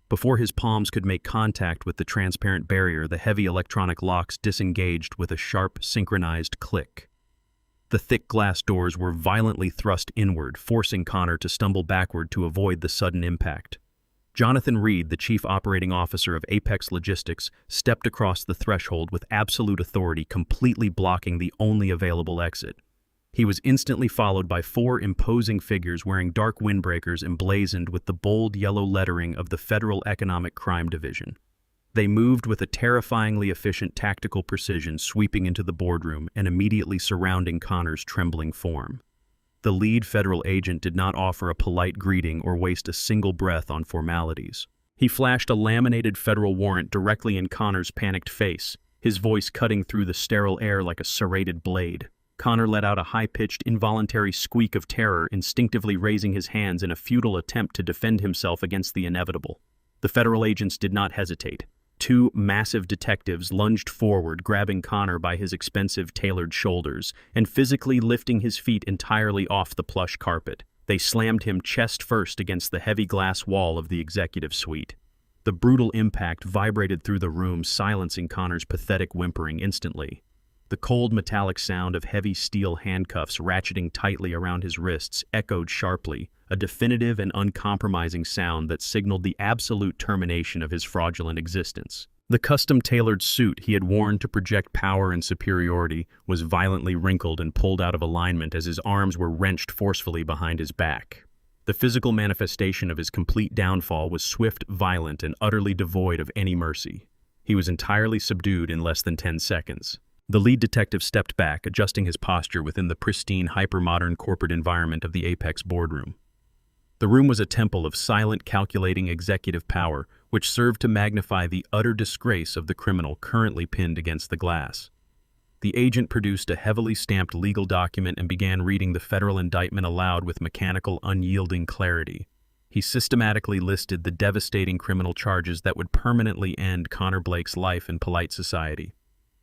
Before his palms could make contact with the transparent barrier, the heavy electronic locks disengaged with a sharp, synchronized click. The thick glass doors were violently thrust inward, forcing Connor to stumble backward to avoid the sudden impact. Jonathan Reed, the chief operating officer of Apex Logistics, stepped across the threshold with absolute authority, completely blocking the only available exit. He was instantly followed by 4 imposing figures wearing dark windbreakers emblazoned with the bold yellow lettering of the Federal Economic Crime Division. They moved with a terrifyingly efficient tactical precision, sweeping into the boardroom and immediately surrounding Connor's trembling form. The lead federal agent did not offer a polite greeting or waste a single breath on formalities. He flashed a laminated federal warrant directly in Connor's panicked face, his voice cutting through the sterile air like a serrated blade. Connor let out a high-pitched, involuntary squeak of terror, instinctively raising his hands in a futile attempt to defend himself against the inevitable. The federal agents did not hesitate. 2 massive detectives lunged forward, grabbing Connor by his expensive, tailored shoulders and physically lifting his feet entirely off the plush carpet. They slammed him chest first against the heavy glass wall of the executive suite. The brutal impact vibrated through the room, silencing Connor's pathetic whimpering instantly. The cold metallic sound of heavy steel handcuffs ratcheting tightly around his wrists echoed sharply, a definitive and uncompromising sound that signaled the absolute termination of his fraudulent existence. The custom-tailored suit he had worn to project power and superiority was violently wrinkled and pulled out of alignment as his arms were wrenched forcefully behind his back. The physical manifestation of his complete downfall was swift, violent, and utterly devoid of any mercy. He was entirely subdued in less than 10 seconds. The lead detective stepped back, adjusting his posture within the pristine, hyper-modern corporate environment of the Apex boardroom. The room was a temple of silent, calculating executive power, which served to magnify the utter disgrace of the criminal currently pinned against the glass. The agent produced a heavily stamped legal document and began reading the federal indictment aloud with mechanical, unyielding clarity. He systematically listed the devastating criminal charges that would permanently end Connor Blake's life in polite society.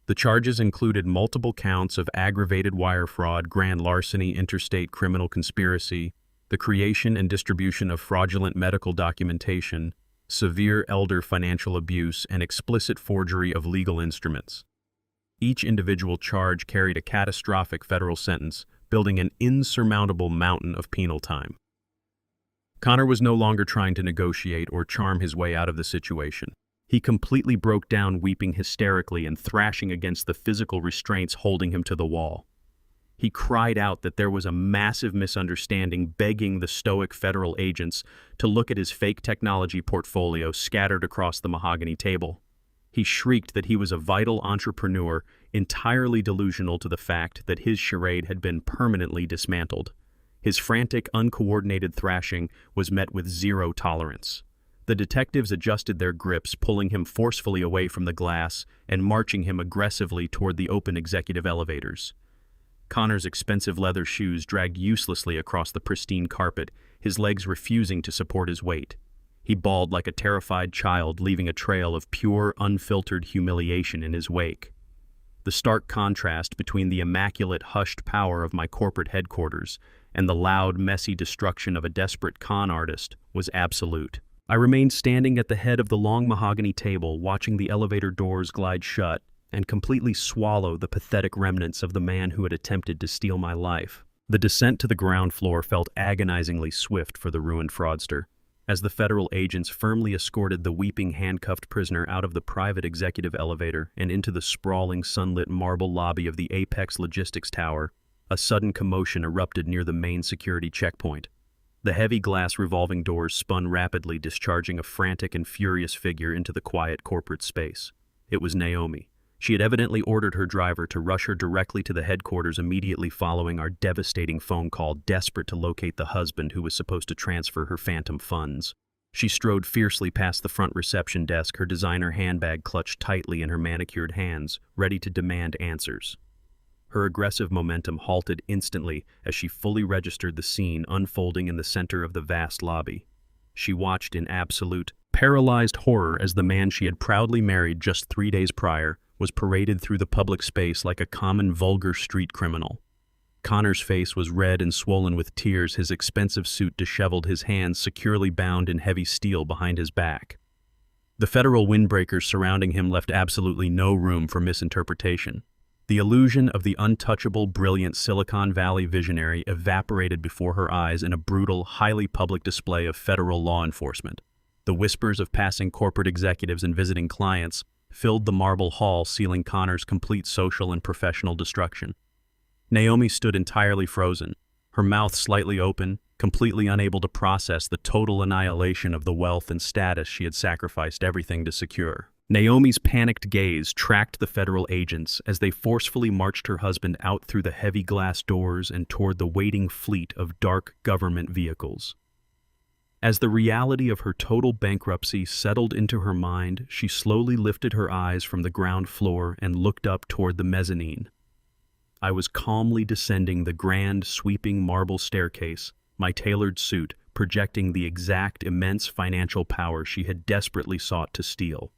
The charges included multiple counts of aggravated wire fraud, grand larceny, interstate criminal conspiracy, the creation and distribution of fraudulent medical documentation, severe elder financial abuse, and explicit forgery of legal instruments. Each individual charge carried a catastrophic federal sentence, building an insurmountable mountain of penal time. Connor was no longer trying to negotiate or charm his way out of the situation. He completely broke down, weeping hysterically and thrashing against the physical restraints holding him to the wall. He cried out that there was a massive misunderstanding, begging the stoic federal agents to look at his fake technology portfolio scattered across the mahogany table. He shrieked that he was a vital entrepreneur, entirely delusional to the fact that his charade had been permanently dismantled. His frantic, uncoordinated thrashing was met with zero tolerance. The detectives adjusted their grips, pulling him forcefully away from the glass and marching him aggressively toward the open executive elevators. Connor's expensive leather shoes dragged uselessly across the pristine carpet, his legs refusing to support his weight. He bawled like a terrified child, leaving a trail of pure, unfiltered humiliation in his wake. The stark contrast between the immaculate, hushed power of my corporate headquarters and the loud, messy destruction of a desperate con artist was absolute. I remained standing at the head of the long mahogany table, watching the elevator doors glide shut and completely swallow the pathetic remnants of the man who had attempted to steal my life. The descent to the ground floor felt agonizingly swift for the ruined fraudster, as the federal agents firmly escorted the weeping handcuffed prisoner out of the private executive elevator and into the sprawling sunlit marble lobby of the Apex Logistics Tower. A sudden commotion erupted near the main security checkpoint. The heavy glass revolving doors spun rapidly, discharging a frantic and furious figure into the quiet corporate space. It was Naomi. She had evidently ordered her driver to rush her directly to the headquarters immediately following our devastating phone call, desperate to locate the husband who was supposed to transfer her phantom funds. She strode fiercely past the front reception desk, her designer handbag clutched tightly in her manicured hands, ready to demand answers. Her aggressive momentum halted instantly as she fully registered the scene unfolding in the center of the vast lobby. She watched in absolute, paralyzed horror as the man she had proudly married just 3 days prior was paraded through the public space like a common vulgar street criminal. Connor's face was red and swollen with tears, his expensive suit disheveled, his hands securely bound in heavy steel behind his back. The federal windbreakers surrounding him left absolutely no room for misinterpretation. The illusion of the untouchable, brilliant Silicon Valley visionary evaporated before her eyes in a brutal, highly public display of federal law enforcement. The whispers of passing corporate executives and visiting clients filled the marble hall, sealing Connor's complete social and professional destruction. Naomi stood entirely frozen, her mouth slightly open, completely unable to process the total annihilation of the wealth and status she had sacrificed everything to secure. Naomi's panicked gaze tracked the federal agents as they forcefully marched her husband out through the heavy glass doors and toward the waiting fleet of dark government vehicles. As the reality of her total bankruptcy settled into her mind, she slowly lifted her eyes from the ground floor and looked up toward the mezzanine. I was calmly descending the grand, sweeping marble staircase, my tailored suit projecting the exact immense financial power she had desperately sought to steal.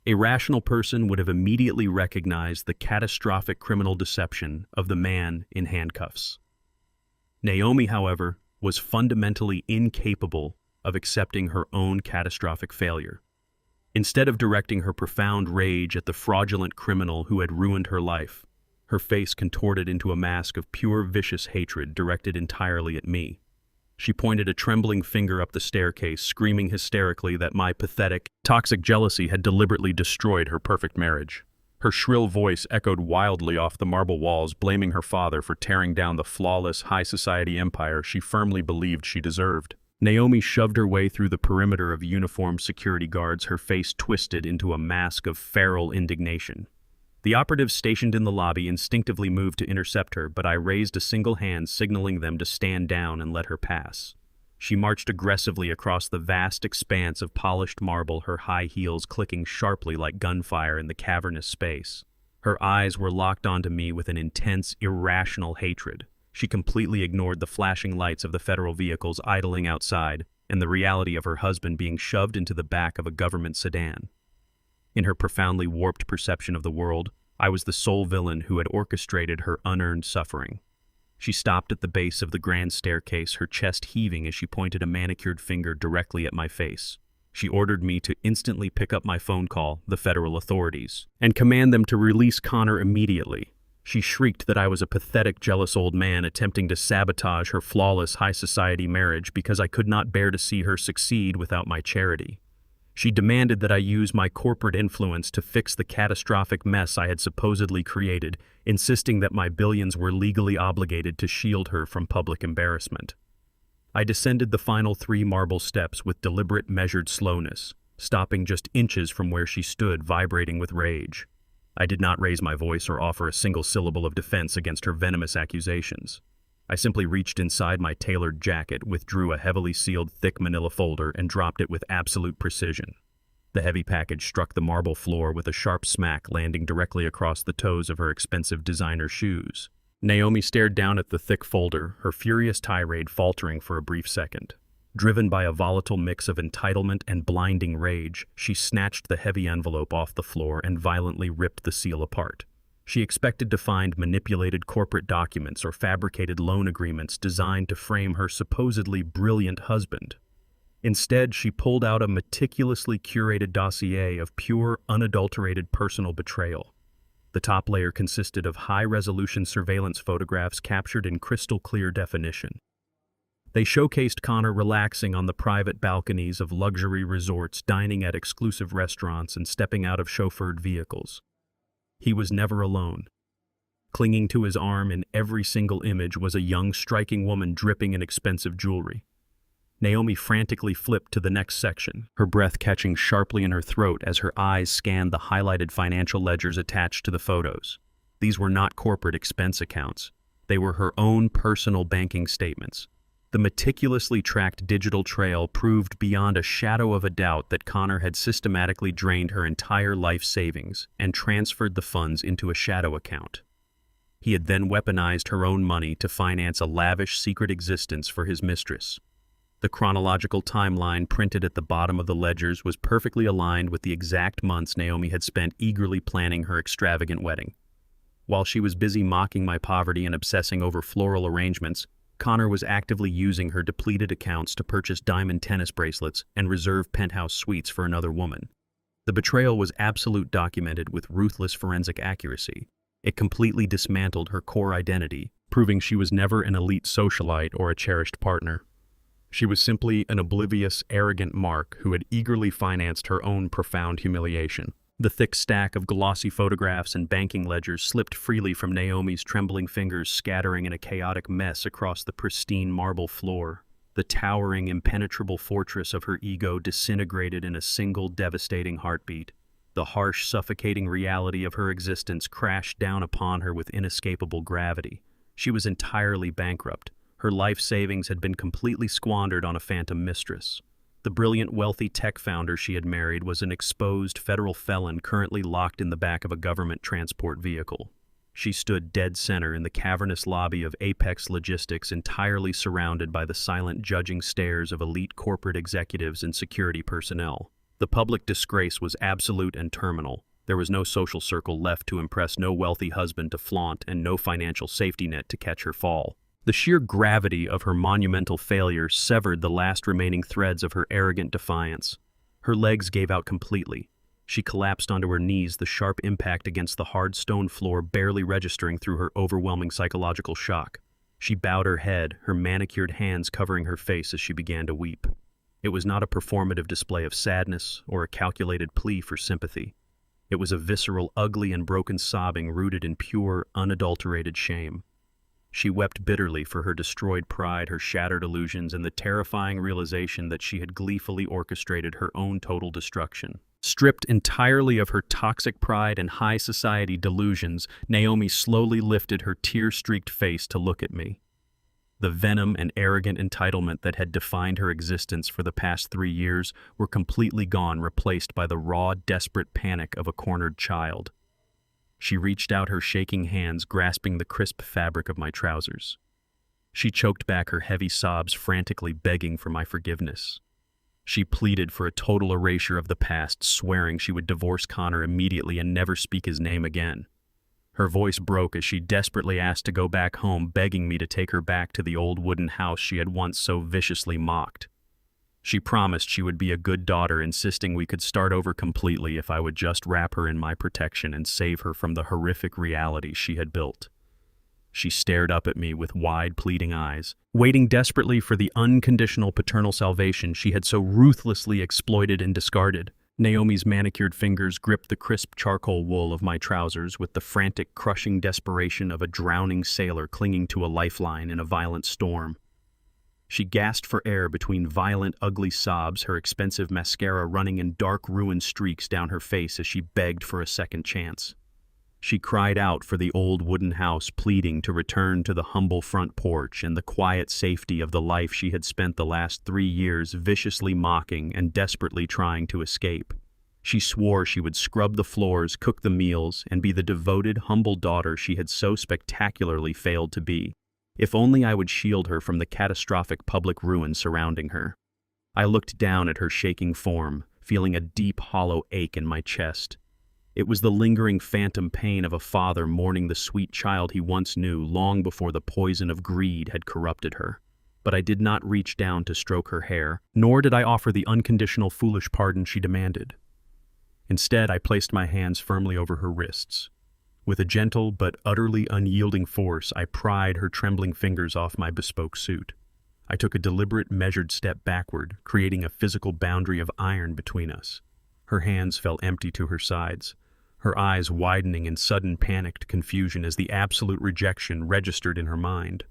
A rational person would have immediately recognized the catastrophic criminal deception of the man in handcuffs. Naomi, however, was fundamentally incapable of accepting her own catastrophic failure. Instead of directing her profound rage at the fraudulent criminal who had ruined her life, her face contorted into a mask of pure vicious hatred directed entirely at me. She pointed a trembling finger up the staircase, screaming hysterically that my pathetic, toxic jealousy had deliberately destroyed her perfect marriage. Her shrill voice echoed wildly off the marble walls, blaming her father for tearing down the flawless high society empire she firmly believed she deserved. Naomi shoved her way through the perimeter of uniformed security guards, her face twisted into a mask of feral indignation. The operatives stationed in the lobby instinctively moved to intercept her, but I raised a single hand, signaling them to stand down and let her pass. She marched aggressively across the vast expanse of polished marble, her high heels clicking sharply like gunfire in the cavernous space. Her eyes were locked onto me with an intense, irrational hatred. She completely ignored the flashing lights of the federal vehicles idling outside and the reality of her husband being shoved into the back of a government sedan. In her profoundly warped perception of the world, I was the sole villain who had orchestrated her unearned suffering. She stopped at the base of the grand staircase, her chest heaving as she pointed a manicured finger directly at my face. She ordered me to instantly pick up my phone call, the federal authorities, and command them to release Connor immediately. She shrieked that I was a pathetic, jealous old man attempting to sabotage her flawless high society marriage because I could not bear to see her succeed without my charity. She demanded that I use my corporate influence to fix the catastrophic mess I had supposedly created, insisting that my billions were legally obligated to shield her from public embarrassment. I descended the final 3 marble steps with deliberate, measured slowness, stopping just inches from where she stood, vibrating with rage. I did not raise my voice or offer a single syllable of defense against her venomous accusations. I simply reached inside my tailored jacket, withdrew a heavily sealed thick manila folder, and dropped it with absolute precision. The heavy package struck the marble floor with a sharp smack, landing directly across the toes of her expensive designer shoes. Naomi stared down at the thick folder, her furious tirade faltering for a brief second. Driven by a volatile mix of entitlement and blinding rage, she snatched the heavy envelope off the floor and violently ripped the seal apart. She expected to find manipulated corporate documents or fabricated loan agreements designed to frame her supposedly brilliant husband. Instead, she pulled out a meticulously curated dossier of pure, unadulterated personal betrayal. The top layer consisted of high-resolution surveillance photographs captured in crystal-clear definition. They showcased Connor relaxing on the private balconies of luxury resorts, dining at exclusive restaurants, and stepping out of chauffeured vehicles. He was never alone. Clinging to his arm in every single image was a young, striking woman dripping in expensive jewelry. Naomi frantically flipped to the next section, her breath catching sharply in her throat as her eyes scanned the highlighted financial ledgers attached to the photos. These were not corporate expense accounts. They were her own personal banking statements. The meticulously tracked digital trail proved beyond a shadow of a doubt that Connor had systematically drained her entire life savings and transferred the funds into a shadow account. He had then weaponized her own money to finance a lavish secret existence for his mistress. The chronological timeline printed at the bottom of the ledgers was perfectly aligned with the exact months Naomi had spent eagerly planning her extravagant wedding. While she was busy mocking my poverty and obsessing over floral arrangements, Connor was actively using her depleted accounts to purchase diamond tennis bracelets and reserve penthouse suites for another woman. The betrayal was absolute, documented with ruthless forensic accuracy. It completely dismantled her core identity, proving she was never an elite socialite or a cherished partner. She was simply an oblivious, arrogant mark who had eagerly financed her own profound humiliation. The thick stack of glossy photographs and banking ledgers slipped freely from Naomi's trembling fingers, scattering in a chaotic mess across the pristine marble floor. The towering, impenetrable fortress of her ego disintegrated in a single devastating heartbeat. The harsh, suffocating reality of her existence crashed down upon her with inescapable gravity. She was entirely bankrupt. Her life savings had been completely squandered on a phantom mistress. The brilliant, wealthy tech founder she had married was an exposed federal felon currently locked in the back of a government transport vehicle. She stood dead center in the cavernous lobby of Apex Logistics, entirely surrounded by the silent, judging stares of elite corporate executives and security personnel. The public disgrace was absolute and terminal. There was no social circle left to impress, no wealthy husband to flaunt, and no financial safety net to catch her fall. The sheer gravity of her monumental failure severed the last remaining threads of her arrogant defiance. Her legs gave out completely. She collapsed onto her knees, the sharp impact against the hard stone floor barely registering through her overwhelming psychological shock. She bowed her head, her manicured hands covering her face as she began to weep. It was not a performative display of sadness or a calculated plea for sympathy. It was a visceral, ugly, and broken sobbing rooted in pure, unadulterated shame. She wept bitterly for her destroyed pride, her shattered illusions, and the terrifying realization that she had gleefully orchestrated her own total destruction. Stripped entirely of her toxic pride and high society delusions, Naomi slowly lifted her tear-streaked face to look at me. The venom and arrogant entitlement that had defined her existence for the past 3 years were completely gone, replaced by the raw, desperate panic of a cornered child. She reached out her shaking hands, grasping the crisp fabric of my trousers. She choked back her heavy sobs, frantically begging for my forgiveness. She pleaded for a total erasure of the past, swearing she would divorce Connor immediately and never speak his name again. Her voice broke as she desperately asked to go back home, begging me to take her back to the old wooden house she had once so viciously mocked. She promised she would be a good daughter, insisting we could start over completely if I would just wrap her in my protection and save her from the horrific reality she had built. She stared up at me with wide, pleading eyes, waiting desperately for the unconditional paternal salvation she had so ruthlessly exploited and discarded. Naomi's manicured fingers gripped the crisp charcoal wool of my trousers with the frantic, crushing desperation of a drowning sailor clinging to a lifeline in a violent storm. She gasped for air between violent, ugly sobs, her expensive mascara running in dark, ruined streaks down her face as she begged for a second chance. She cried out for the old wooden house, pleading to return to the humble front porch and the quiet safety of the life she had spent the last 3 years viciously mocking and desperately trying to escape. She swore she would scrub the floors, cook the meals, and be the devoted, humble daughter she had so spectacularly failed to be. If only I would shield her from the catastrophic public ruin surrounding her. I looked down at her shaking form, feeling a deep, hollow ache in my chest. It was the lingering phantom pain of a father mourning the sweet child he once knew long before the poison of greed had corrupted her. But I did not reach down to stroke her hair, nor did I offer the unconditional foolish pardon she demanded. Instead, I placed my hands firmly over her wrists. With a gentle but utterly unyielding force, I pried her trembling fingers off my bespoke suit. I took a deliberate, measured step backward, creating a physical boundary of iron between us. Her hands fell empty to her sides, her eyes widening in sudden panicked confusion as the absolute rejection registered in her mind.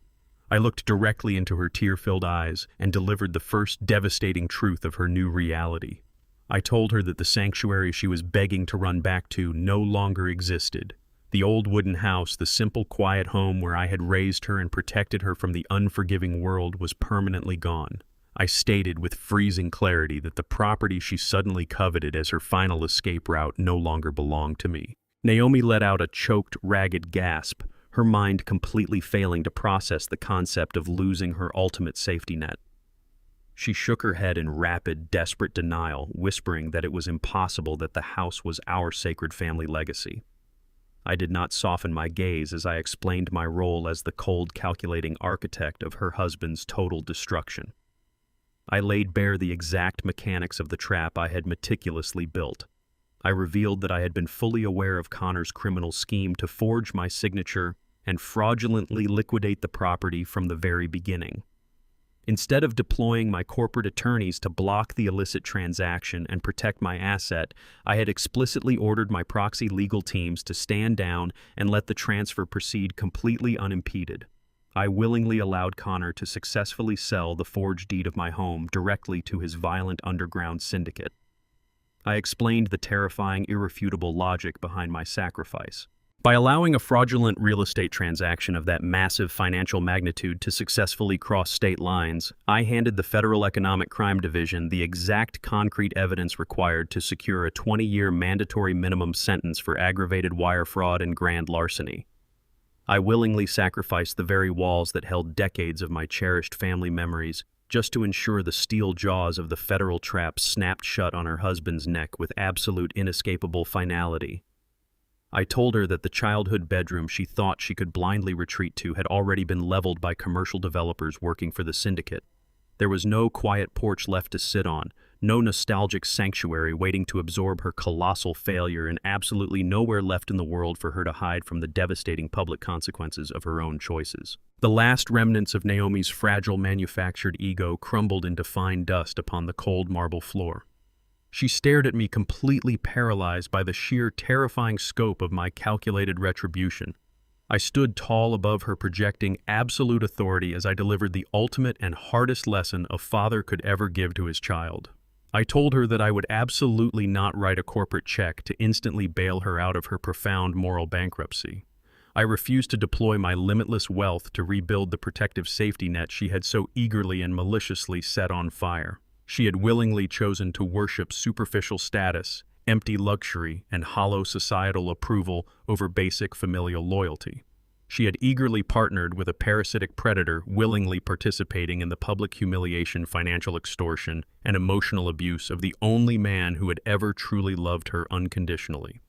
I looked directly into her tear-filled eyes and delivered the first devastating truth of her new reality. I told her that the sanctuary she was begging to run back to no longer existed. The old wooden house, the simple, quiet home where I had raised her and protected her from the unforgiving world, was permanently gone. I stated with freezing clarity that the property she suddenly coveted as her final escape route no longer belonged to me. Naomi let out a choked, ragged gasp, her mind completely failing to process the concept of losing her ultimate safety net. She shook her head in rapid, desperate denial, whispering that it was impossible, that the house was our sacred family legacy. I did not soften my gaze as I explained my role as the cold, calculating architect of her husband's total destruction. I laid bare the exact mechanics of the trap I had meticulously built. I revealed that I had been fully aware of Connor's criminal scheme to forge my signature and fraudulently liquidate the property from the very beginning. Instead of deploying my corporate attorneys to block the illicit transaction and protect my asset, I had explicitly ordered my proxy legal teams to stand down and let the transfer proceed completely unimpeded. I willingly allowed Connor to successfully sell the forged deed of my home directly to his violent underground syndicate. I explained the terrifying, irrefutable logic behind my sacrifice. By allowing a fraudulent real estate transaction of that massive financial magnitude to successfully cross state lines, I handed the Federal Economic Crime Division the exact concrete evidence required to secure a 20-year mandatory minimum sentence for aggravated wire fraud and grand larceny. I willingly sacrificed the very walls that held decades of my cherished family memories just to ensure the steel jaws of the federal trap snapped shut on her husband's neck with absolute inescapable finality. I told her that the childhood bedroom she thought she could blindly retreat to had already been leveled by commercial developers working for the syndicate. There was no quiet porch left to sit on, no nostalgic sanctuary waiting to absorb her colossal failure, and absolutely nowhere left in the world for her to hide from the devastating public consequences of her own choices. The last remnants of Naomi's fragile manufactured ego crumbled into fine dust upon the cold marble floor. She stared at me, completely paralyzed by the sheer terrifying scope of my calculated retribution. I stood tall above her, projecting absolute authority as I delivered the ultimate and hardest lesson a father could ever give to his child. I told her that I would absolutely not write a corporate check to instantly bail her out of her profound moral bankruptcy. I refused to deploy my limitless wealth to rebuild the protective safety net she had so eagerly and maliciously set on fire. She had willingly chosen to worship superficial status, empty luxury, and hollow societal approval over basic familial loyalty. She had eagerly partnered with a parasitic predator, willingly participating in the public humiliation, financial extortion, and emotional abuse of the only man who had ever truly loved her unconditionally.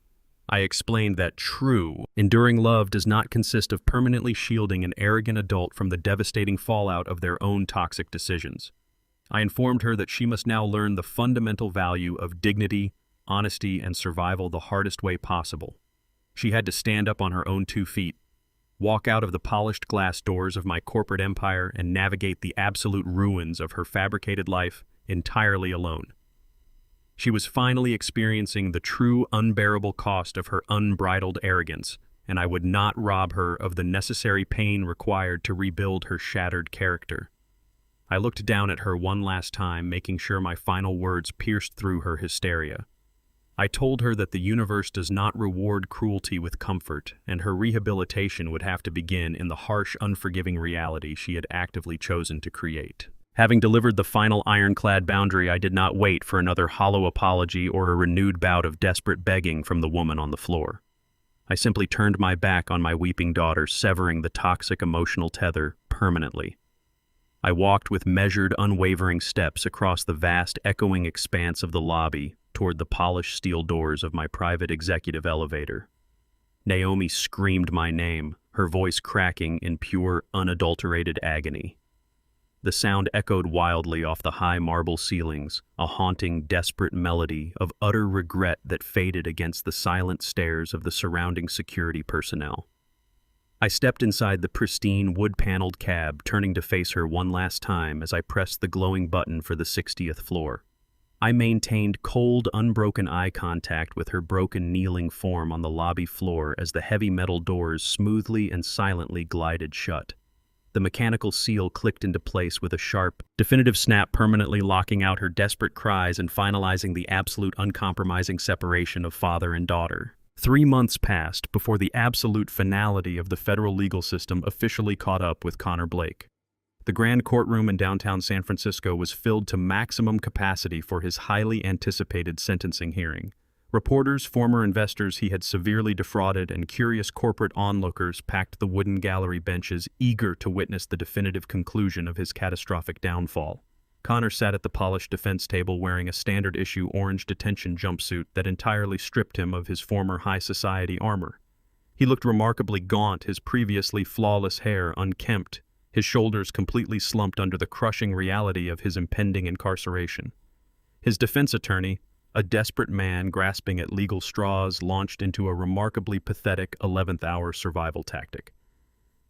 I explained that true, enduring love does not consist of permanently shielding an arrogant adult from the devastating fallout of their own toxic decisions. I informed her that she must now learn the fundamental value of dignity, honesty, and survival the hardest way possible. She had to stand up on her own 2 feet, walk out of the polished glass doors of my corporate empire, and navigate the absolute ruins of her fabricated life entirely alone. She was finally experiencing the true unbearable cost of her unbridled arrogance, and I would not rob her of the necessary pain required to rebuild her shattered character. I looked down at her one last time, making sure my final words pierced through her hysteria. I told her that the universe does not reward cruelty with comfort, and her rehabilitation would have to begin in the harsh, unforgiving reality she had actively chosen to create. Having delivered the final ironclad boundary, I did not wait for another hollow apology or a renewed bout of desperate begging from the woman on the floor. I simply turned my back on my weeping daughter, severing the toxic emotional tether permanently. I walked with measured, unwavering steps across the vast, echoing expanse of the lobby toward the polished steel doors of my private executive elevator. Naomi screamed my name, her voice cracking in pure, unadulterated agony. The sound echoed wildly off the high marble ceilings, a haunting, desperate melody of utter regret that faded against the silent stares of the surrounding security personnel. I stepped inside the pristine, wood-paneled cab, turning to face her one last time as I pressed the glowing button for the 60th floor. I maintained cold, unbroken eye contact with her broken, kneeling form on the lobby floor as the heavy metal doors smoothly and silently glided shut. The mechanical seal clicked into place with a sharp, definitive snap, permanently locking out her desperate cries and finalizing the absolute uncompromising separation of father and daughter. 3 months passed before the absolute finality of the federal legal system officially caught up with Connor Blake. The grand courtroom in downtown San Francisco was filled to maximum capacity for his highly anticipated sentencing hearing. Reporters, former investors he had severely defrauded, and curious corporate onlookers packed the wooden gallery benches, eager to witness the definitive conclusion of his catastrophic downfall. Connor sat at the polished defense table wearing a standard-issue orange detention jumpsuit that entirely stripped him of his former high society armor. He looked remarkably gaunt, his previously flawless hair unkempt, his shoulders completely slumped under the crushing reality of his impending incarceration. His defense attorney, a desperate man grasping at legal straws, launched into a remarkably pathetic 11th-hour survival tactic.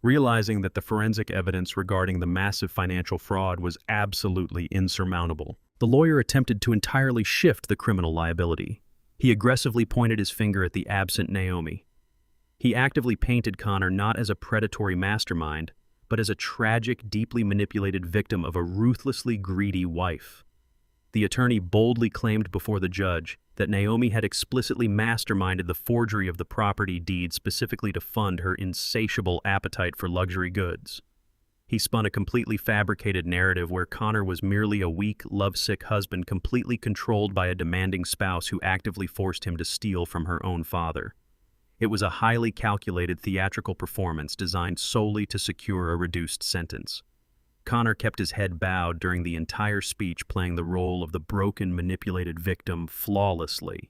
Realizing that the forensic evidence regarding the massive financial fraud was absolutely insurmountable, the lawyer attempted to entirely shift the criminal liability. He aggressively pointed his finger at the absent Naomi. He actively painted Connor not as a predatory mastermind, but as a tragic, deeply manipulated victim of a ruthlessly greedy wife. The attorney boldly claimed before the judge that Naomi had explicitly masterminded the forgery of the property deed specifically to fund her insatiable appetite for luxury goods. He spun a completely fabricated narrative where Connor was merely a weak, lovesick husband completely controlled by a demanding spouse who actively forced him to steal from her own father. It was a highly calculated theatrical performance designed solely to secure a reduced sentence. Connor kept his head bowed during the entire speech, playing the role of the broken, manipulated victim flawlessly.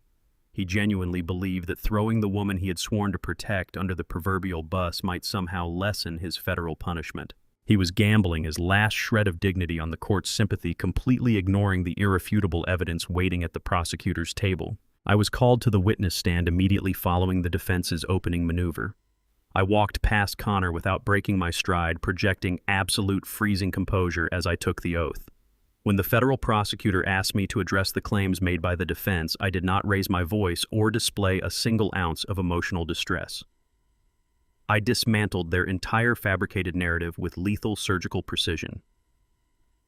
He genuinely believed that throwing the woman he had sworn to protect under the proverbial bus might somehow lessen his federal punishment. He was gambling his last shred of dignity on the court's sympathy, completely ignoring the irrefutable evidence waiting at the prosecutor's table. I was called to the witness stand immediately following the defense's opening maneuver. I walked past Connor without breaking my stride, projecting absolute freezing composure as I took the oath. When the federal prosecutor asked me to address the claims made by the defense, I did not raise my voice or display a single ounce of emotional distress. I dismantled their entire fabricated narrative with lethal surgical precision.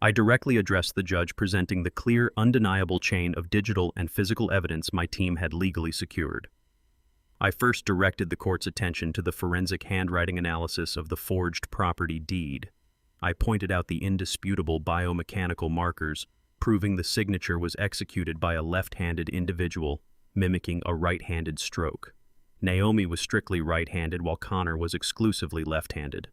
I directly addressed the judge, presenting the clear, undeniable chain of digital and physical evidence my team had legally secured. I first directed the court's attention to the forensic handwriting analysis of the forged property deed. I pointed out the indisputable biomechanical markers, proving the signature was executed by a left-handed individual, mimicking a right-handed stroke. Naomi was strictly right-handed, while Connor was exclusively left-handed.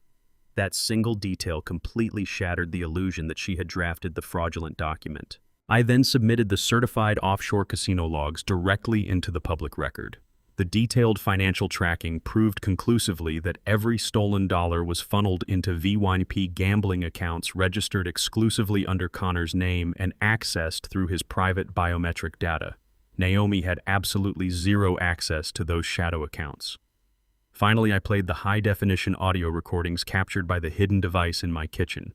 That single detail completely shattered the illusion that she had drafted the fraudulent document. I then submitted the certified offshore casino logs directly into the public record. The detailed financial tracking proved conclusively that every stolen dollar was funneled into VYP gambling accounts registered exclusively under Connor's name and accessed through his private biometric data. Naomi had absolutely zero access to those shadow accounts. Finally, I played the high-definition audio recordings captured by the hidden device in my kitchen.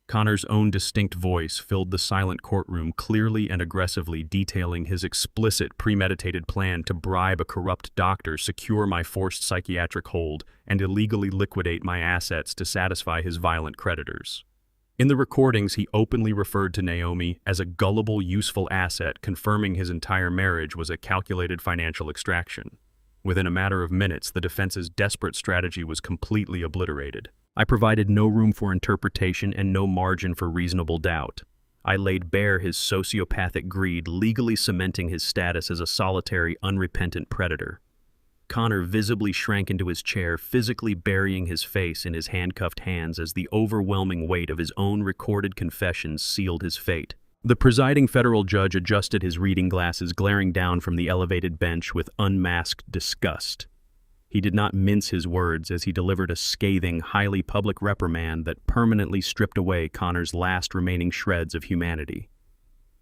Connor's own distinct voice filled the silent courtroom, clearly and aggressively detailing his explicit, premeditated plan to bribe a corrupt doctor, secure my forced psychiatric hold, and illegally liquidate my assets to satisfy his violent creditors. In the recordings, he openly referred to Naomi as a gullible, useful asset, confirming his entire marriage was a calculated financial extraction. Within a matter of minutes, the defense's desperate strategy was completely obliterated. I provided no room for interpretation and no margin for reasonable doubt. I laid bare his sociopathic greed, legally cementing his status as a solitary, unrepentant predator. Connor visibly shrank into his chair, physically burying his face in his handcuffed hands as the overwhelming weight of his own recorded confessions sealed his fate. The presiding federal judge adjusted his reading glasses, glaring down from the elevated bench with unmasked disgust. He did not mince his words as he delivered a scathing, highly public reprimand that permanently stripped away Connor's last remaining shreds of humanity.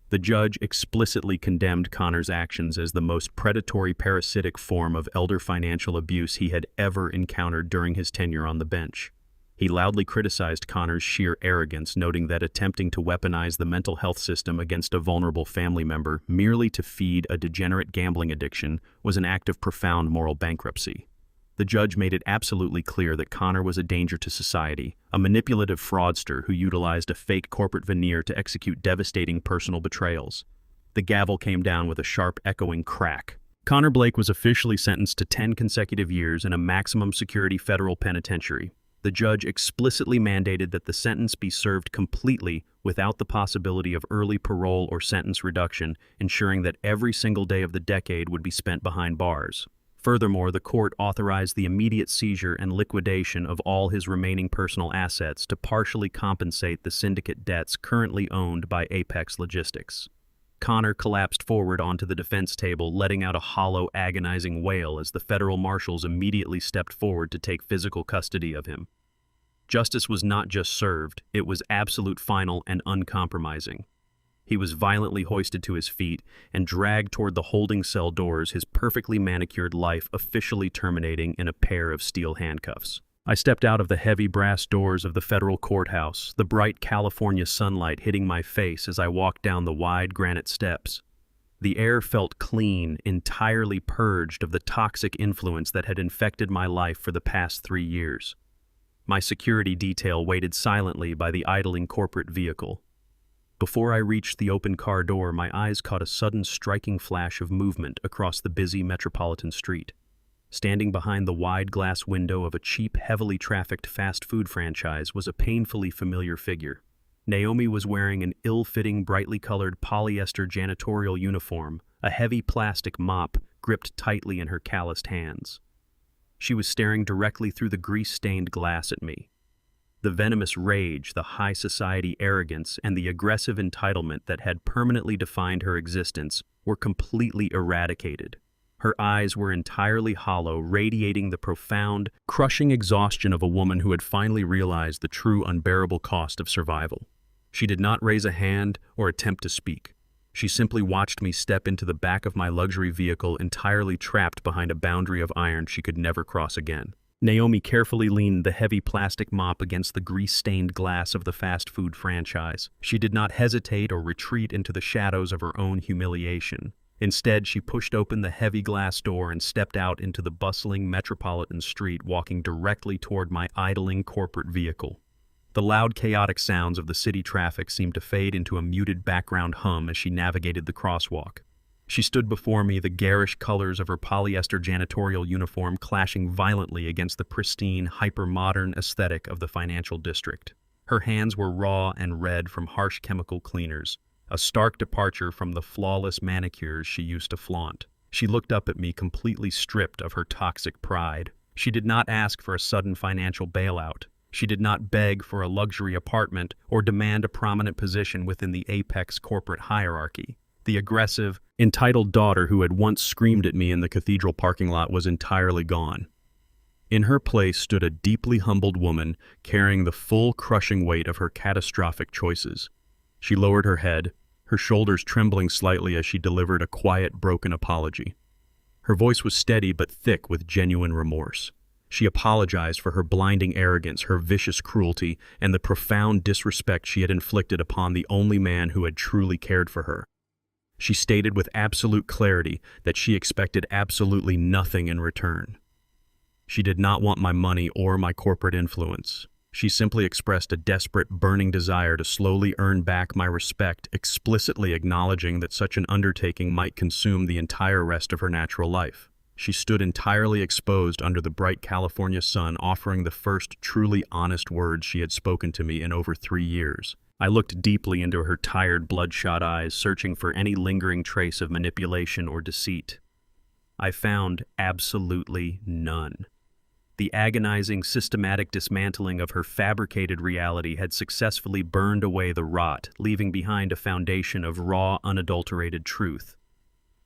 The judge explicitly condemned Connor's actions as the most predatory, parasitic form of elder financial abuse he had ever encountered during his tenure on the bench. He loudly criticized Connor's sheer arrogance, noting that attempting to weaponize the mental health system against a vulnerable family member merely to feed a degenerate gambling addiction was an act of profound moral bankruptcy. The judge made it absolutely clear that Connor was a danger to society, a manipulative fraudster who utilized a fake corporate veneer to execute devastating personal betrayals. The gavel came down with a sharp, echoing crack. Connor Blake was officially sentenced to 10 consecutive years in a maximum security federal penitentiary. The judge explicitly mandated that the sentence be served completely without the possibility of early parole or sentence reduction, ensuring that every single day of the decade would be spent behind bars. Furthermore, the court authorized the immediate seizure and liquidation of all his remaining personal assets to partially compensate the syndicate debts currently owned by Apex Logistics. Connor collapsed forward onto the defense table, letting out a hollow, agonizing wail as the federal marshals immediately stepped forward to take physical custody of him. Justice was not just served, it was absolute, final, and uncompromising. He was violently hoisted to his feet and dragged toward the holding cell doors, his perfectly manicured life officially terminating in a pair of steel handcuffs. I stepped out of the heavy brass doors of the federal courthouse, the bright California sunlight hitting my face as I walked down the wide granite steps. The air felt clean, entirely purged of the toxic influence that had infected my life for the past 3 years. My security detail waited silently by the idling corporate vehicle. Before I reached the open car door, my eyes caught a sudden striking flash of movement across the busy metropolitan street. Standing behind the wide glass window of a cheap, heavily trafficked fast food franchise was a painfully familiar figure. Naomi was wearing an ill-fitting, brightly colored polyester janitorial uniform, a heavy plastic mop gripped tightly in her calloused hands. She was staring directly through the grease-stained glass at me. The venomous rage, the high society arrogance, and the aggressive entitlement that had permanently defined her existence were completely eradicated. Her eyes were entirely hollow, radiating the profound, crushing exhaustion of a woman who had finally realized the true unbearable cost of survival. She did not raise a hand or attempt to speak. She simply watched me step into the back of my luxury vehicle, entirely trapped behind a boundary of iron she could never cross again. Naomi carefully leaned the heavy plastic mop against the grease-stained glass of the fast food franchise. She did not hesitate or retreat into the shadows of her own humiliation. Instead, she pushed open the heavy glass door and stepped out into the bustling metropolitan street, walking directly toward my idling corporate vehicle. The loud, chaotic sounds of the city traffic seemed to fade into a muted background hum as she navigated the crosswalk. She stood before me, the garish colors of her polyester janitorial uniform clashing violently against the pristine, hyper-modern aesthetic of the financial district. Her hands were raw and red from harsh chemical cleaners, a stark departure from the flawless manicures she used to flaunt. She looked up at me, completely stripped of her toxic pride. She did not ask for a sudden financial bailout. She did not beg for a luxury apartment or demand a prominent position within the apex corporate hierarchy. The aggressive, entitled daughter who had once screamed at me in the cathedral parking lot was entirely gone. In her place stood a deeply humbled woman carrying the full crushing weight of her catastrophic choices. She lowered her head, her shoulders trembling slightly as she delivered a quiet, broken apology. Her voice was steady but thick with genuine remorse. She apologized for her blinding arrogance, her vicious cruelty, and the profound disrespect she had inflicted upon the only man who had truly cared for her. She stated with absolute clarity that she expected absolutely nothing in return. She did not want my money or my corporate influence. She simply expressed a desperate, burning desire to slowly earn back my respect, explicitly acknowledging that such an undertaking might consume the entire rest of her natural life. She stood entirely exposed under the bright California sun, offering the first truly honest words she had spoken to me in over 3 years. I looked deeply into her tired, bloodshot eyes, searching for any lingering trace of manipulation or deceit. I found absolutely none. The agonizing, systematic dismantling of her fabricated reality had successfully burned away the rot, leaving behind a foundation of raw, unadulterated truth.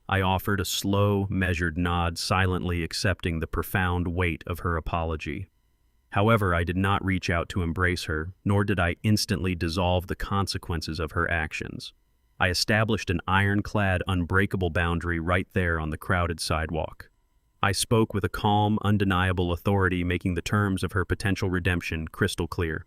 I offered a slow, measured nod, silently accepting the profound weight of her apology. However, I did not reach out to embrace her, nor did I instantly dissolve the consequences of her actions. I established an ironclad, unbreakable boundary right there on the crowded sidewalk. I spoke with a calm, undeniable authority, making the terms of her potential redemption crystal clear.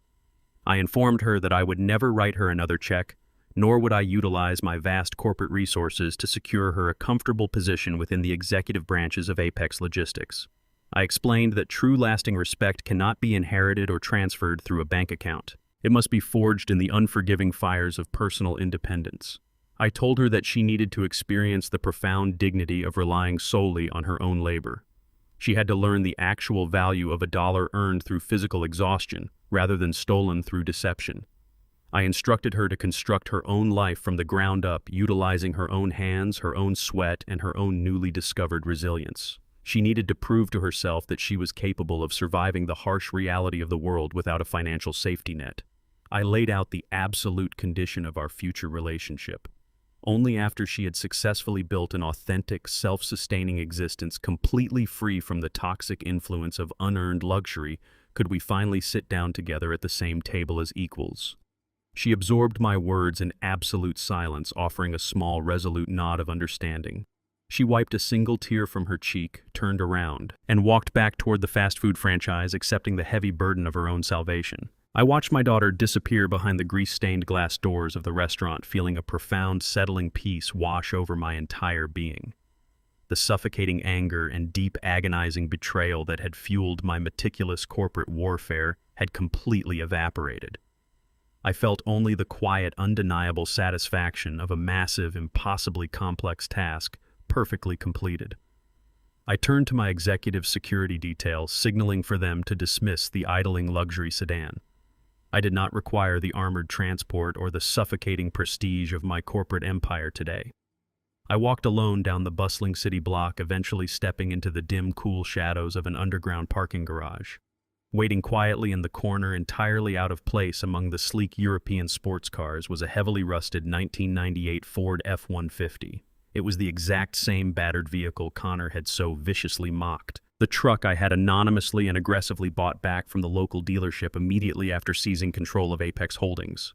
I informed her that I would never write her another check, nor would I utilize my vast corporate resources to secure her a comfortable position within the executive branches of Apex Logistics. I explained that true lasting respect cannot be inherited or transferred through a bank account. It must be forged in the unforgiving fires of personal independence. I told her that she needed to experience the profound dignity of relying solely on her own labor. She had to learn the actual value of a dollar earned through physical exhaustion, rather than stolen through deception. I instructed her to construct her own life from the ground up, utilizing her own hands, her own sweat, and her own newly discovered resilience. She needed to prove to herself that she was capable of surviving the harsh reality of the world without a financial safety net. I laid out the absolute condition of our future relationship. Only after she had successfully built an authentic, self-sustaining existence completely free from the toxic influence of unearned luxury could we finally sit down together at the same table as equals. She absorbed my words in absolute silence, offering a small, resolute nod of understanding. She wiped a single tear from her cheek, turned around, and walked back toward the fast food franchise, accepting the heavy burden of her own salvation. I watched my daughter disappear behind the grease-stained glass doors of the restaurant, feeling a profound, settling peace wash over my entire being. The suffocating anger and deep, agonizing betrayal that had fueled my meticulous corporate warfare had completely evaporated. I felt only the quiet, undeniable satisfaction of a massive, impossibly complex task perfectly completed. I turned to my executive security detail, signaling for them to dismiss the idling luxury sedan. I did not require the armored transport or the suffocating prestige of my corporate empire today. I walked alone down the bustling city block, eventually stepping into the dim, cool shadows of an underground parking garage. Waiting quietly in the corner, entirely out of place among the sleek European sports cars, was a heavily rusted 1998 Ford F-150. It was the exact same battered vehicle Connor had so viciously mocked. The truck I had anonymously and aggressively bought back from the local dealership immediately after seizing control of Apex Holdings.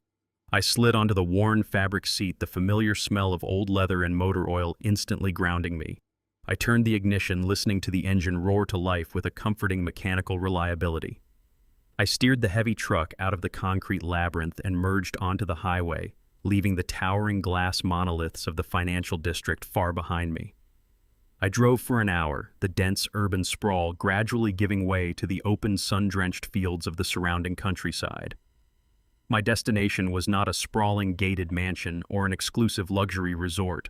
I slid onto the worn fabric seat, the familiar smell of old leather and motor oil instantly grounding me. I turned the ignition, listening to the engine roar to life with a comforting mechanical reliability. I steered the heavy truck out of the concrete labyrinth and merged onto the highway, leaving the towering glass monoliths of the financial district far behind me. I drove for an hour, the dense urban sprawl gradually giving way to the open, sun-drenched fields of the surrounding countryside. My destination was not a sprawling gated mansion or an exclusive luxury resort.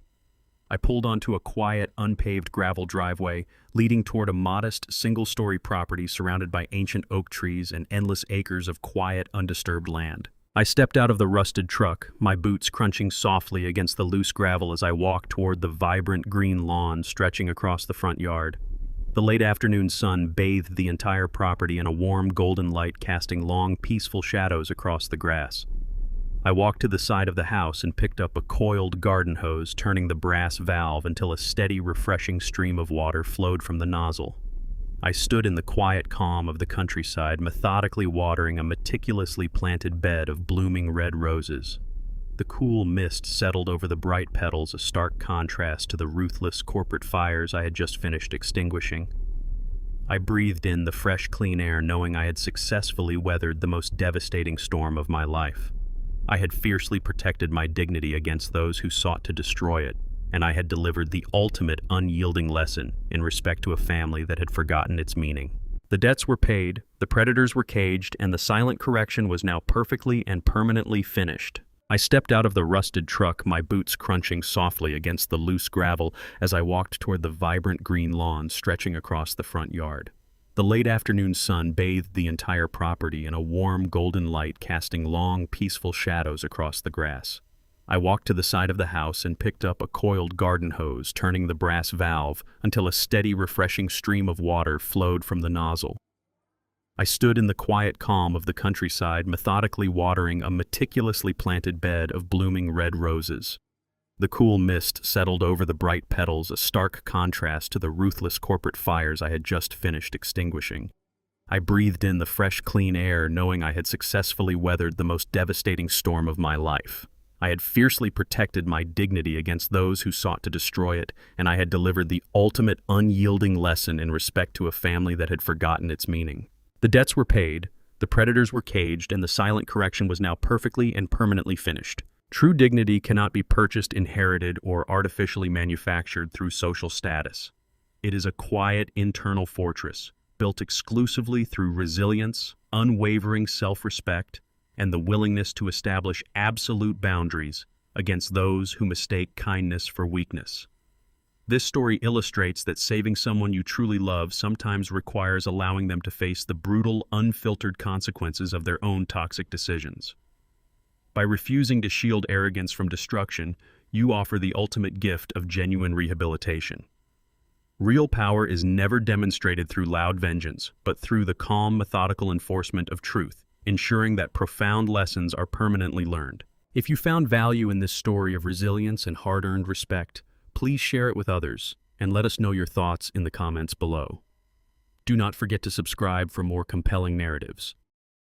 I pulled onto a quiet, unpaved gravel driveway, leading toward a modest, single-story property surrounded by ancient oak trees and endless acres of quiet, undisturbed land. I stepped out of the rusted truck, my boots crunching softly against the loose gravel as I walked toward the vibrant green lawn stretching across the front yard. The late afternoon sun bathed the entire property in a warm golden light, casting long, peaceful shadows across the grass. I walked to the side of the house and picked up a coiled garden hose, turning the brass valve until a steady, refreshing stream of water flowed from the nozzle. I stood in the quiet calm of the countryside, methodically watering a meticulously planted bed of blooming red roses. The cool mist settled over the bright petals, a stark contrast to the ruthless corporate fires I had just finished extinguishing. I breathed in the fresh, clean air, knowing I had successfully weathered the most devastating storm of my life. I had fiercely protected my dignity against those who sought to destroy it, and I had delivered the ultimate unyielding lesson in respect to a family that had forgotten its meaning. The debts were paid, the predators were caged, and the silent correction was now perfectly and permanently finished. I stepped out of the rusted truck, my boots crunching softly against the loose gravel as I walked toward the vibrant green lawn stretching across the front yard. The late afternoon sun bathed the entire property in a warm golden light, casting long, peaceful shadows across the grass. I walked to the side of the house and picked up a coiled garden hose, turning the brass valve until a steady, refreshing stream of water flowed from the nozzle. I stood in the quiet calm of the countryside, methodically watering a meticulously planted bed of blooming red roses. The cool mist settled over the bright petals, a stark contrast to the ruthless corporate fires I had just finished extinguishing. I breathed in the fresh, clean air, knowing I had successfully weathered the most devastating storm of my life. I had fiercely protected my dignity against those who sought to destroy it, and I had delivered the ultimate unyielding lesson in respect to a family that had forgotten its meaning. The debts were paid, the predators were caged, and the silent correction was now perfectly and permanently finished. True dignity cannot be purchased, inherited, or artificially manufactured through social status. It is a quiet internal fortress, built exclusively through resilience, unwavering self-respect, and the willingness to establish absolute boundaries against those who mistake kindness for weakness. This story illustrates that saving someone you truly love sometimes requires allowing them to face the brutal, unfiltered consequences of their own toxic decisions. By refusing to shield arrogance from destruction, you offer the ultimate gift of genuine rehabilitation. Real power is never demonstrated through loud vengeance, but through the calm, methodical enforcement of truth, ensuring that profound lessons are permanently learned. If you found value in this story of resilience and hard-earned respect, please share it with others and let us know your thoughts in the comments below. Do not forget to subscribe for more compelling narratives.